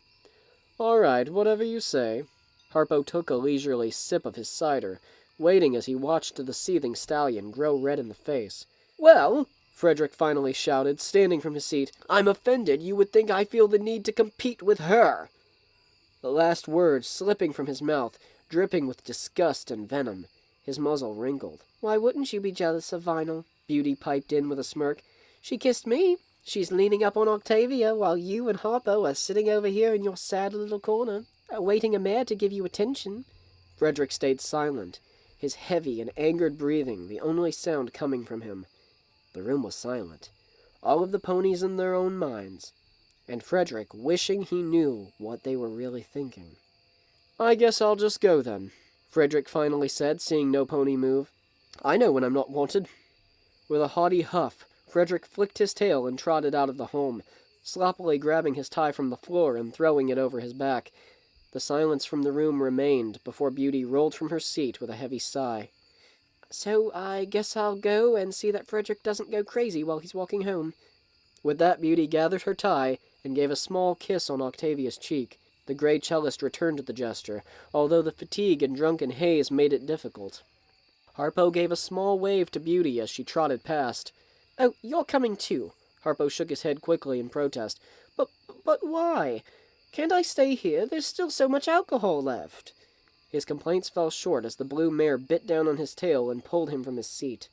"All right, whatever you say." Harpo took a leisurely sip of his cider, waiting as he watched the seething stallion grow red in the face. "Well," Frideric finally shouted, standing from his seat, "I'm offended you would think I feel the need to compete with her." The last word slipping from his mouth, dripping with disgust and venom. His muzzle wrinkled. "Why wouldn't you be jealous of Vinyl?" Beauty piped in with a smirk. "She kissed me. She's leaning up on Octavia, while you and Harpo are sitting over here in your sad little corner, awaiting a mare to give you attention." Frideric stayed silent, his heavy and angered breathing the only sound coming from him. The room was silent, all of the ponies in their own minds, and Frideric wishing he knew what they were really thinking. "I guess I'll just go then," Frideric finally said, seeing no pony move. "I know when I'm not wanted." With a haughty huff, Frideric flicked his tail and trotted out of the home, sloppily grabbing his tie from the floor and throwing it over his back. The silence from the room remained before Beauty rolled from her seat with a heavy sigh. "So I guess I'll go and see that Frideric doesn't go crazy while he's walking home." With that, Beauty gathered her tie and gave a small kiss on Octavia's cheek. The gray cellist returned to the gesture, although the fatigue and drunken haze made it difficult. Harpo gave a small wave to Beauty as she trotted past. "Oh, you're coming too." Harpo shook his head quickly in protest. But why? Can't I stay here? There's still so much alcohol left." His complaints fell short as the blue mare bit down on his tail and pulled him from his seat.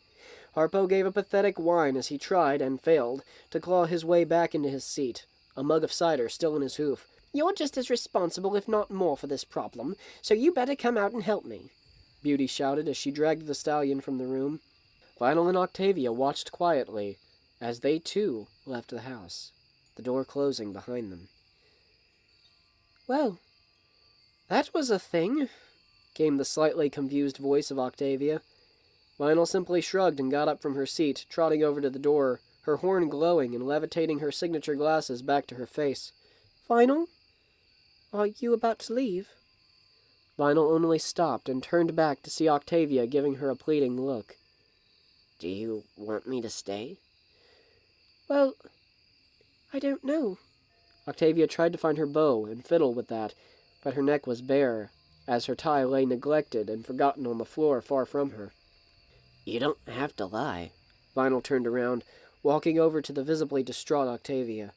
Harpo gave a pathetic whine as he tried, and failed, to claw his way back into his seat, a mug of cider still in his hoof. You're just as responsible, if not more, for this problem, so you better come out and help me. Beauty shouted as she dragged the stallion from the room. Vinyl and Octavia watched quietly as they, too, left the house, the door closing behind them. Well, that was a thing, came the slightly confused voice of Octavia. Vinyl simply shrugged and got up from her seat, trotting over to the door, her horn glowing and levitating her signature glasses back to her face. Vinyl? Are you about to leave? Vinyl only stopped and turned back to see Octavia giving her a pleading look. Do you want me to stay? Well, I don't know. Octavia tried to find her bow and fiddle with that, but her neck was bare, as her tie lay neglected and forgotten on the floor far from her. You don't have to lie. Vinyl turned around, walking over to the visibly distraught Octavia.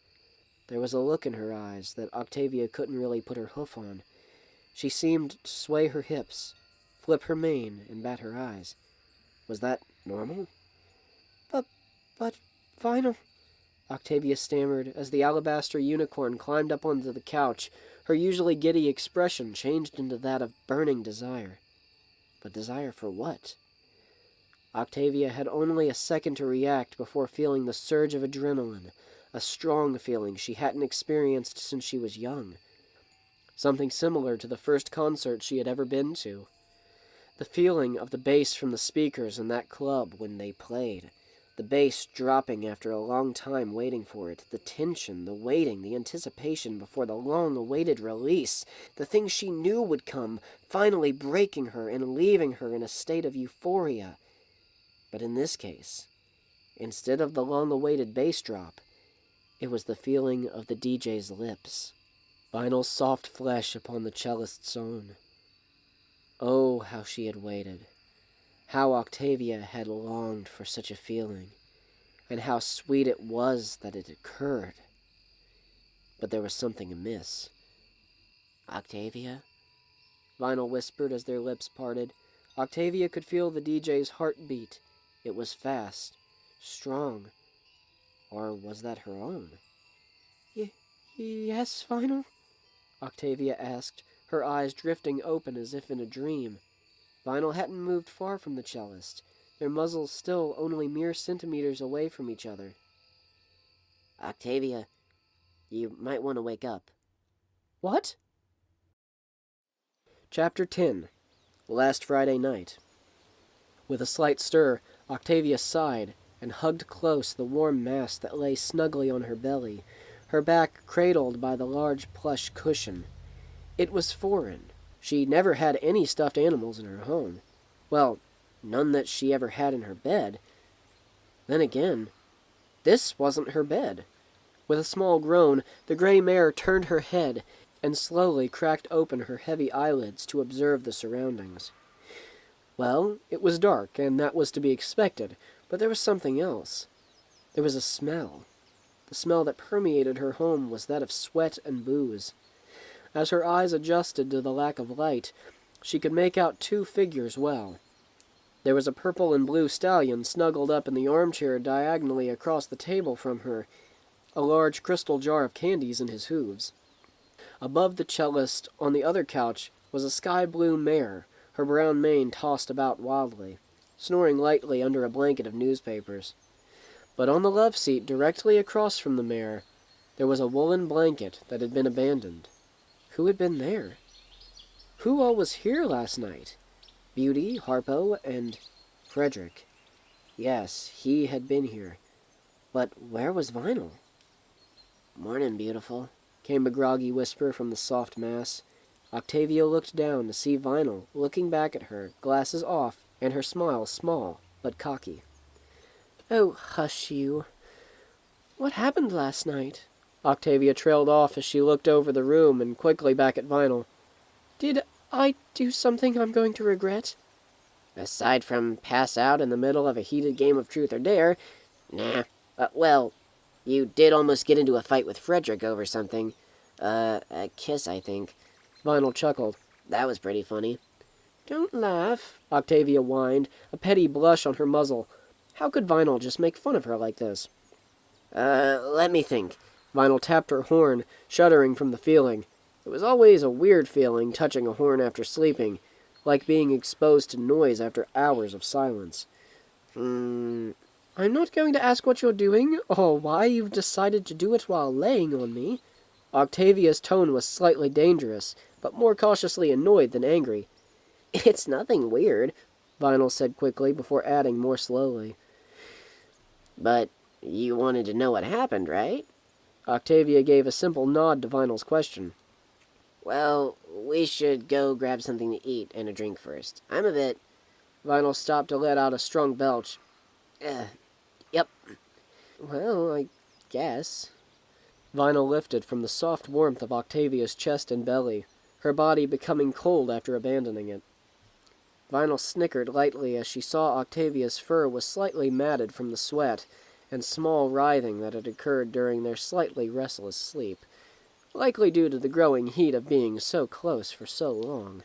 There was a look in her eyes that Octavia couldn't really put her hoof on. She seemed to sway her hips, flip her mane, and bat her eyes. Was that normal? But, Vinyl... Octavia stammered as the alabaster unicorn climbed up onto the couch. Her usually giddy expression changed into that of burning desire. But desire for what? Octavia had only a second to react before feeling the surge of adrenaline, a strong feeling she hadn't experienced since she was young. Something similar to the first concert she had ever been to. The feeling of the bass from the speakers in that club when they played. The bass dropping after a long time waiting for it. The tension, the waiting, the anticipation before the long-awaited release. The thing she knew would come, finally breaking her and leaving her in a state of euphoria. But in this case, instead of the long-awaited bass drop, it was the feeling of the DJ's lips. Vinyl's soft flesh upon the cellist's own. Oh, how she had waited. How Octavia had longed for such a feeling, and how sweet it was that it occurred. But there was something amiss. Octavia? Vinyl whispered as their lips parted. Octavia could feel the DJ's heartbeat. It was fast, strong. Or was that her own? Yes, Vinyl? Octavia asked, her eyes drifting open as if in a dream. Vinyl hadn't moved far from the cellist, their muzzles still only mere centimeters away from each other. Octavia, you might want to wake up. What? Chapter 10. Last Friday Night. With a slight stir, Octavia sighed and hugged close the warm mass that lay snugly on her belly, her back cradled by the large plush cushion. It was foreign. She never had any stuffed animals in her home. Well, none that she ever had in her bed. Then again, this wasn't her bed. With a small groan, the gray mare turned her head and slowly cracked open her heavy eyelids to observe the surroundings. Well, it was dark, and that was to be expected, but there was something else. There was a smell. The smell that permeated her home was that of sweat and booze. As her eyes adjusted to the lack of light, she could make out two figures well. There was a purple and blue stallion snuggled up in the armchair diagonally across the table from her, a large crystal jar of candies in his hooves. Above the cellist, on the other couch, was a sky-blue mare, her brown mane tossed about wildly, snoring lightly under a blanket of newspapers. But on the love seat directly across from the mare, there was a woolen blanket that had been abandoned. Who had been there? Who all was here last night? Beauty, Harpo, and Frideric. Yes, he had been here. But where was Vinyl? Morning, beautiful, came a groggy whisper from the soft mass. Octavia looked down to see Vinyl looking back at her, glasses off, and her smile small but cocky. Oh, hush you. What happened last night? Octavia trailed off as she looked over the room and quickly back at Vinyl. Did I do something I'm going to regret? Aside from pass out in the middle of a heated game of truth or dare, nah. Well, you did almost get into a fight with Frideric over something. A kiss, I think. Vinyl chuckled. That was pretty funny. Don't laugh, Octavia whined, a petty blush on her muzzle. How could Vinyl just make fun of her like this? Let me think. Vinyl tapped her horn, shuddering from the feeling. It was always a weird feeling, touching a horn after sleeping, like being exposed to noise after hours of silence. I'm not going to ask what you're doing, or why you've decided to do it while laying on me. Octavia's tone was slightly dangerous, but more cautiously annoyed than angry. It's nothing weird, Vinyl said quickly before adding more slowly. But you wanted to know what happened, right? Octavia gave a simple nod to Vinyl's question. Well, we should go grab something to eat and a drink first. I'm a bit... Vinyl stopped to let out a strong belch. Yep. Well, I guess. Vinyl lifted from the soft warmth of Octavia's chest and belly, her body becoming cold after abandoning it. Vinyl snickered lightly as she saw Octavia's fur was slightly matted from the sweat and small writhing that had occurred during their slightly restless sleep, likely due to the growing heat of being so close for so long.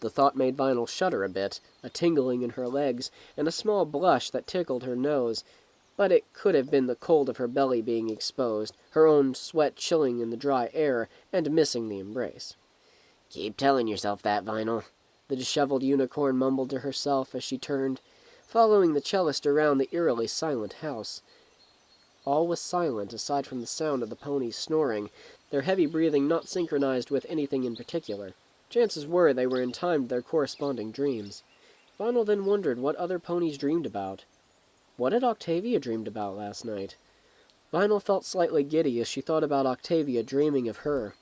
The thought made Vinyl shudder a bit, a tingling in her legs, and a small blush that tickled her nose, but it could have been the cold of her belly being exposed, her own sweat chilling in the dry air, and missing the embrace. Keep telling yourself that, Vinyl, the disheveled unicorn mumbled to herself as she turned, following the cellist around the eerily silent house. All was silent aside from the sound of the ponies snoring, their heavy breathing not synchronized with anything in particular. Chances were they were in time to their corresponding dreams. Vinyl then wondered what other ponies dreamed about. What had Octavia dreamed about last night? Vinyl felt slightly giddy as she thought about Octavia dreaming of her.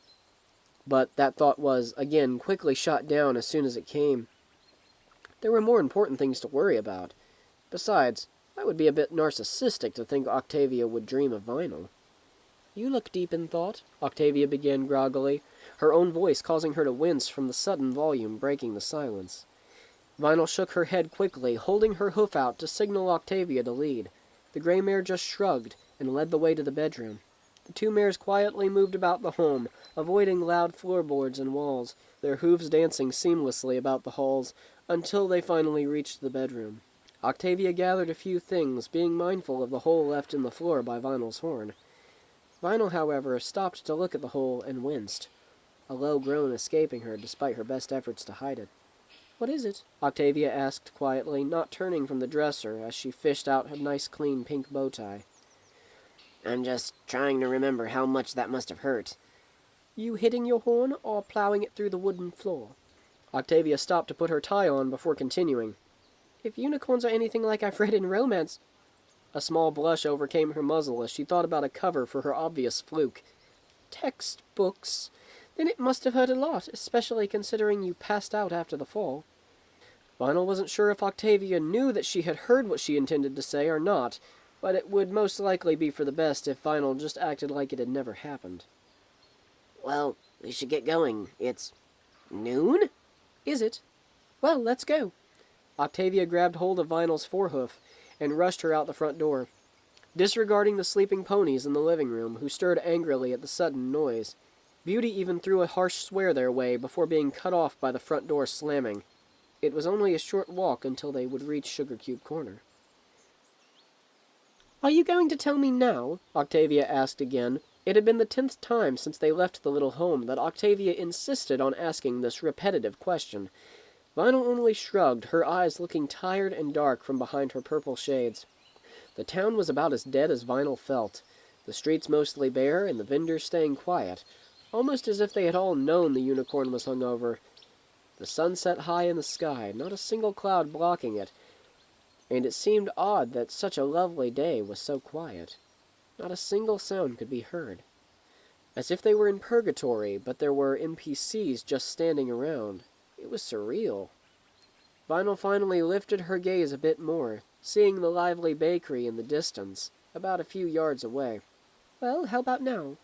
But that thought was, again, quickly shot down as soon as it came. There were more important things to worry about. Besides, that would be a bit narcissistic to think Octavia would dream of Vinyl. You look deep in thought, Octavia began groggily, her own voice causing her to wince from the sudden volume breaking the silence. Vinyl shook her head quickly, holding her hoof out to signal Octavia to lead. The gray mare just shrugged and led the way to the bedroom. The two mares quietly moved about the home, avoiding loud floorboards and walls, their hooves dancing seamlessly about the halls, until they finally reached the bedroom. Octavia gathered a few things, being mindful of the hole left in the floor by Vinyl's horn. Vinyl, however, stopped to look at the hole and winced, a low groan escaping her despite her best efforts to hide it. What is it? Octavia asked quietly, not turning from the dresser as she fished out a nice clean pink bow tie. I'm just trying to remember how much that must have hurt. You hitting your horn or plowing it through the wooden floor? Octavia stopped to put her tie on before continuing. If unicorns are anything like I've read in romance... A small blush overcame her muzzle as she thought about a cover for her obvious fluke. Textbooks? Then it must have hurt a lot, especially considering you passed out after the fall. Vinyl wasn't sure if Octavia knew that she had heard what she intended to say or not, but it would most likely be for the best if Vinyl just acted like it had never happened. Well, we should get going. It's noon? Is it? Well, let's go. Octavia grabbed hold of Vinyl's forehoof and rushed her out the front door, disregarding the sleeping ponies in the living room, who stirred angrily at the sudden noise. Beauty even threw a harsh swear their way before being cut off by the front door slamming. It was only a short walk until they would reach Sugar Cube Corner. Are you going to tell me now? Octavia asked again. It had been the 10th time since they left the little home that Octavia insisted on asking this repetitive question. Vinyl only shrugged, her eyes looking tired and dark from behind her purple shades. The town was about as dead as Vinyl felt, the streets mostly bare and the vendors staying quiet, almost as if they had all known the unicorn was hungover. The sun set high in the sky, not a single cloud blocking it, and it seemed odd that such a lovely day was so quiet. Not a single sound could be heard. As if they were in purgatory, but there were NPCs just standing around. It was surreal. Vinyl finally lifted her gaze a bit more, seeing the lively bakery in the distance, about a few yards away. Well, how about now?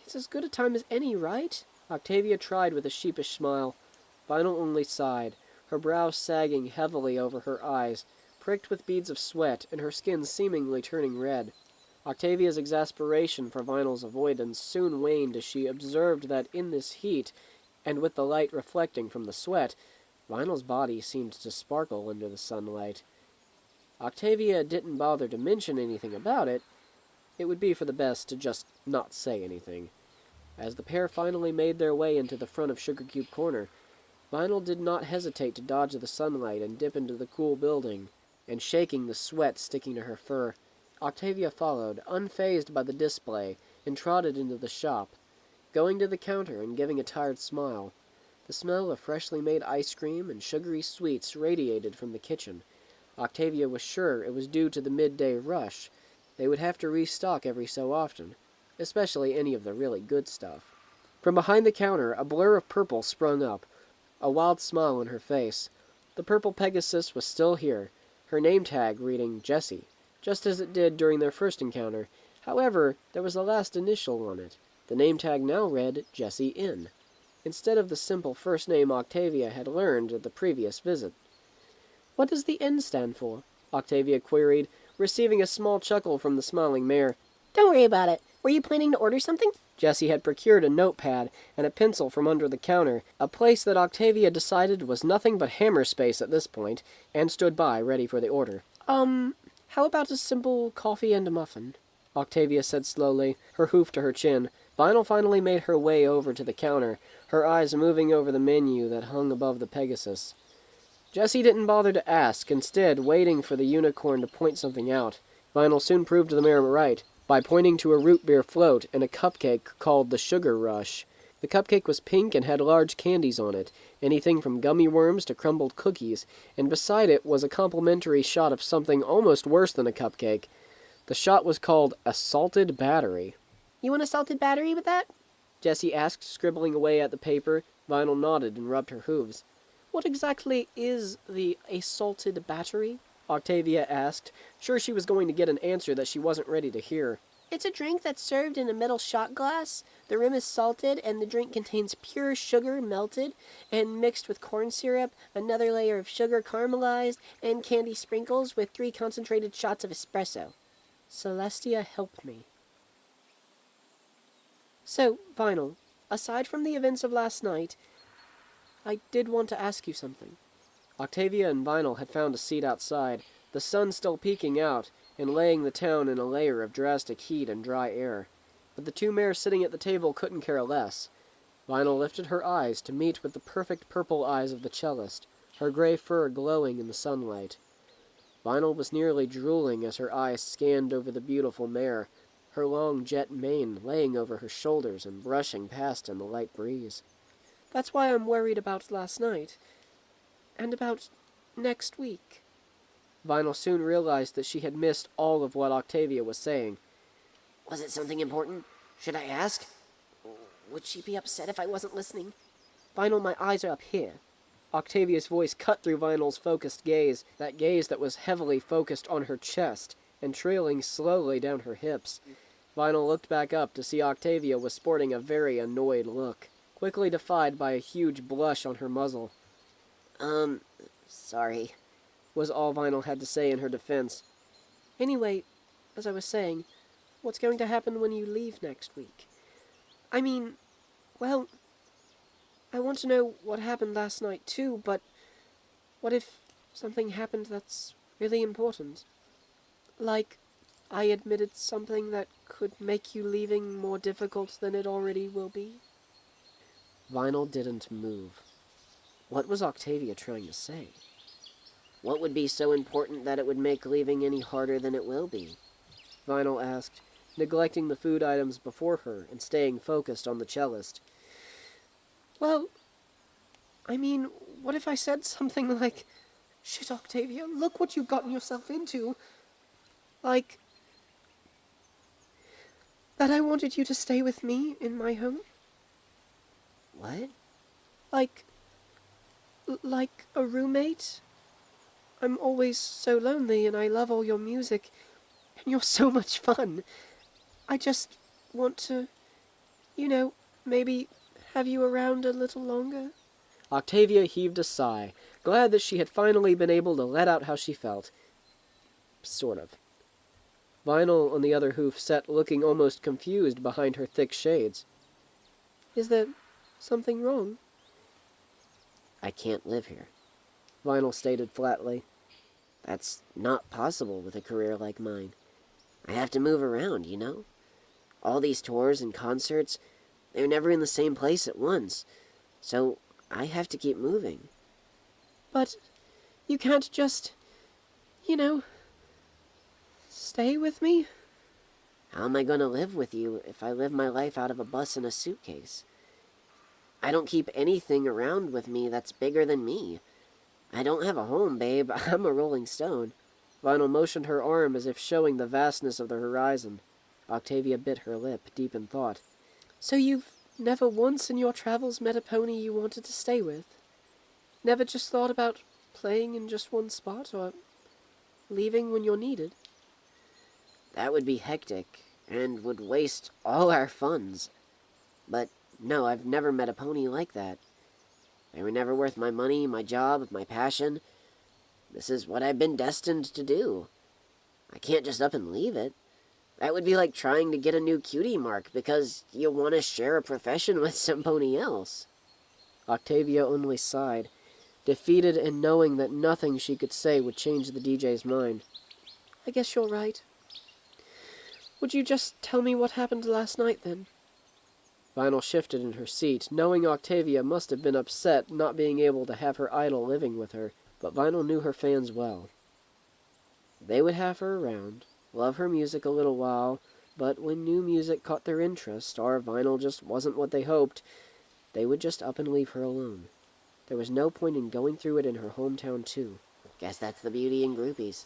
It's as good a time as any, right? Octavia tried with a sheepish smile. Vinyl only sighed, her brows sagging heavily over her eyes, pricked with beads of sweat, and her skin seemingly turning red. Octavia's exasperation for Vinyl's avoidance soon waned as she observed that in this heat, and with the light reflecting from the sweat, Vinyl's body seemed to sparkle under the sunlight. Octavia didn't bother to mention anything about it, it would be for the best to just not say anything. As the pair finally made their way into the front of Sugar Cube Corner, Vinyl did not hesitate to dodge the sunlight and dip into the cool building, and shaking the sweat sticking to her fur. Octavia followed, unfazed by the display, and trotted into the shop, going to the counter and giving a tired smile. The smell of freshly made ice cream and sugary sweets radiated from the kitchen. Octavia was sure it was due to the midday rush. They would have to restock every so often, especially any of the really good stuff. From behind the counter, a blur of purple sprung up, a wild smile on her face. The purple Pegasus was still here, her name tag reading Jessie, just as it did during their first encounter. However, there was a last initial on it. The name tag now read Jessie N, instead of the simple first name Octavia had learned at the previous visit. "What does the N stand for?" Octavia queried, receiving a small chuckle from the smiling mayor. Don't worry about it. Were you planning to order something? Jessie had procured a notepad and a pencil from under the counter, a place that Octavia decided was nothing but hammer space at this point, and stood by, ready for the order. How about a simple coffee and a muffin?" Octavia said slowly, her hoof to her chin. Vinyl finally made her way over to the counter, her eyes moving over the menu that hung above the Pegasus. Jessie didn't bother to ask, instead waiting for the unicorn to point something out. Vinyl soon proved the mayor right, by pointing to a root beer float and a cupcake called the Sugar Rush. The cupcake was pink and had large candies on it, anything from gummy worms to crumbled cookies, and beside it was a complimentary shot of something almost worse than a cupcake. The shot was called a salted battery. You want a salted battery with that? Jessie asked, scribbling away at the paper. Vinyl nodded and rubbed her hooves. "What exactly is a salted battery?" Octavia asked, sure she was going to get an answer that she wasn't ready to hear. It's a drink that's served in a metal shot glass. The rim is salted, and the drink contains pure sugar melted and mixed with corn syrup, another layer of sugar caramelized, and candy sprinkles with 3 concentrated shots of espresso. Celestia, help me. So, Vinyl, aside from the events of last night, I did want to ask you something. Octavia and Vinyl had found a seat outside, the sun still peeking out and laying the town in a layer of drastic heat and dry air. But the two mayors sitting at the table couldn't care less. Vinyl lifted her eyes to meet with the perfect purple eyes of the cellist, her gray fur glowing in the sunlight. Vinyl was nearly drooling as her eyes scanned over the beautiful mare, her long jet mane laying over her shoulders and brushing past in the light breeze. That's why I'm worried about last night, and about next week. Vinyl soon realized that she had missed all of what Octavia was saying. Was it something important? Should I ask? Would she be upset if I wasn't listening? Vinyl, my eyes are up here. Octavia's voice cut through Vinyl's focused gaze, that gaze that was heavily focused on her chest and trailing slowly down her hips. Vinyl looked back up to see Octavia was sporting a very annoyed look, quickly defied by a huge blush on her muzzle. Sorry, was all Vinyl had to say in her defense. Anyway, as I was saying, what's going to happen when you leave next week? I mean, well, I want to know what happened last night too, but what if something happened that's really important? Like, I admitted something that could make you leaving more difficult than it already will be? Vinyl didn't move. What was Octavia trying to say? What would be so important that it would make leaving any harder than it will be? Vinyl asked, neglecting the food items before her and staying focused on the cellist. Well, I mean, what if I said something like, "Shit, Octavia, look what you've gotten yourself into." Like, that I wanted you to stay with me in my home? What? Like a roommate? I'm always so lonely, and I love all your music, and you're so much fun. I just want to, maybe have you around a little longer. Octavia heaved a sigh, glad that she had finally been able to let out how she felt. Sort of. Vinyl on the other hoof sat looking almost confused behind her thick shades. Is there something wrong? I can't live here, Vinyl stated flatly. That's not possible with a career like mine. I have to move around, you know? All these tours and concerts, they're never in the same place at once, so I have to keep moving. But you can't just, stay with me? How am I going to live with you if I live my life out of a bus and a suitcase? I don't keep anything around with me that's bigger than me. I don't have a home, babe. I'm a rolling stone. Vinyl motioned her arm as if showing the vastness of the horizon. Octavia bit her lip, deep in thought. So you've never once in your travels met a pony you wanted to stay with? Never just thought about playing in just one spot, or leaving when you're needed? That would be hectic, and would waste all our funds. But no, I've never met a pony like that. They were never worth my money, my job, my passion. This is what I've been destined to do. I can't just up and leave it. That would be like trying to get a new cutie mark because you want to share a profession with some pony else. Octavia only sighed, defeated and knowing that nothing she could say would change the DJ's mind. I guess you're right. Would you just tell me what happened last night, then? Vinyl shifted in her seat, knowing Octavia must have been upset not being able to have her idol living with her, but Vinyl knew her fans well. They would have her around, love her music a little while, but when new music caught their interest, or Vinyl just wasn't what they hoped, they would just up and leave her alone. There was no point in going through it in her hometown, too. Guess that's the beauty in groupies.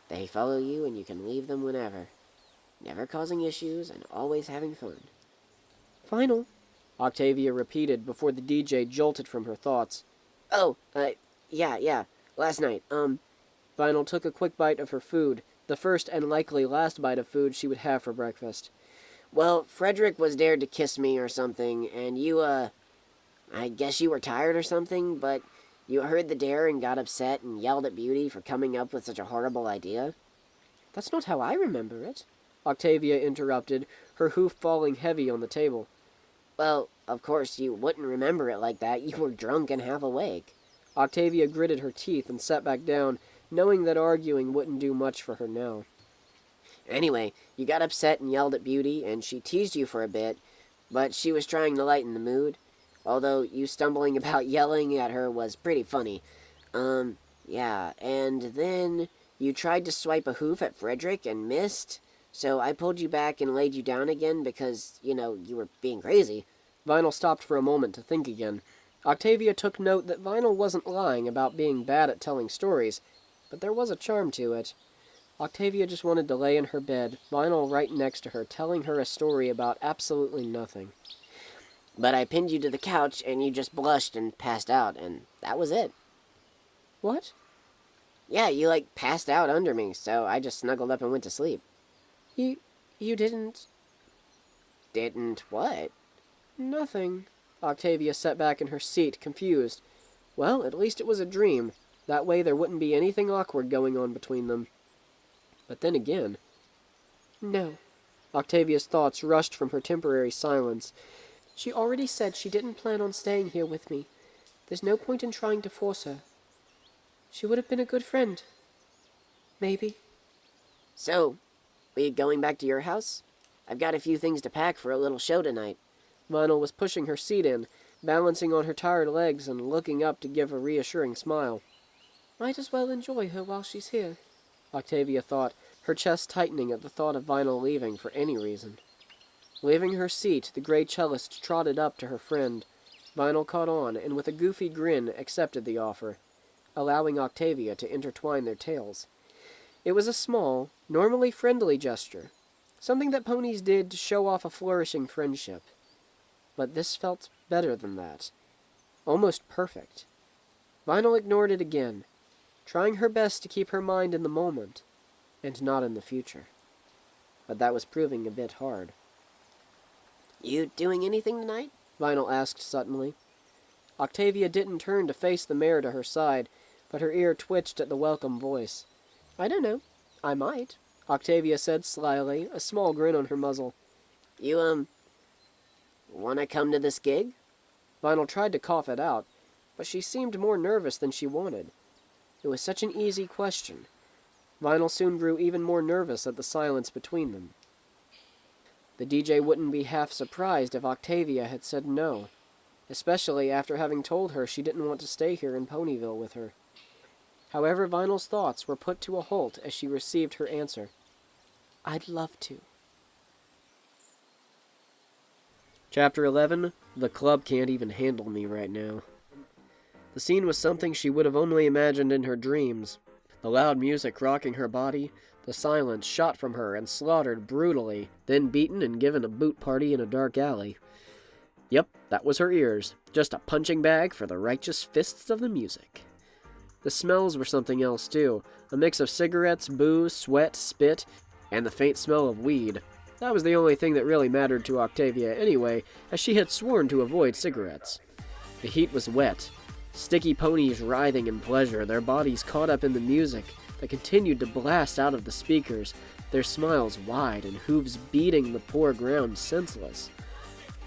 They follow you and you can leave them whenever. Never causing issues and always having fun. Vinyl, Octavia repeated before the DJ jolted from her thoughts. Oh, yeah, last night, Vinyl took a quick bite of her food, the first and likely last bite of food she would have for breakfast. Well, Frideric was dared to kiss me or something, and you, I guess you were tired or something, but you heard the dare and got upset and yelled at Beauty for coming up with such a horrible idea? That's not how I remember it, Octavia interrupted, her hoof falling heavy on the table. Well, of course you wouldn't remember it like that. You were drunk and half awake. Octavia gritted her teeth and sat back down, knowing that arguing wouldn't do much for her now. Anyway, you got upset and yelled at Beauty, and she teased you for a bit, but she was trying to lighten the mood. Although you stumbling about yelling at her was pretty funny. Yeah, and then you tried to swipe a hoof at Frideric and missed, so I pulled you back and laid you down again because, you were being crazy. Vinyl stopped for a moment to think again. Octavia took note that Vinyl wasn't lying about being bad at telling stories, but there was a charm to it. Octavia just wanted to lay in her bed, Vinyl right next to her, telling her a story about absolutely nothing. But I pinned you to the couch, and you just blushed and passed out, and that was it. What? Yeah, you, passed out under me, so I just snuggled up and went to sleep. You didn't... Didn't what? Nothing. Octavia sat back in her seat, confused. Well, at least it was a dream. That way there wouldn't be anything awkward going on between them. But then again... No. Octavia's thoughts rushed from her temporary silence. She already said she didn't plan on staying here with me. There's no point in trying to force her. She would have been a good friend. Maybe. So, we going back to your house? I've got a few things to pack for a little show tonight. Vinyl was pushing her seat in, balancing on her tired legs and looking up to give a reassuring smile. Might as well enjoy her while she's here, Octavia thought, her chest tightening at the thought of Vinyl leaving for any reason. Leaving her seat, the gray cellist trotted up to her friend. Vinyl caught on, and with a goofy grin accepted the offer, allowing Octavia to intertwine their tails. It was a small, normally friendly gesture, something that ponies did to show off a flourishing friendship. But this felt better than that. Almost perfect. Vinyl ignored it again, trying her best to keep her mind in the moment, and not in the future. But that was proving a bit hard. You doing anything tonight? Vinyl asked suddenly. Octavia didn't turn to face the mare to her side, but her ear twitched at the welcome voice. I don't know. I might, Octavia said slyly, a small grin on her muzzle. You, wanna come to this gig? Vinyl tried to cough it out, but she seemed more nervous than she wanted. It was such an easy question. Vinyl soon grew even more nervous at the silence between them. The DJ wouldn't be half surprised if Octavia had said no, especially after having told her she didn't want to stay here in Ponyville with her. However, Vinyl's thoughts were put to a halt as she received her answer. "I'd love to." Chapter 11, The Club Can't Even Handle Me Right Now. The scene was something she would have only imagined in her dreams. The loud music rocking her body, the silence shot from her and slaughtered brutally, then beaten and given a boot party in a dark alley. Yep, that was her ears, just a punching bag for the righteous fists of the music. The smells were something else too, a mix of cigarettes, booze, sweat, spit, and the faint smell of weed. That was the only thing that really mattered to Octavia anyway, as she had sworn to avoid cigarettes. The heat was wet. Sticky ponies writhing in pleasure, their bodies caught up in the music that continued to blast out of the speakers, their smiles wide and hooves beating the poor ground senseless.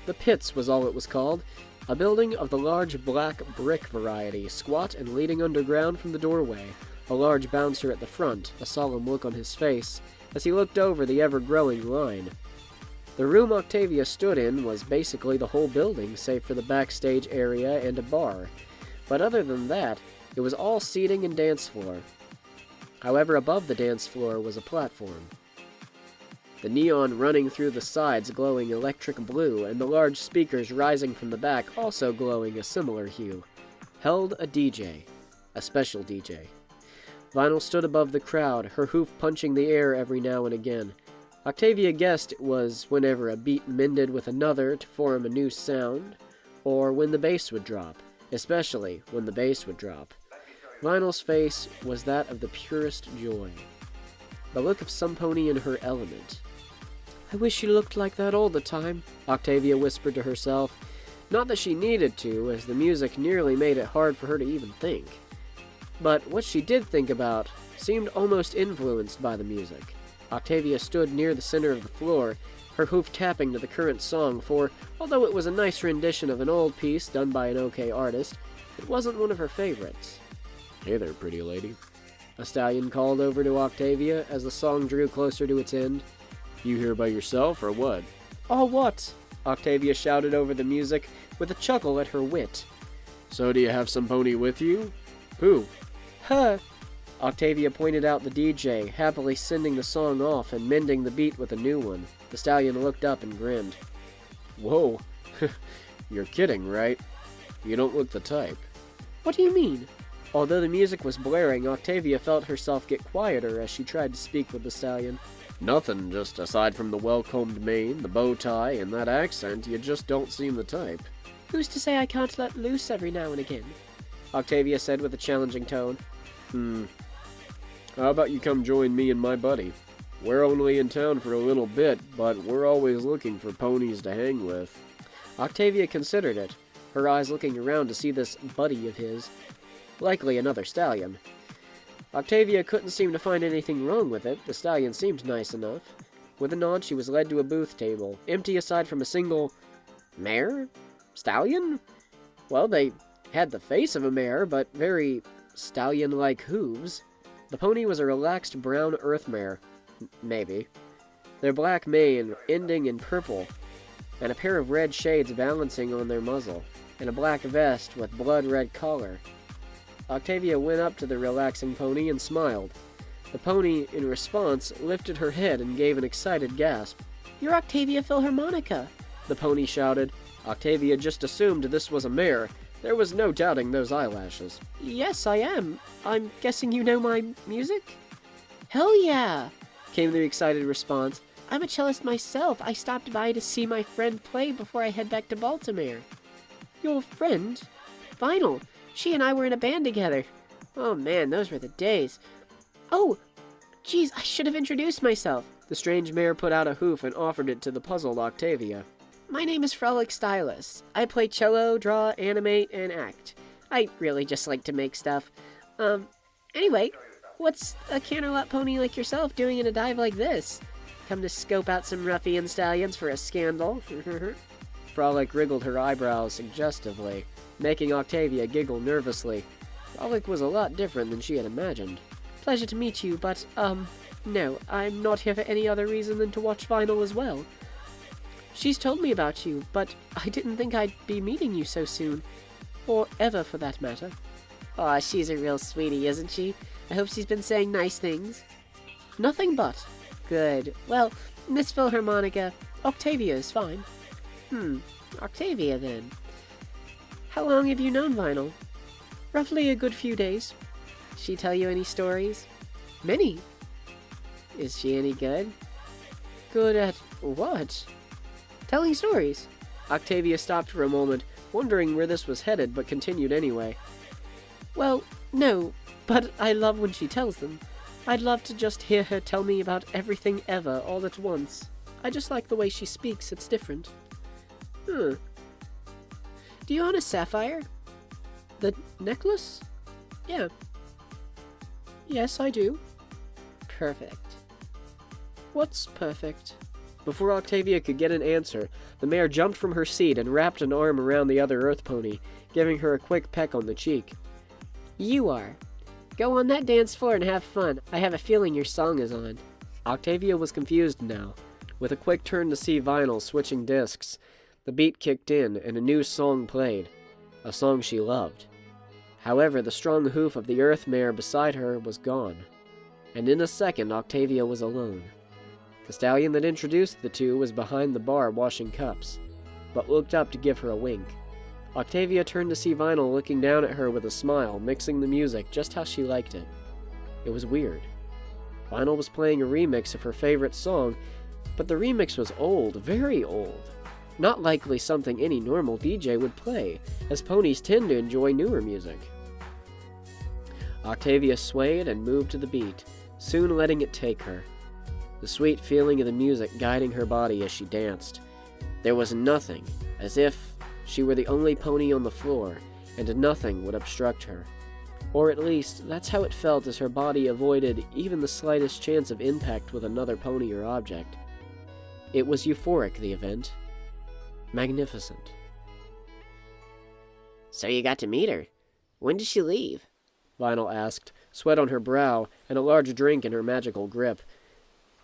The Pits was all it was called, a building of the large black brick variety, squat and leading underground from the doorway, a large bouncer at the front, a solemn look on his face, as he looked over the ever-growing line. The room Octavia stood in was basically the whole building, save for the backstage area and a bar. But other than that, it was all seating and dance floor. However, above the dance floor was a platform. The neon running through the sides glowing electric blue, and the large speakers rising from the back also glowing a similar hue, held a DJ, a special DJ. Vinyl stood above the crowd, her hoof punching the air every now and again. Octavia guessed it was whenever a beat mended with another to form a new sound, or when the bass would drop, especially when the bass would drop. Vinyl's face was that of the purest joy, the look of some pony in her element. "I wish she looked like that all the time," Octavia whispered to herself. Not that she needed to, as the music nearly made it hard for her to even think. But what she did think about seemed almost influenced by the music. Octavia stood near the center of the floor, her hoof tapping to the current song, for, although it was a nice rendition of an old piece done by an okay artist, it wasn't one of her favorites. "Hey there, pretty lady," a stallion called over to Octavia as the song drew closer to its end. "You here by yourself, or what?" "Oh, what?" Octavia shouted over the music, with a chuckle at her wit. "So do you have some pony with you?" "Who?" "Her." Octavia pointed out the DJ, happily sending the song off and mending the beat with a new one. The stallion looked up and grinned. "Whoa, you're kidding, right? You don't look the type." "What do you mean?" Although the music was blaring, Octavia felt herself get quieter as she tried to speak with the stallion. "Nothing, just aside from the well-combed mane, the bow tie, and that accent, you just don't seem the type." "Who's to say I can't let loose every now and again?" Octavia said with a challenging tone. How about you come join me and my buddy? We're only in town for a little bit, but we're always looking for ponies to hang with." Octavia considered it, her eyes looking around to see this buddy of his. Likely another stallion. Octavia couldn't seem to find anything wrong with it. The stallion seemed nice enough. With a nod, she was led to a booth table, empty aside from a single... mare? Stallion? Well, they had the face of a mare, but very stallion-like hooves. The pony was a relaxed brown earth mare. Maybe. Their black mane ending in purple, and a pair of red shades balancing on their muzzle, and a black vest with blood-red collar. Octavia went up to the relaxing pony and smiled. The pony, in response, lifted her head and gave an excited gasp. "You're Octavia Philharmonica!" the pony shouted. Octavia just assumed this was a mare. There was no doubting those eyelashes. "Yes, I am. I'm guessing you know my music?" "Hell yeah!" came the excited response. "I'm a cellist myself. I stopped by to see my friend play before I head back to Baltimore." "Your friend?" "Vinyl. She and I were in a band together. Oh man, those were the days. Oh, geez, I should have introduced myself." The strange mare put out a hoof and offered it to the puzzled Octavia. "My name is Frolic Stylus. I play cello, draw, animate, and act. I really just like to make stuff. Anyway, what's a canterlot pony like yourself doing in a dive like this? Come to scope out some ruffian stallions for a scandal?" Frolic wriggled her eyebrows suggestively, making Octavia giggle nervously. Frolic was a lot different than she had imagined. pleasure to meet you, but, no, I'm not here for any other reason than to watch Vinyl as well. She's told me about you, but I didn't think I'd be meeting you so soon. Or ever, for that matter. Aw, she's a real sweetie, isn't she? I hope she's been saying nice things. Nothing but. Good. Well, Miss Philharmonica, Octavia is fine. Octavia, then. How long have you known Vinyl? Roughly a good few days. She tell you any stories? Many. Is she any good? Good at what? Telling stories. Octavia stopped for a moment, wondering where this was headed, but continued anyway. Well, no, but I love when she tells them. I'd love to just hear her tell me about everything ever, all at once. I just like the way she speaks, it's different. Do you own a sapphire? The necklace? Yeah. Yes, I do. Perfect. What's perfect? Before Octavia could get an answer, the mare jumped from her seat and wrapped an arm around the other earth pony, giving her a quick peck on the cheek. You are. Go on that dance floor and have fun. I have a feeling your song is on. Octavia was confused now. With a quick turn to see Vinyl switching discs, the beat kicked in and a new song played. A song she loved. However, the strong hoof of the earth mare beside her was gone. And in a second, Octavia was alone. The stallion that introduced the two was behind the bar washing cups, but looked up to give her a wink. Octavia turned to see Vinyl looking down at her with a smile, mixing the music just how she liked it. It was weird. Vinyl was playing a remix of her favorite song, but the remix was old, very old. Not likely something any normal DJ would play, as ponies tend to enjoy newer music. Octavia swayed and moved to the beat, soon letting it take her. The sweet feeling of the music guiding her body as she danced. There was nothing, as if she were the only pony on the floor, and nothing would obstruct her. Or at least, that's how it felt as her body avoided even the slightest chance of impact with another pony or object. It was euphoric, the event. Magnificent. So you got to meet her. When did she leave? Vinyl asked, sweat on her brow and a large drink in her magical grip.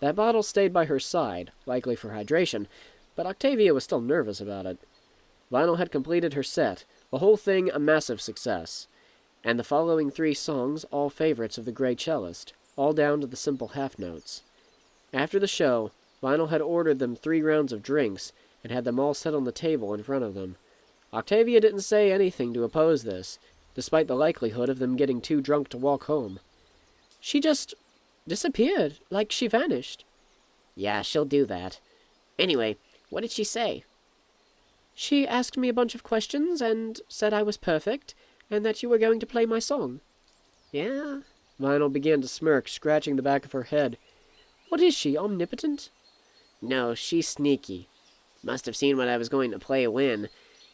That bottle stayed by her side, likely for hydration, but Octavia was still nervous about it. Vinyl had completed her set, the whole thing a massive success. And the following 3 songs, all favorites of the Grey Cellist, all down to the simple half notes. After the show, Vinyl had ordered them 3 rounds of drinks, and had them all set on the table in front of them. Octavia didn't say anything to oppose this, despite the likelihood of them getting too drunk to walk home. She just disappeared, like she vanished. Yeah, she'll do that. Anyway, what did she say? She asked me a bunch of questions and said I was perfect, and that you were going to play my song. Yeah? Vinyl began to smirk, scratching the back of her head. What is she, omnipotent? No, she's sneaky. Must have seen what I was going to play when,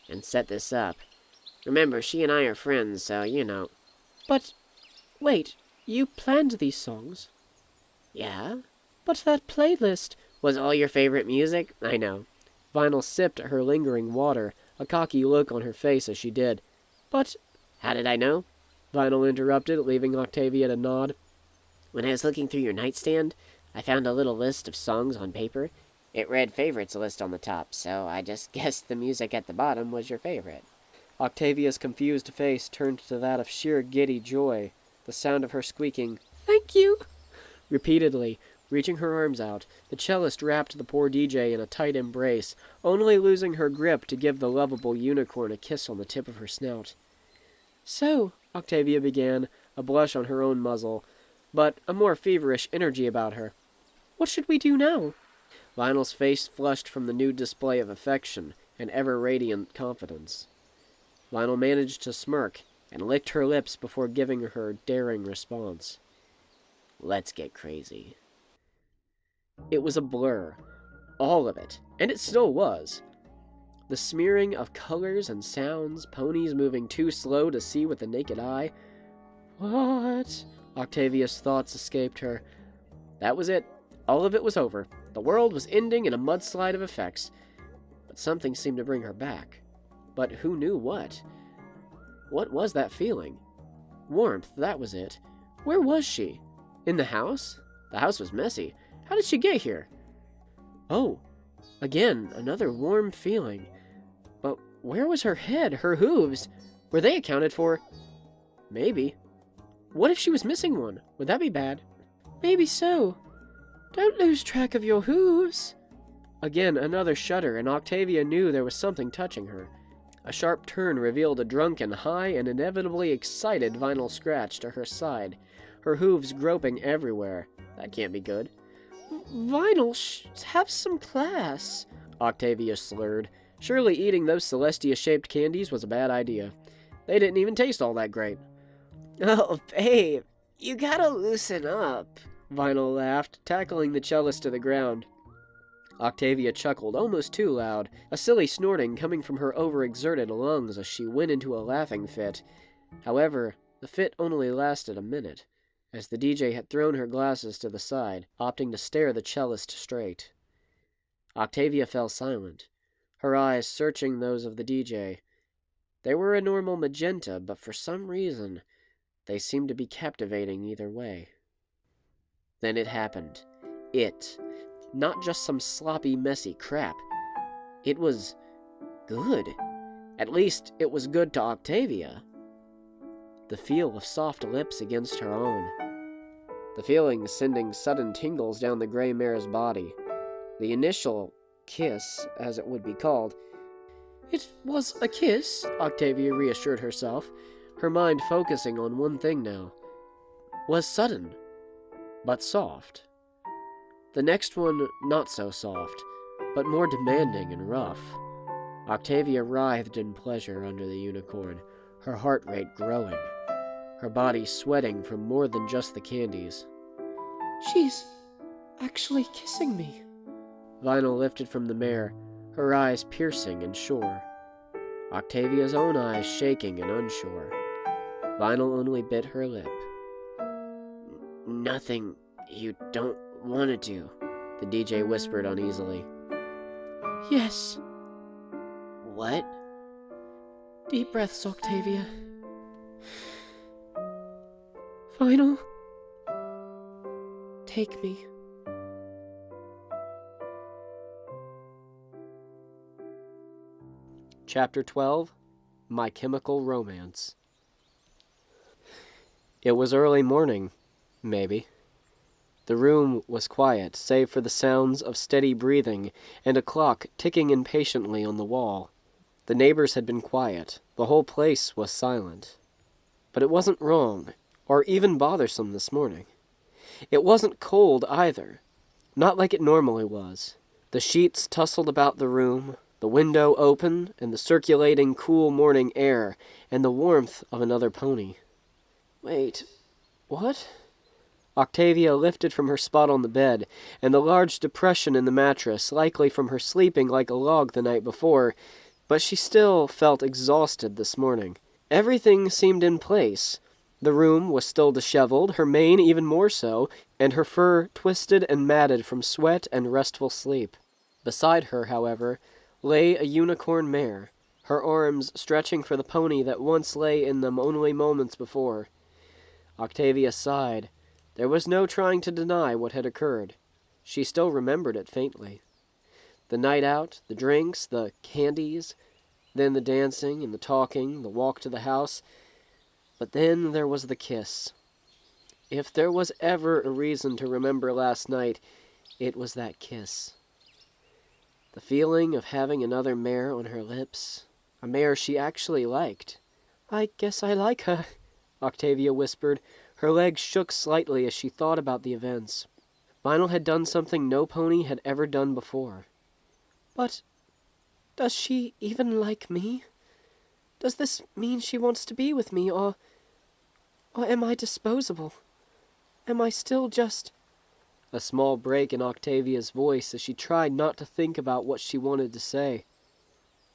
and set this up. Remember, she and I are friends, so you know. But, wait, you planned these songs? Yeah? But that playlist was all your favorite music? I know. Vinyl sipped at her lingering water, a cocky look on her face as she did. But how did I know? Vinyl interrupted, leaving Octavia to nod. When I was looking through your nightstand, I found a little list of songs on paper. It read favorites list on the top, so I just guessed the music at the bottom was your favorite. Octavia's confused face turned to that of sheer giddy joy, the sound of her squeaking, "Thank you!" repeatedly. Reaching her arms out, the cellist wrapped the poor DJ in a tight embrace, only losing her grip to give the lovable unicorn a kiss on the tip of her snout. "So," Octavia began, a blush on her own muzzle, but a more feverish energy about her. "What should we do now?" Vinyl's face flushed from the new display of affection and ever-radiant confidence. Vinyl managed to smirk and licked her lips before giving her daring response. "Let's get crazy." It was a blur. All of it. And it still was. The smearing of colors and sounds, ponies moving too slow to see with the naked eye. What? Octavia's thoughts escaped her. That was it. All of it was over. The world was ending in a mudslide of effects. But something seemed to bring her back. But who knew what? What was that feeling? Warmth, that was it. Where was she? In the house? The house was messy. How did she get here? Oh, again, another warm feeling. But where was her head, her hooves? Were they accounted for? Maybe. What if she was missing one? Would that be bad? Maybe so. Don't lose track of your hooves. Again, another shudder, and Octavia knew there was something touching her. A sharp turn revealed a drunken, high, and inevitably excited Vinyl Scratch to her side, her hooves groping everywhere. That can't be good. Vinyl, have some class, Octavia slurred. Surely eating those Celestia-shaped candies was a bad idea. They didn't even taste all that great. Oh, babe, you gotta loosen up, Vinyl laughed, tackling the cellist to the ground. Octavia chuckled almost too loud, a silly snorting coming from her overexerted lungs as she went into a laughing fit. However, the fit only lasted a minute, as the DJ had thrown her glasses to the side, opting to stare the cellist straight. Octavia fell silent, her eyes searching those of the DJ. They were a normal magenta, but for some reason, they seemed to be captivating either way. Then it happened. It. Not just some sloppy, messy crap. It was good. At least, it was good to Octavia. The feel of soft lips against her own. The feeling sending sudden tingles down the gray mare's body. The initial kiss, as it would be called. It was a kiss, Octavia reassured herself, her mind focusing on one thing now. Was sudden, but soft. The next one, not so soft, but more demanding and rough. Octavia writhed in pleasure under the unicorn, her heart rate growing, her body sweating from more than just the candies. She's actually kissing me. Vinyl lifted from the mare, her eyes piercing and sure. Octavia's own eyes shaking and unsure. Vinyl only bit her lip. Nothing you don't want to do, the DJ whispered uneasily. Yes. What? Deep breaths, Octavia. Vinyl. Take me. Chapter 12, My Chemical Romance. It was early morning, maybe. The room was quiet, save for the sounds of steady breathing and a clock ticking impatiently on the wall. The neighbors had been quiet. The whole place was silent. But it wasn't wrong, or even bothersome this morning. It wasn't cold either, not like it normally was. The sheets tussled about the room, the window open, and the circulating cool morning air, and the warmth of another pony. Wait, what? Octavia lifted from her spot on the bed, and the large depression in the mattress, likely from her sleeping like a log the night before, but she still felt exhausted this morning. Everything seemed in place. The room was still disheveled, her mane even more so, and her fur twisted and matted from sweat and restful sleep. Beside her, however, lay a unicorn mare, her arms stretching for the pony that once lay in them only moments before. Octavia sighed. There was no trying to deny what had occurred. She still remembered it faintly. The night out, the drinks, the candies, then the dancing and the talking, the walk to the house. But then there was the kiss. If there was ever a reason to remember last night, it was that kiss. The feeling of having another mare on her lips, a mare she actually liked. I guess I like her, Octavia whispered. Her legs shook slightly as she thought about the events. Vinyl had done something no pony had ever done before. But does she even like me? Does this mean she wants to be with me, or am I disposable? Am I still just... A small break in Octavia's voice as she tried not to think about what she wanted to say.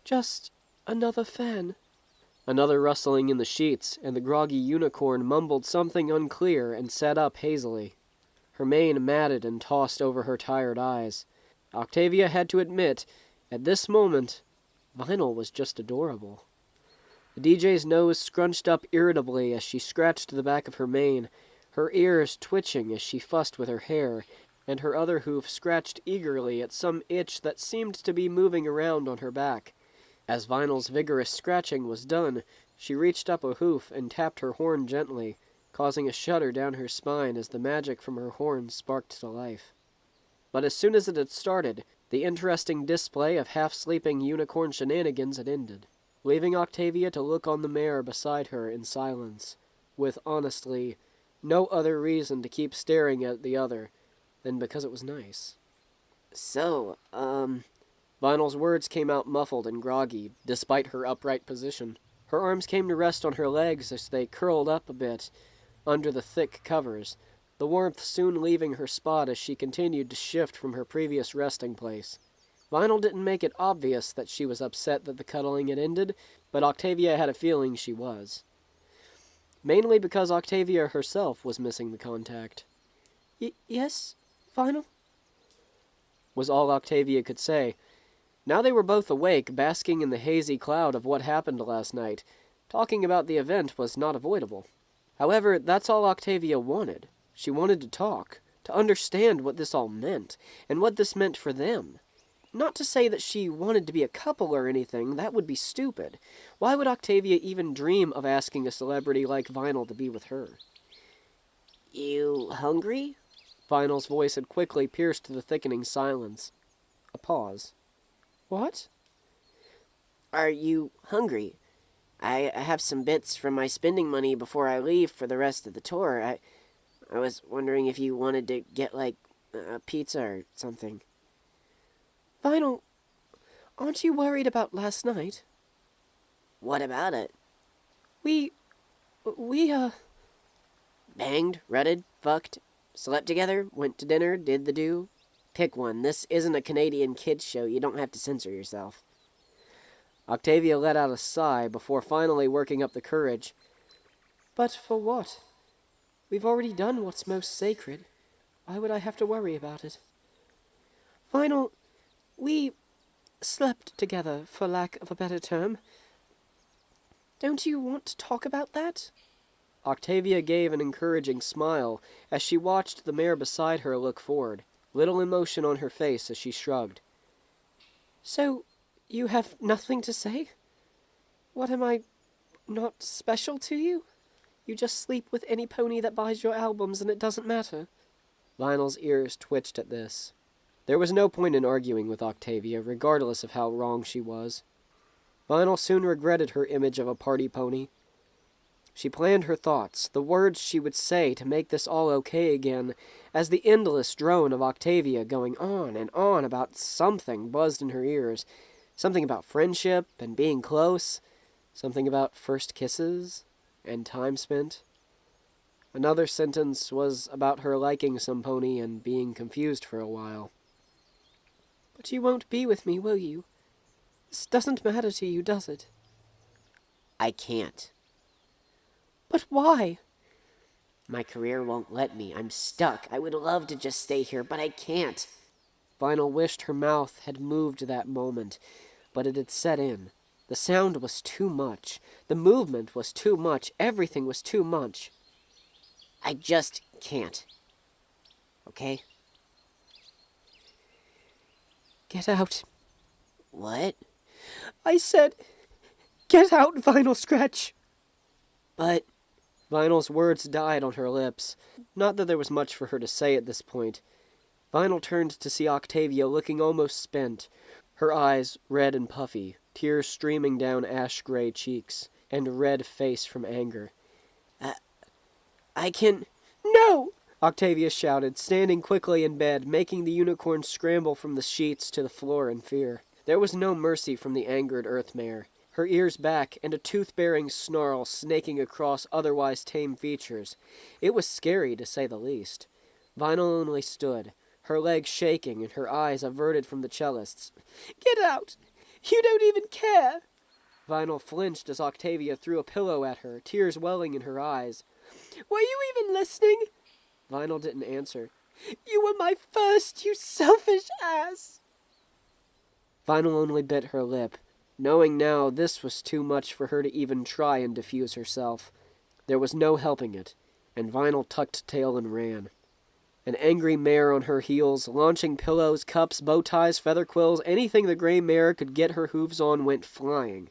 Just another fan. Another rustling in the sheets, and the groggy unicorn mumbled something unclear and sat up hazily. Her mane matted and tossed over her tired eyes. Octavia had to admit, at this moment, Vinyl was just adorable. The DJ's nose scrunched up irritably as she scratched the back of her mane, her ears twitching as she fussed with her hair, and her other hoof scratched eagerly at some itch that seemed to be moving around on her back. As Vinyl's vigorous scratching was done, she reached up a hoof and tapped her horn gently, causing a shudder down her spine as the magic from her horn sparked to life. But as soon as it had started, the interesting display of half-sleeping unicorn shenanigans had ended, leaving Octavia to look on the mare beside her in silence, with, honestly, no other reason to keep staring at the other than because it was nice. So, Vinyl's words came out muffled and groggy, despite her upright position. Her arms came to rest on her legs as they curled up a bit under the thick covers, the warmth soon leaving her spot as she continued to shift from her previous resting place. Vinyl didn't make it obvious that she was upset that the cuddling had ended, but Octavia had a feeling she was. Mainly because Octavia herself was missing the contact. Yes, Vinyl? Was all Octavia could say. Now they were both awake, basking in the hazy cloud of what happened last night. Talking about the event was not avoidable. However, that's all Octavia wanted. She wanted to talk, to understand what this all meant, and what this meant for them. Not to say that she wanted to be a couple or anything, that would be stupid. Why would Octavia even dream of asking a celebrity like Vinyl to be with her? You hungry? Vinyl's voice had quickly pierced the thickening silence. A pause. What? Are you hungry? I have some bits from my spending money before I leave for the rest of the tour. I was wondering if you wanted to get, like, a pizza or something. Vinyl, aren't you worried about last night? What about it? We, Banged, rutted, fucked, slept together, went to dinner, did the do. Pick one. This isn't a Canadian kids show. You don't have to censor yourself. Octavia let out a sigh before finally working up the courage. But for what? We've already done what's most sacred. Why would I have to worry about it? Vinyl, we slept together, for lack of a better term. Don't you want to talk about that? Octavia gave an encouraging smile as she watched the mare beside her look forward, little emotion on her face as she shrugged. So, you have nothing to say? What, am I not special to you? You just sleep with any pony that buys your albums and it doesn't matter. Vinyl's ears twitched at this. There was no point in arguing with Octavia, regardless of how wrong she was. Vinyl soon regretted her image of a party pony. She planned her thoughts, the words she would say to make this all okay again, as the endless drone of Octavia going on and on about something buzzed in her ears. Something about friendship and being close. Something about first kisses and time spent. Another sentence was about her liking some pony and being confused for a while. But you won't be with me, will you? This doesn't matter to you, does it? I can't. But why? My career won't let me. I'm stuck. I would love to just stay here, but I can't. Vinyl wished her mouth had moved that moment, but it had set in. The sound was too much. The movement was too much. Everything was too much. I just can't. Okay? Get out. What? I said, get out, Vinyl Scratch. But... Vinyl's words died on her lips. Not that there was much for her to say at this point. Vinyl turned to see Octavia looking almost spent, her eyes red and puffy, tears streaming down ash-gray cheeks, and a red face from anger. I can... No! Octavia shouted, standing quickly in bed, making the unicorn scramble from the sheets to the floor in fear. There was no mercy from the angered earth mare, her ears back and a tooth-bearing snarl snaking across otherwise tame features. It was scary, to say the least. Vinyl only stood, her legs shaking and her eyes averted from the cellists. Get out! You don't even care! Vinyl flinched as Octavia threw a pillow at her, tears welling in her eyes. Were you even listening? Vinyl didn't answer. You were my first, you selfish ass! Vinyl only bit her lip, knowing now this was too much for her to even try and diffuse herself. There was no helping it. and Vinyl tucked tail and ran. An angry mare on her heels, launching pillows, cups, bow ties, feather quills, anything the gray mare could get her hooves on went flying.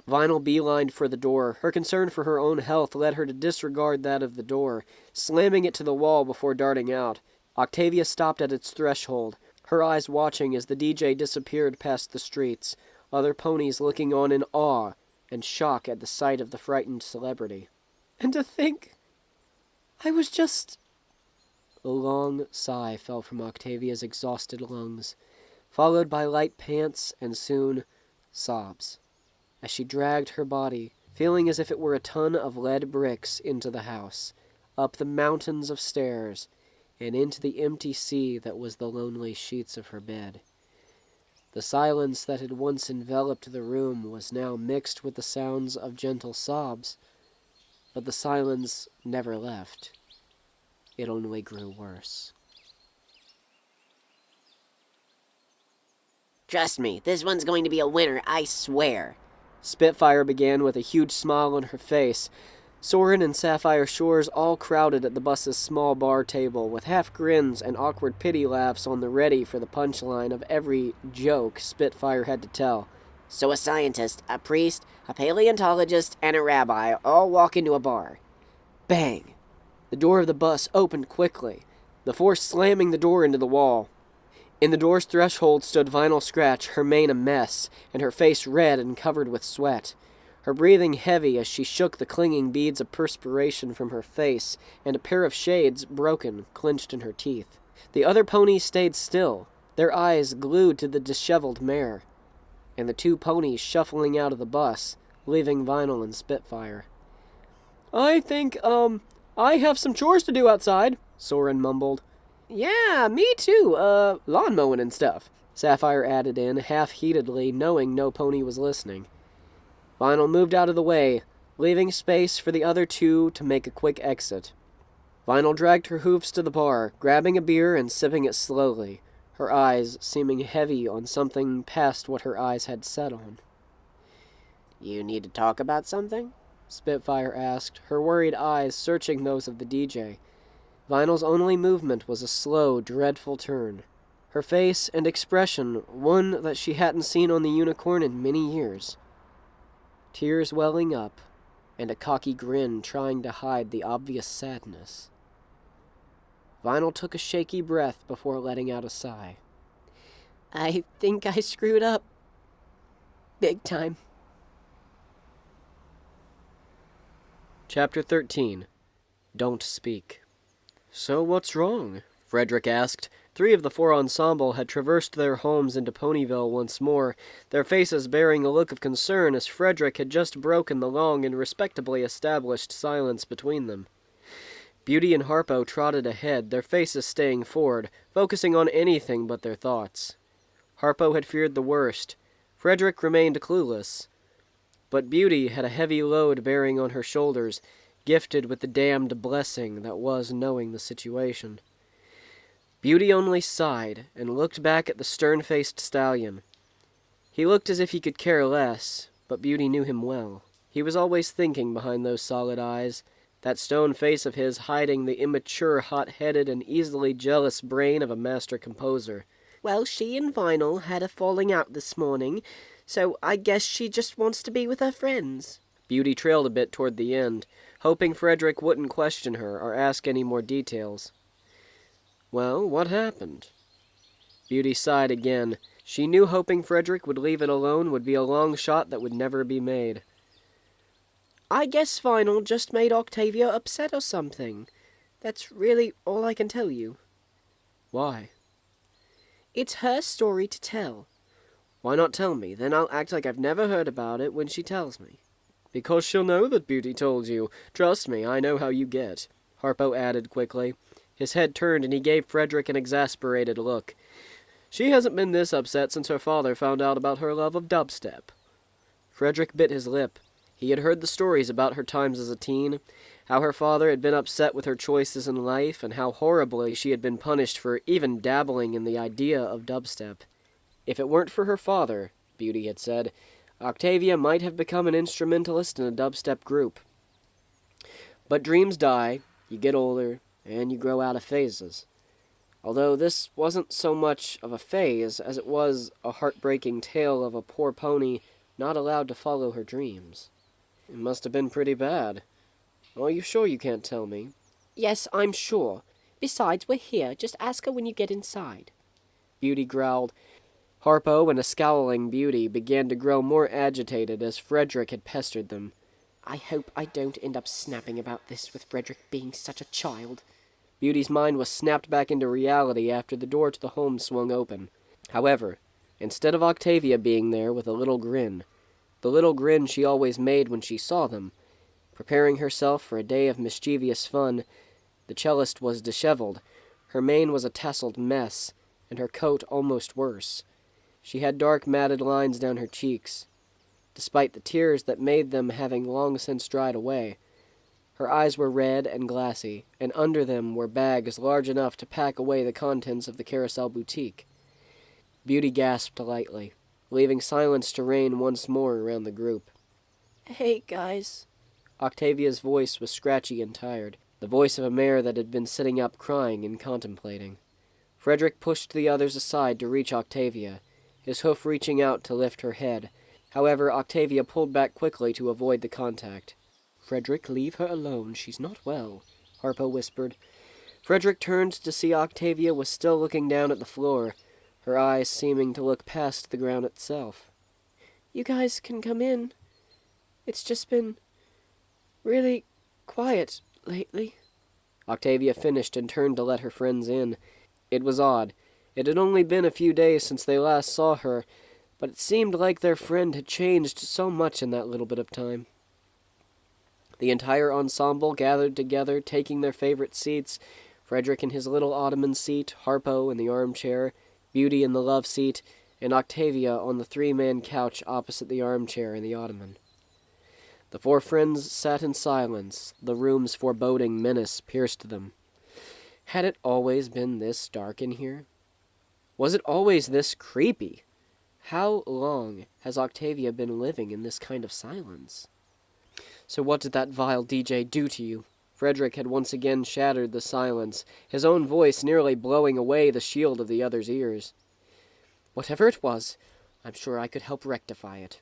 Vinyl beelined for the door. Her concern for her own health led her to disregard that of the door, slamming it to the wall before darting out. Octavia stopped at its threshold, her eyes watching as the DJ disappeared past the streets, other ponies looking on in awe and shock at the sight of the frightened celebrity. And to think, I was just... A long sigh fell from Octavia's exhausted lungs, followed by light pants and soon sobs, as she dragged her body, feeling as if it were a ton of lead bricks, into the house, up the mountains of stairs, and into the empty sea that was the lonely sheets of her bed. The silence that had once enveloped the room was now mixed with the sounds of gentle sobs, but the silence never left. It only grew worse. Trust me, this one's going to be a winner, I swear. Spitfire began with a huge smile on her face. Soren and Sapphire Shores all crowded at the bus's small bar table, with half grins and awkward pity laughs on the ready for the punchline of every joke Spitfire had to tell. So a scientist, a priest, a paleontologist, and a rabbi all walk into a bar. Bang! The door of the bus opened quickly, the force slamming the door into the wall. In the door's threshold stood Vinyl Scratch, her mane a mess, and her face red and covered with sweat, her breathing heavy as she shook the clinging beads of perspiration from her face, and a pair of shades, broken, clenched in her teeth. The other ponies stayed still, their eyes glued to the disheveled mare, and the two ponies shuffling out of the bus, leaving Vinyl and Spitfire. I think, I have some chores to do outside, Soren mumbled. Yeah, me too, lawn mowing and stuff, Sapphire added in, half-heatedly, knowing no pony was listening. Vinyl moved out of the way, leaving space for the other two to make a quick exit. Vinyl dragged her hoofs to the bar, grabbing a beer and sipping it slowly, her eyes seeming heavy on something past what her eyes had set on. You need to talk about something? Spitfire asked, her worried eyes searching those of the DJ. Vinyl's only movement was a slow, dreadful turn. Her face and expression, one that she hadn't seen on the unicorn in many years. Tears welling up, and a cocky grin trying to hide the obvious sadness. Vinyl took a shaky breath before letting out a sigh. I think I screwed up. Big time. Chapter 13. Don't Speak. So what's wrong? Frideric asked. 3 of the 4 ensemble had traversed their homes into Ponyville once more, their faces bearing a look of concern as Frideric had just broken the long and respectably established silence between them. Beauty and Harpo trotted ahead, their faces staying forward, focusing on anything but their thoughts. Harpo had feared the worst. Frideric remained clueless. But Beauty had a heavy load bearing on her shoulders, gifted with the damned blessing that was knowing the situation. Beauty only sighed and looked back at the stern-faced stallion. He looked as if he could care less, but Beauty knew him well. He was always thinking behind those solid eyes, that stone face of his hiding the immature, hot-headed, and easily jealous brain of a master composer. Well, she and Vinyl had a falling out this morning, so I guess she just wants to be with her friends. Beauty trailed a bit toward the end, hoping Frideric wouldn't question her or ask any more details. Well, what happened? Beauty sighed again. She knew hoping Frideric would leave it alone would be a long shot that would never be made. I guess Vinyl just made Octavia upset or something. That's really all I can tell you. Why? It's her story to tell. Why not tell me? Then I'll act like I've never heard about it when she tells me. Because she'll know that Beauty told you. Trust me, I know how you get, Harpo added quickly. His head turned and he gave Frideric an exasperated look. She hasn't been this upset since her father found out about her love of dubstep. Frideric bit his lip. He had heard the stories about her times as a teen, how her father had been upset with her choices in life, and how horribly she had been punished for even dabbling in the idea of dubstep. If it weren't for her father, Beauty had said, Octavia might have become an instrumentalist in a dubstep group. But dreams die, You get older, and you grow out of phases. Although this wasn't so much of a phase as it was a heartbreaking tale of a poor pony not allowed to follow her dreams. It must have been pretty bad. Are you sure you can't tell me? Yes, I'm sure. Besides, we're here. Just ask her when you get inside. Beauty growled. Harpo and a scowling Beauty began to grow more agitated as Frideric had pestered them. I hope I don't end up snapping about this with Frideric being such a child. Beauty's mind was snapped back into reality after the door to the home swung open. However, instead of Octavia being there with a little grin, the little grin she always made when she saw them, preparing herself for a day of mischievous fun, the cellist was disheveled. Her mane was a tasseled mess, and her coat almost worse. She had dark matted lines down her cheeks, despite the tears that made them having long since dried away. Her eyes were red and glassy, and under them were bags large enough to pack away the contents of the carousel boutique. Beauty gasped lightly, leaving silence to reign once more around the group. Hey, guys. Octavia's voice was scratchy and tired, the voice of a mare that had been sitting up crying and contemplating. Frideric pushed the others aside to reach Octavia, his hoof reaching out to lift her head. However, Octavia pulled back quickly to avoid the contact. Frideric, leave her alone. She's not well, Harpo whispered. Frideric turned to see Octavia was still looking down at the floor, her eyes seeming to look past the ground itself. You guys can come in. It's just been really quiet lately. Octavia finished and turned to let her friends in. It was odd. It had only been a few days since they last saw her, but it seemed like their friend had changed so much in that little bit of time. The entire ensemble gathered together, taking their favorite seats, Frideric in his little ottoman seat, Harpo in the armchair, Beauty in the love seat, and Octavia on the three-man couch opposite the armchair and the ottoman. The four friends sat in silence, the room's foreboding menace pierced them. Had it always been this dark in here? Was it always this creepy? How long has Octavia been living in this kind of silence? So what did that vile DJ do to you? Frideric had once again shattered the silence, his own voice nearly blowing away the shield of the other's ears. Whatever it was, I'm sure I could help rectify it.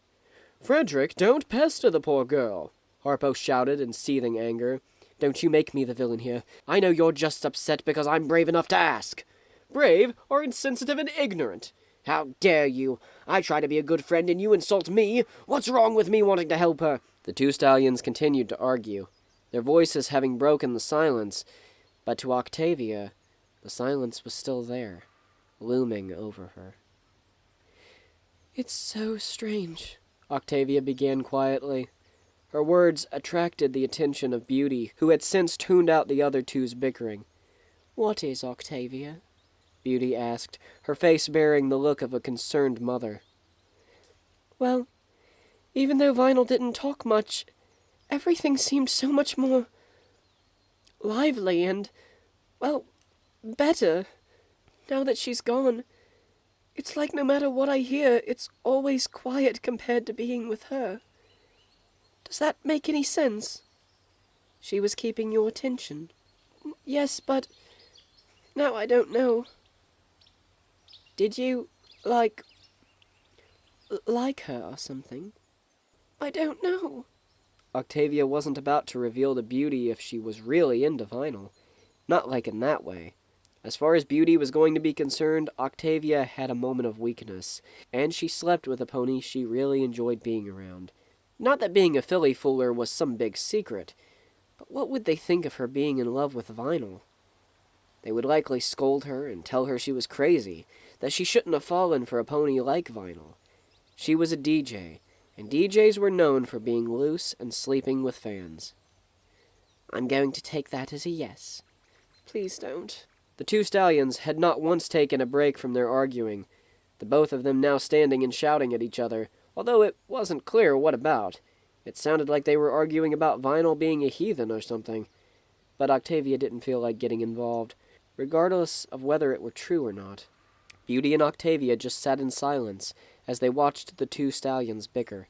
Frideric, don't pester the poor girl, Harpo shouted in seething anger. Don't you make me the villain here. I know you're just upset because I'm brave enough to ask. Brave or insensitive and ignorant? How dare you? I try to be a good friend and you insult me. What's wrong with me wanting to help her? The two stallions continued to argue, their voices having broken the silence, but to Octavia, the silence was still there, looming over her. It's so strange, Octavia began quietly. Her words attracted the attention of Beauty, who had since tuned out the other two's bickering. What is, Octavia? Beauty asked, her face bearing the look of a concerned mother. Well, even though Vinyl didn't talk much, everything seemed so much more lively and, well, better. Now that she's gone, it's like no matter what I hear, it's always quiet compared to being with her. Does that make any sense? She was keeping your attention. Yes, but now I don't know. Did you, like her or something? I don't know. Octavia wasn't about to reveal to Beauty if she was really into Vinyl. Not like in that way. As far as Beauty was going to be concerned, Octavia had a moment of weakness, and she slept with a pony she really enjoyed being around. Not that being a filly fooler was some big secret, but what would they think of her being in love with Vinyl? They would likely scold her and tell her she was crazy, that she shouldn't have fallen for a pony like Vinyl. She was a DJ, and DJs were known for being loose and sleeping with fans. I'm going to take that as a yes. Please don't. The two stallions had not once taken a break from their arguing, the both of them now standing and shouting at each other, although it wasn't clear what about. It sounded like they were arguing about Vinyl being a heathen or something. But Octavia didn't feel like getting involved, regardless of whether it were true or not. Beauty and Octavia just sat in silence as they watched the two stallions bicker.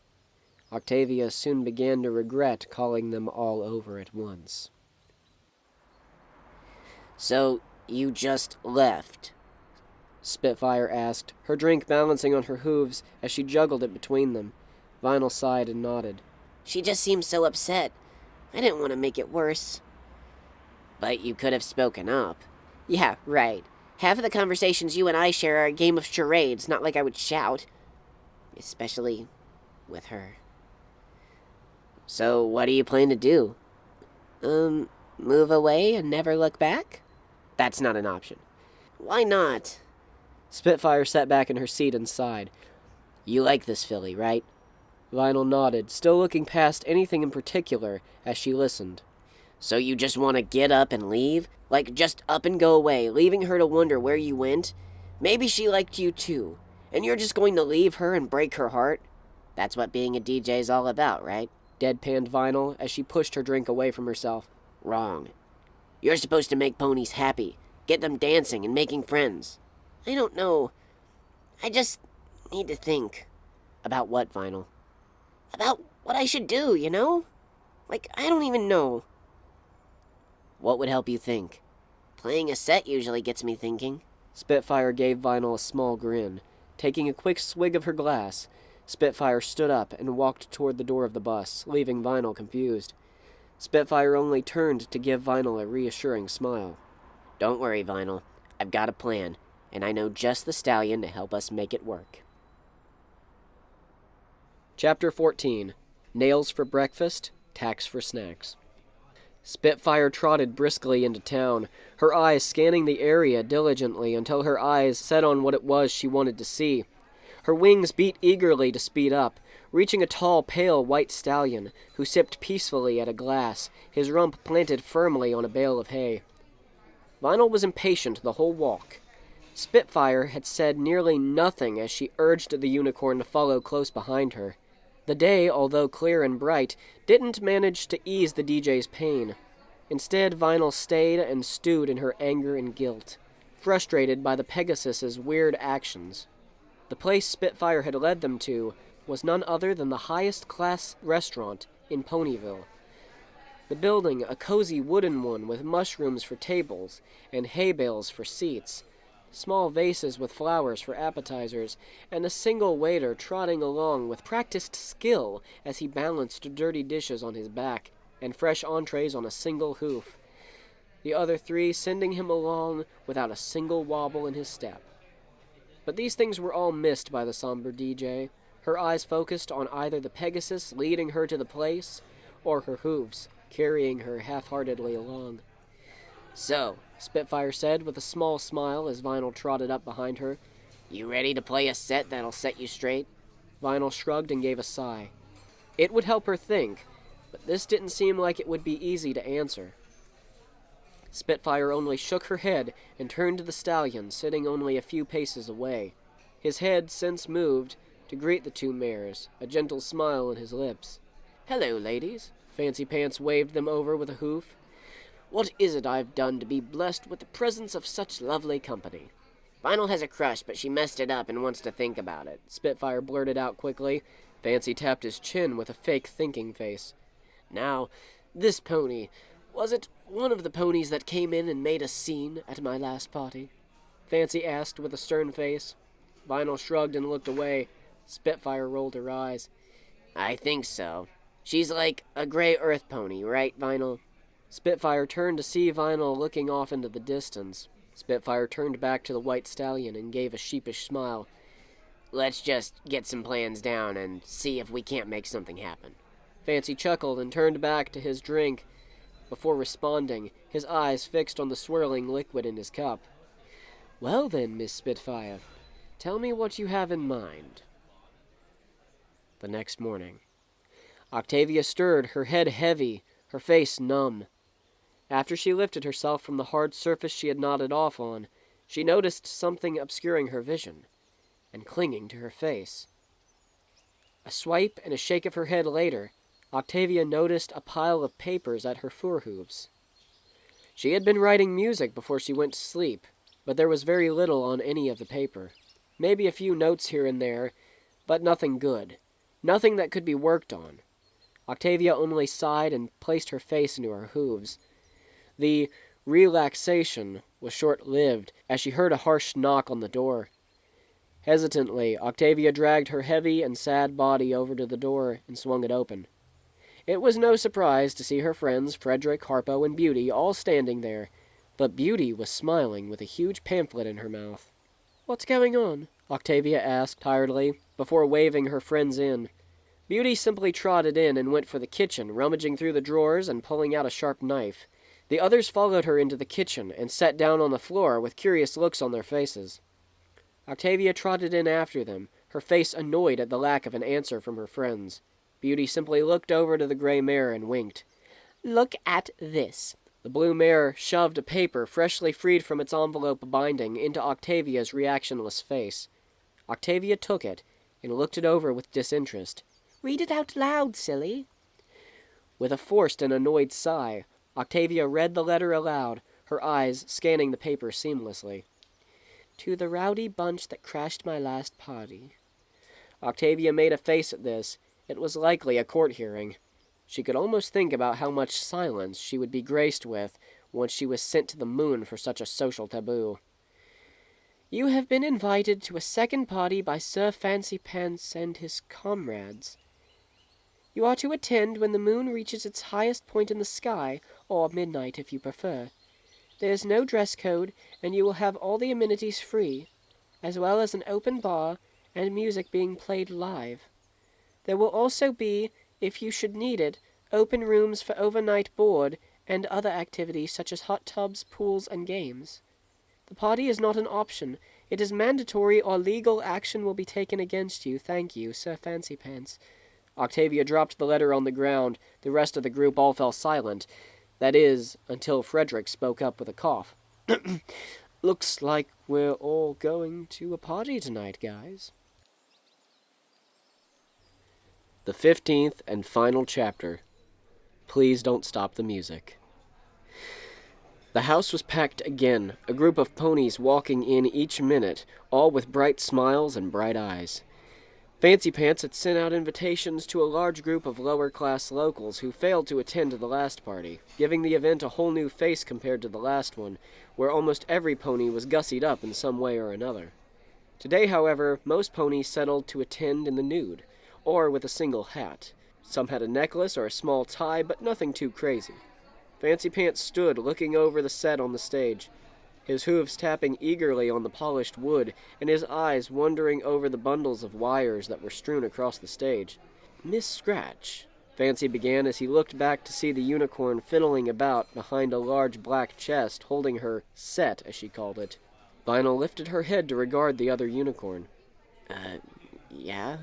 Octavia soon began to regret calling them all over at once. So, you just left? Spitfire asked, her drink balancing on her hooves as she juggled it between them. Vinyl sighed and nodded. She just seemed so upset. I didn't want to make it worse. But you could have spoken up. Yeah, right. Half of the conversations you and I share are a game of charades, not like I would shout. Especially with her. So, what do you plan to do? Move away and never look back? That's not an option. Why not? Spitfire sat back in her seat and sighed. You like this filly, right? Vinyl nodded, still looking past anything in particular as she listened. So you just want to get up and leave? Like, just up and go away, leaving her to wonder where you went? Maybe she liked you too, and you're just going to leave her and break her heart? That's what being a DJ's all about, right? Deadpanned Vinyl as she pushed her drink away from herself. Wrong. You're supposed to make ponies happy, get them dancing and making friends. I don't know. I just need to think. About what, Vinyl? About what I should do, you know? Like, I don't even know. What would help you think? Playing a set usually gets me thinking. Spitfire gave Vinyl a small grin. Taking a quick swig of her glass, Spitfire stood up and walked toward the door of the bus, leaving Vinyl confused. Spitfire only turned to give Vinyl a reassuring smile. Don't worry, Vinyl. I've got a plan, and I know just the stallion to help us make it work. Chapter 14. Nails for breakfast, tacks for snacks. Spitfire trotted briskly into town, her eyes scanning the area diligently until her eyes set on what it was she wanted to see. Her wings beat eagerly to speed up, reaching a tall, pale white stallion who sipped peacefully at a glass, his rump planted firmly on a bale of hay. Vinyl was impatient the whole walk. Spitfire had said nearly nothing as she urged the unicorn to follow close behind her. The day, although clear and bright, didn't manage to ease the DJ's pain. Instead, Vinyl stayed and stewed in her anger and guilt, frustrated by the Pegasus's weird actions. The place Spitfire had led them to was none other than the highest-class restaurant in Ponyville. The building, a cozy wooden one with mushrooms for tables and hay bales for seats, small vases with flowers for appetizers, and a single waiter trotting along with practiced skill as he balanced dirty dishes on his back and fresh entrees on a single hoof, the other three sending him along without a single wobble in his step. But these things were all missed by the somber DJ, her eyes focused on either the Pegasus leading her to the place, or her hooves carrying her half-heartedly along. So, Spitfire said with a small smile as Vinyl trotted up behind her. You ready to play a set that'll set you straight? Vinyl shrugged and gave a sigh. It would help her think, but this didn't seem like it would be easy to answer. Spitfire only shook her head and turned to the stallion sitting only a few paces away. His head since moved to greet the two mares, a gentle smile on his lips. Hello, ladies. Fancy Pants waved them over with a hoof. What is it I've done to be blessed with the presence of such lovely company? Vinyl has a crush, but she messed it up and wants to think about it. Spitfire blurted out quickly. Fancy tapped his chin with a fake thinking face. Now, this pony, was it one of the ponies that came in and made a scene at my last party? Fancy asked with a stern face. Vinyl shrugged and looked away. Spitfire rolled her eyes. I think so. She's like a gray earth pony, right, Vinyl? Spitfire turned to see Vinyl looking off into the distance. Spitfire turned back to the white stallion and gave a sheepish smile. Let's just get some plans down and see if we can't make something happen. Fancy chuckled and turned back to his drink before responding, his eyes fixed on the swirling liquid in his cup. Well then, Miss Spitfire, tell me what you have in mind. The next morning. Octavia stirred, her head heavy, her face numb. After she lifted herself from the hard surface she had nodded off on, she noticed something obscuring her vision and clinging to her face. A swipe and a shake of her head later, Octavia noticed a pile of papers at her forehooves. She had been writing music before she went to sleep, but there was very little on any of the paper. Maybe a few notes here and there, but nothing good. Nothing that could be worked on. Octavia only sighed and placed her face into her hooves. The relaxation was short-lived as she heard a harsh knock on the door. Hesitantly, Octavia dragged her heavy and sad body over to the door and swung it open. It was no surprise to see her friends Frideric, Harpo, and Beauty all standing there, but Beauty was smiling with a huge pamphlet in her mouth. "What's going on?" Octavia asked tiredly, before waving her friends in. Beauty simply trotted in and went for the kitchen, rummaging through the drawers and pulling out a sharp knife. The others followed her into the kitchen and sat down on the floor with curious looks on their faces. Octavia trotted in after them, her face annoyed at the lack of an answer from her friends. Beauty simply looked over to the gray mare and winked. "Look at this." The blue mare shoved a paper freshly freed from its envelope binding into Octavia's reactionless face. Octavia took it and looked it over with disinterest. "Read it out loud, silly." With a forced and annoyed sigh, Octavia read the letter aloud, her eyes scanning the paper seamlessly. "To the rowdy bunch that crashed my last party." Octavia made a face at this. It was likely a court hearing. She could almost think about how much silence she would be graced with once she was sent to the moon for such a social taboo. "You have been invited to a second party by Sir Fancy Pants and his comrades. You are to attend when the moon reaches its highest point in the sky, or midnight if you prefer. There is no dress code, and you will have all the amenities free, as well as an open bar and music being played live. There will also be, if you should need it, open rooms for overnight board and other activities such as hot tubs, pools, and games. The party is not an option. It is mandatory or legal action will be taken against you. Thank you, Sir Fancy Pants." Octavia dropped the letter on the ground. The rest of the group all fell silent. That is, until Frideric spoke up with a cough. "Looks like we're all going to a party tonight, guys." The 15th and final chapter. Please don't stop the music. The house was packed again, a group of ponies walking in each minute, all with bright smiles and bright eyes. Fancy Pants had sent out invitations to a large group of lower-class locals who failed to attend to the last party, giving the event a whole new face compared to the last one, where almost every pony was gussied up in some way or another. Today, however, most ponies settled to attend in the nude, or with a single hat. Some had a necklace or a small tie, but nothing too crazy. Fancy Pants stood looking over the set on the stage, his hooves tapping eagerly on the polished wood, and his eyes wandering over the bundles of wires that were strewn across the stage. "Miss Scratch," Fancy began as he looked back to see the unicorn fiddling about behind a large black chest holding her set, as she called it. Vinyl lifted her head to regard the other unicorn. Yeah?"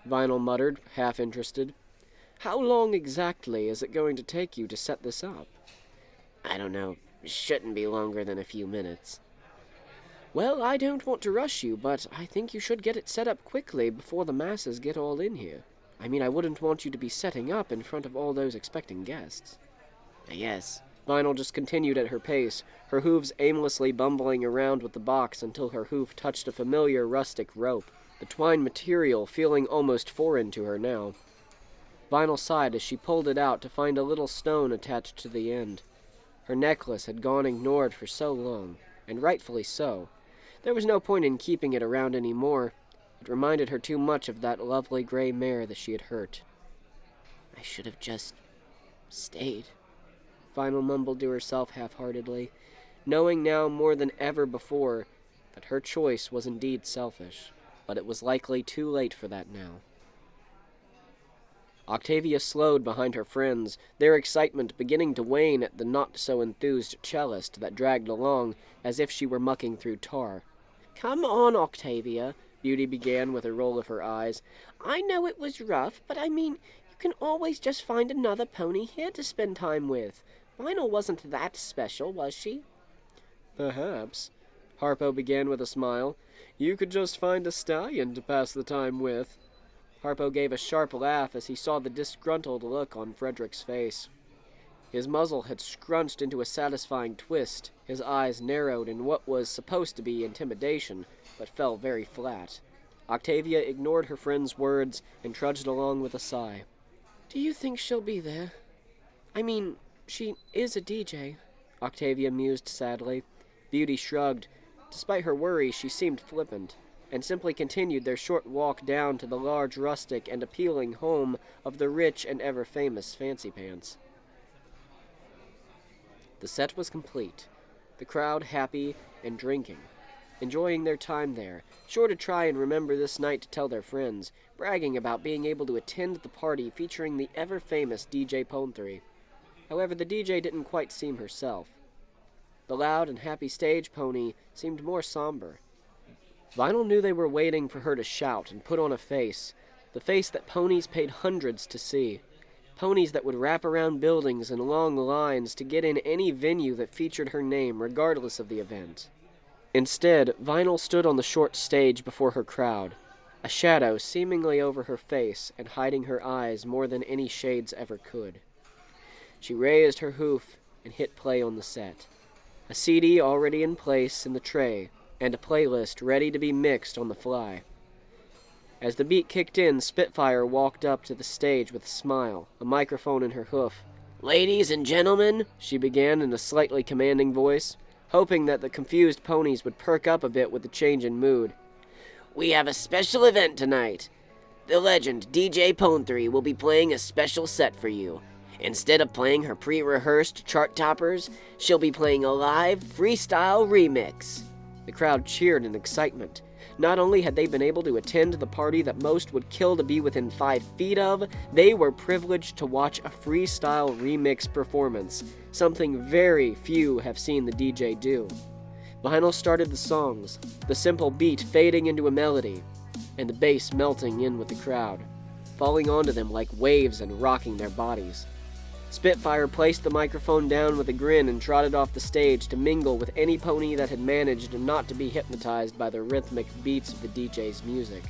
Vinyl muttered, half interested. "How long exactly is it going to take you to set this up?" "I don't know. Shouldn't be longer than a few minutes." "Well, I don't want to rush you, but I think you should get it set up quickly before the masses get all in here. I mean, I wouldn't want you to be setting up in front of all those expecting guests." "Yes." Vinyl just continued at her pace, her hooves aimlessly bumbling around with the box until her hoof touched a familiar rustic rope, the twine material feeling almost foreign to her now. Vinyl sighed as she pulled it out to find a little stone attached to the end. Her necklace had gone ignored for so long, and rightfully so. There was no point in keeping it around any more. It reminded her too much of that lovely gray mare that she had hurt. "I should have just stayed," Vinyl mumbled to herself half-heartedly, knowing now more than ever before that her choice was indeed selfish, but it was likely too late for that now. Octavia slowed behind her friends, their excitement beginning to wane at the not-so-enthused cellist that dragged along as if she were mucking through tar. "Come on, Octavia," Beauty began with a roll of her eyes. "I know it was rough, but I mean, you can always just find another pony here to spend time with. Vinyl wasn't that special, was she?" "Perhaps," Harpo began with a smile. "You could just find a stallion to pass the time with." Harpo gave a sharp laugh as he saw the disgruntled look on Frideric's face. His muzzle had scrunched into a satisfying twist, his eyes narrowed in what was supposed to be intimidation, but fell very flat. Octavia ignored her friend's words and trudged along with a sigh. "Do you think she'll be there? I mean, she is a DJ. Octavia mused sadly. Beauty shrugged. Despite her worry, she seemed flippant, and simply continued their short walk down to the large, rustic, and appealing home of the rich and ever-famous Fancy Pants. The set was complete, the crowd happy and drinking, enjoying their time there, sure to try and remember this night to tell their friends, bragging about being able to attend the party featuring the ever-famous DJ PON-3. However, the DJ didn't quite seem herself. The loud and happy stage pony seemed more somber. Vinyl knew they were waiting for her to shout and put on a face, the face that ponies paid hundreds to see. Ponies that would wrap around buildings in long lines to get in any venue that featured her name, regardless of the event. Instead, Vinyl stood on the short stage before her crowd, a shadow seemingly over her face and hiding her eyes more than any shades ever could. She raised her hoof and hit play on the set, a CD already in place in the tray, and a playlist ready to be mixed on the fly. As the beat kicked in, Spitfire walked up to the stage with a smile, a microphone in her hoof. "Ladies and gentlemen," she began in a slightly commanding voice, hoping that the confused ponies would perk up a bit with the change in mood. "We have a special event tonight. The legend DJ PON-3 will be playing a special set for you. Instead of playing her pre-rehearsed chart toppers, she'll be playing a live freestyle remix." The crowd cheered in excitement. Not only had they been able to attend the party that most would kill to be within 5 feet of, they were privileged to watch a freestyle remix performance, something very few have seen the DJ do. Vinyl started the songs, the simple beat fading into a melody, and the bass melting in with the crowd, falling onto them like waves and rocking their bodies. Spitfire placed the microphone down with a grin and trotted off the stage to mingle with any pony that had managed not to be hypnotized by the rhythmic beats of the DJ's music.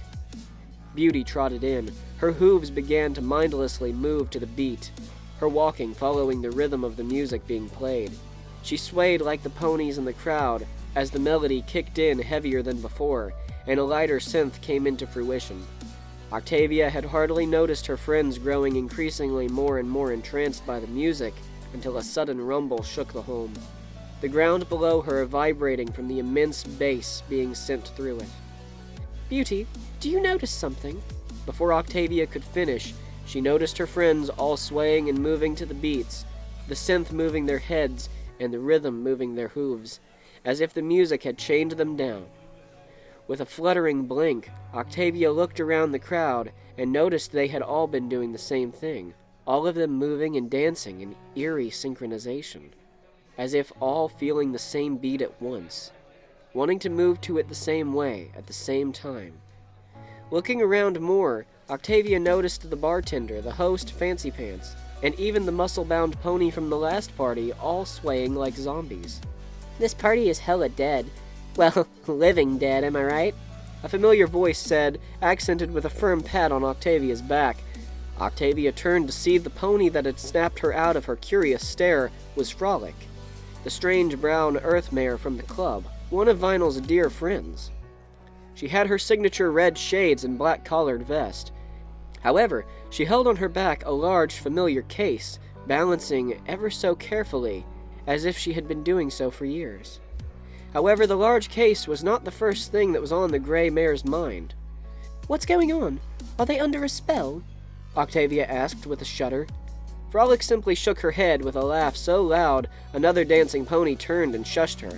Beauty trotted in. Her hooves began to mindlessly move to the beat, her walking following the rhythm of the music being played. She swayed like the ponies in the crowd as the melody kicked in heavier than before, and a lighter synth came into fruition. Octavia had hardly noticed her friends growing increasingly more and more entranced by the music until a sudden rumble shook the home, the ground below her vibrating from the immense bass being sent through it. "Beauty, do you notice something?" Before Octavia could finish, she noticed her friends all swaying and moving to the beats, the synth moving their heads and the rhythm moving their hooves, as if the music had chained them down. With a fluttering blink, Octavia looked around the crowd and noticed they had all been doing the same thing, all of them moving and dancing in eerie synchronization, as if all feeling the same beat at once, wanting to move to it the same way at the same time. Looking around more, Octavia noticed the bartender, the host, Fancy Pants, and even the muscle-bound pony from the last party all swaying like zombies. "This party is hella dead. Well, living dead, am I right?" A familiar voice said, accented with a firm pat on Octavia's back. Octavia turned to see the pony that had snapped her out of her curious stare was Frolic, the strange brown earth mare from the club, one of Vinyl's dear friends. She had her signature red shades and black collared vest. However, she held on her back a large familiar case, balancing ever so carefully, as if she had been doing so for years. However, the large case was not the first thing that was on the gray mare's mind. "What's going on? Are they under a spell?" Octavia asked with a shudder. Frolic simply shook her head with a laugh so loud another dancing pony turned and shushed her,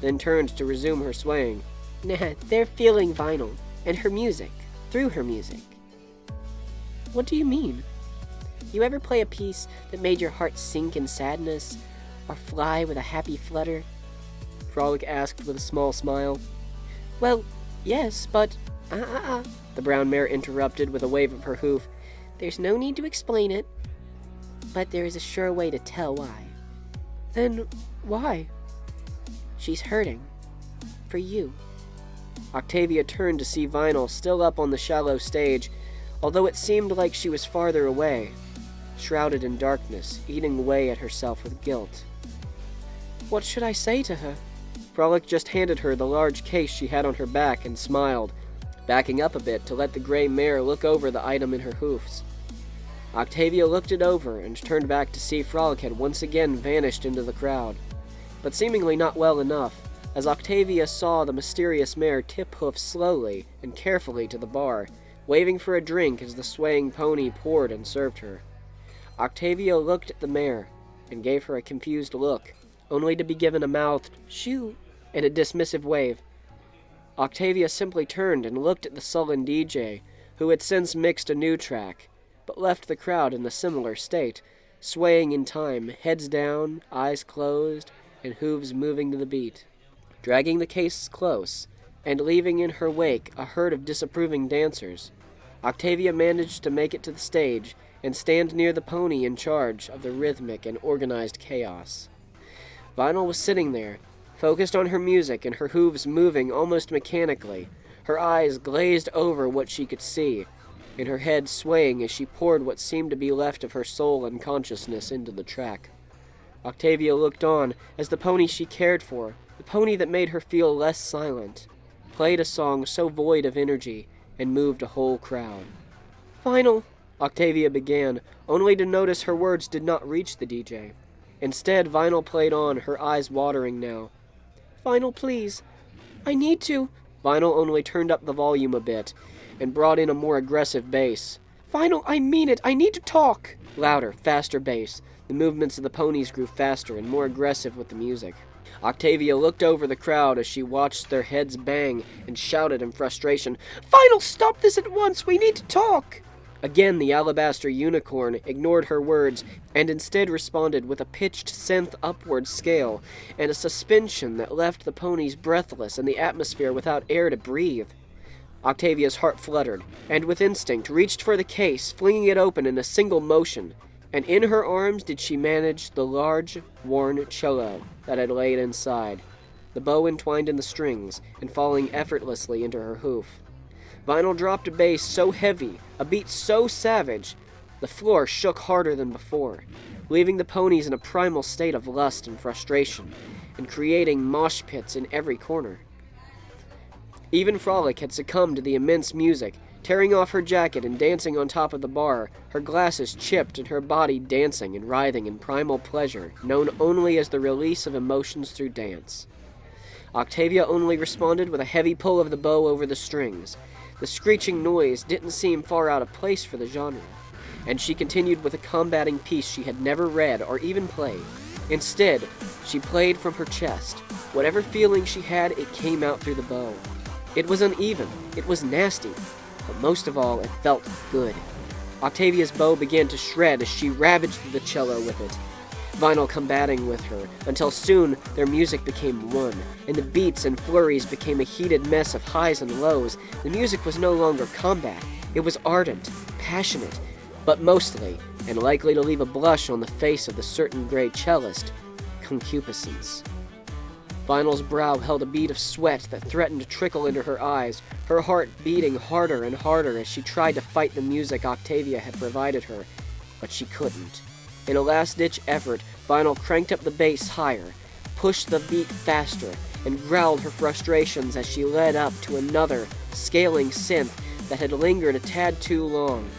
then turned to resume her swaying. "Nah, they're feeling Vinyl, and her music, through her music." "What do you mean? You ever play a piece that made your heart sink in sadness, or fly with a happy flutter?" Frolic asked with a small smile. "Well, yes, but... the brown mare interrupted with a wave of her hoof. "There's no need to explain it, but there is a sure way to tell why." "Then why?" "She's hurting. For you." Octavia turned to see Vinyl still up on the shallow stage, although it seemed like she was farther away, shrouded in darkness, eating away at herself with guilt. What should I say to her? Frolic just handed her the large case she had on her back and smiled, backing up a bit to let the gray mare look over the item in her hoofs. Octavia looked it over and turned back to see Frolic had once again vanished into the crowd. but seemingly not well enough, as Octavia saw the mysterious mare tip hoof slowly and carefully to the bar, waving for a drink as the swaying pony poured and served her. Octavia looked at the mare and gave her a confused look, only to be given a mouthed "shoo" and a dismissive wave. Octavia simply turned and looked at the sullen DJ, who had since mixed a new track, but left the crowd in a similar state, swaying in time, heads down, eyes closed, and hooves moving to the beat. Dragging the case close, and leaving in her wake a herd of disapproving dancers, Octavia managed to make it to the stage and stand near the pony in charge of the rhythmic and organized chaos. Vinyl was sitting there, focused on her music and her hooves moving almost mechanically, her eyes glazed over what she could see, and her head swaying as she poured what seemed to be left of her soul and consciousness into the track. Octavia looked on as the pony she cared for, the pony that made her feel less silent, played a song so void of energy and moved a whole crowd. "Vinyl," Octavia began, only to notice her words did not reach the DJ. Instead, Vinyl played on, her eyes watering now. "Vinyl, please. I need to." Vinyl only turned up the volume a bit and brought in a more aggressive bass. "Vinyl, I mean it. I need to talk." Louder, faster bass. The movements of the ponies grew faster and more aggressive with the music. Octavia looked over the crowd as she watched their heads bang and shouted in frustration, "Vinyl, stop this at once! We need to talk!" Again, the alabaster unicorn ignored her words and instead responded with a pitched synth upward scale and a suspension that left the ponies breathless and the atmosphere without air to breathe. Octavia's heart fluttered, and with instinct reached for the case, flinging it open in a single motion, and in her arms did she manage the large, worn cello that had laid inside, the bow entwined in the strings and falling effortlessly into her hoof. Vinyl dropped a bass so heavy, a beat so savage, the floor shook harder than before, leaving the ponies in a primal state of lust and frustration, and creating mosh pits in every corner. Even Frolic had succumbed to the immense music, tearing off her jacket and dancing on top of the bar, her glasses chipped and her body dancing and writhing in primal pleasure, known only as the release of emotions through dance. Octavia only responded with a heavy pull of the bow over the strings. The screeching noise didn't seem far out of place for the genre, and she continued with a combating piece she had never read or even played. Instead, she played from her chest. Whatever feeling she had, it came out through the bow. It was uneven, it was nasty, but most of all, it felt good. Octavia's bow began to shred as she ravaged the cello with it, Vinyl combating with her, until soon their music became one, and the beats and flurries became a heated mess of highs and lows. The music was no longer combat, it was ardent, passionate, but mostly, and likely to leave a blush on the face of the certain gray cellist, concupiscence. Vinyl's brow held a bead of sweat that threatened to trickle into her eyes, her heart beating harder and harder as she tried to fight the music Octavia had provided her, but she couldn't. In a last-ditch effort, Vinyl cranked up the bass higher, pushed the beat faster, and growled her frustrations as she led up to another, scaling synth that had lingered a tad too long,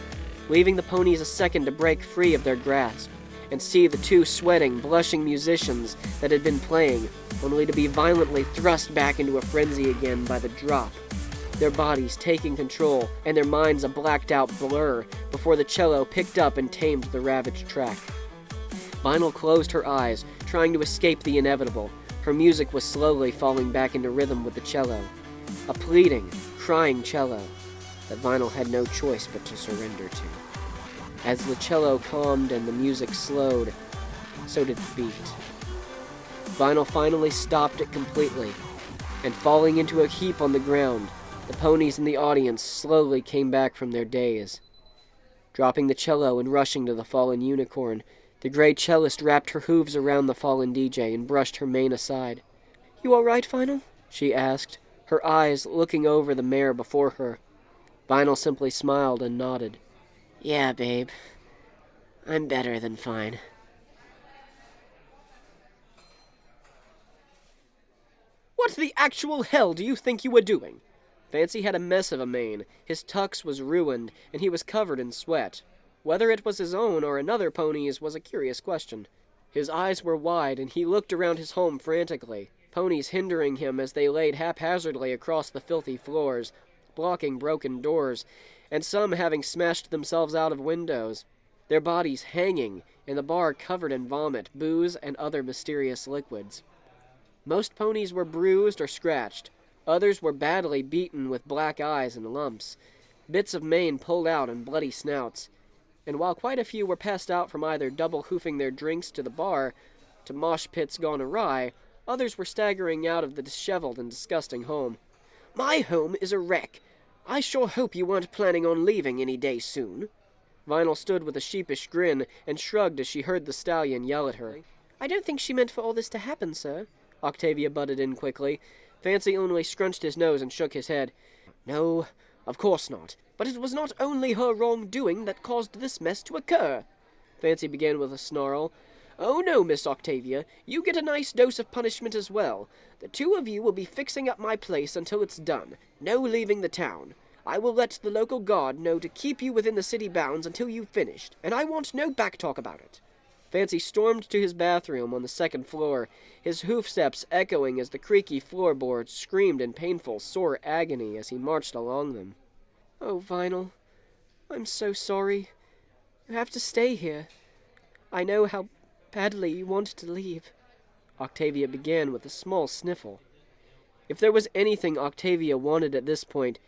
leaving the ponies a second to break free of their grasp, and see the two sweating, blushing musicians that had been playing, only to be violently thrust back into a frenzy again by the drop, their bodies taking control and their minds a blacked-out blur before the cello picked up and tamed the ravaged track. Vinyl closed her eyes, trying to escape the inevitable. Her music was slowly falling back into rhythm with the cello, a pleading, crying cello that Vinyl had no choice but to surrender to. As the cello calmed and the music slowed, so did the beat. Vinyl finally stopped it completely, and falling into a heap on the ground, the ponies in the audience slowly came back from their daze. Dropping the cello and rushing to the fallen unicorn, the gray cellist wrapped her hooves around the fallen DJ and brushed her mane aside. "You all right, Vinyl?" she asked, her eyes looking over the mare before her. Vinyl simply smiled and nodded. "Yeah, babe. I'm better than fine." "What the actual hell do you think you were doing?" Fancy had a mess of a mane, his tux was ruined, and he was covered in sweat. Whether it was his own or another pony's was a curious question. His eyes were wide, and he looked around his home frantically, ponies hindering him as they laid haphazardly across the filthy floors, blocking broken doors, and some having smashed themselves out of windows, their bodies hanging, and the bar covered in vomit, booze, and other mysterious liquids. Most ponies were bruised or scratched. Others were badly beaten with black eyes and lumps, bits of mane pulled out and bloody snouts. And while quite a few were passed out from either double-hoofing their drinks to the bar, to mosh pits gone awry, others were staggering out of the disheveled and disgusting home. My home is a wreck. I sure hope you weren't planning on leaving any day soon. Vinyl stood with a sheepish grin and shrugged as she heard the stallion yell at her. I don't think she meant for all this to happen, sir. Octavia butted in quickly. Fancy only scrunched his nose and shook his head. No, of course not. But it was not only her wrongdoing that caused this mess to occur. Fancy began with a snarl. Oh no, Miss Octavia, you get a nice dose of punishment as well. The two of you will be fixing up my place until it's done. No leaving the town. I will let the local guard know to keep you within the city bounds until you've finished, and I want no backtalk about it. Fancy stormed to his bathroom on the second floor, his hoofsteps echoing as the creaky floorboards screamed in painful, sore agony as he marched along them. Oh, Vinyl, I'm so sorry. You have to stay here. I know how badly you wanted to leave. Octavia began with a small sniffle. If there was anything Octavia wanted at this point,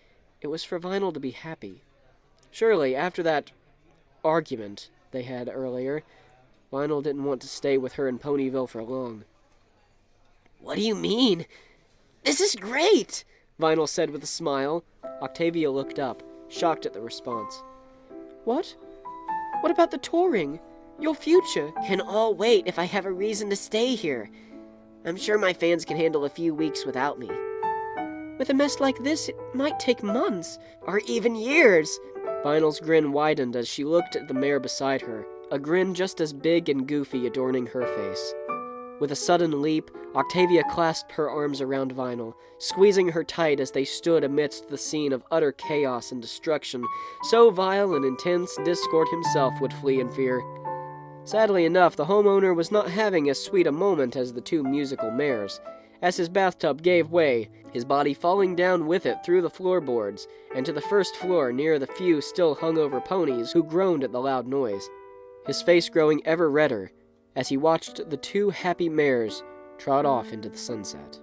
it was for Vinyl to be happy. Surely, after that argument they had earlier, Vinyl didn't want to stay with her in Ponyville for long. What do you mean? This is great! Vinyl said with a smile. Octavia looked up, shocked at the response. What? What about the touring? Your future? Can all wait if I have a reason to stay here. I'm sure my fans can handle a few weeks without me. With a mess like this, it might take months. Or even years. Vinyl's grin widened as she looked at the mare beside her, a grin just as big and goofy adorning her face. With a sudden leap, Octavia clasped her arms around Vinyl, squeezing her tight as they stood amidst the scene of utter chaos and destruction, so vile and intense Discord himself would flee in fear. Sadly enough, the homeowner was not having as sweet a moment as the two musical mares. As his bathtub gave way, his body falling down with it through the floorboards, and to the first floor near the few still hungover ponies who groaned at the loud noise, his face growing ever redder, as he watched the two happy mares trot off into the sunset.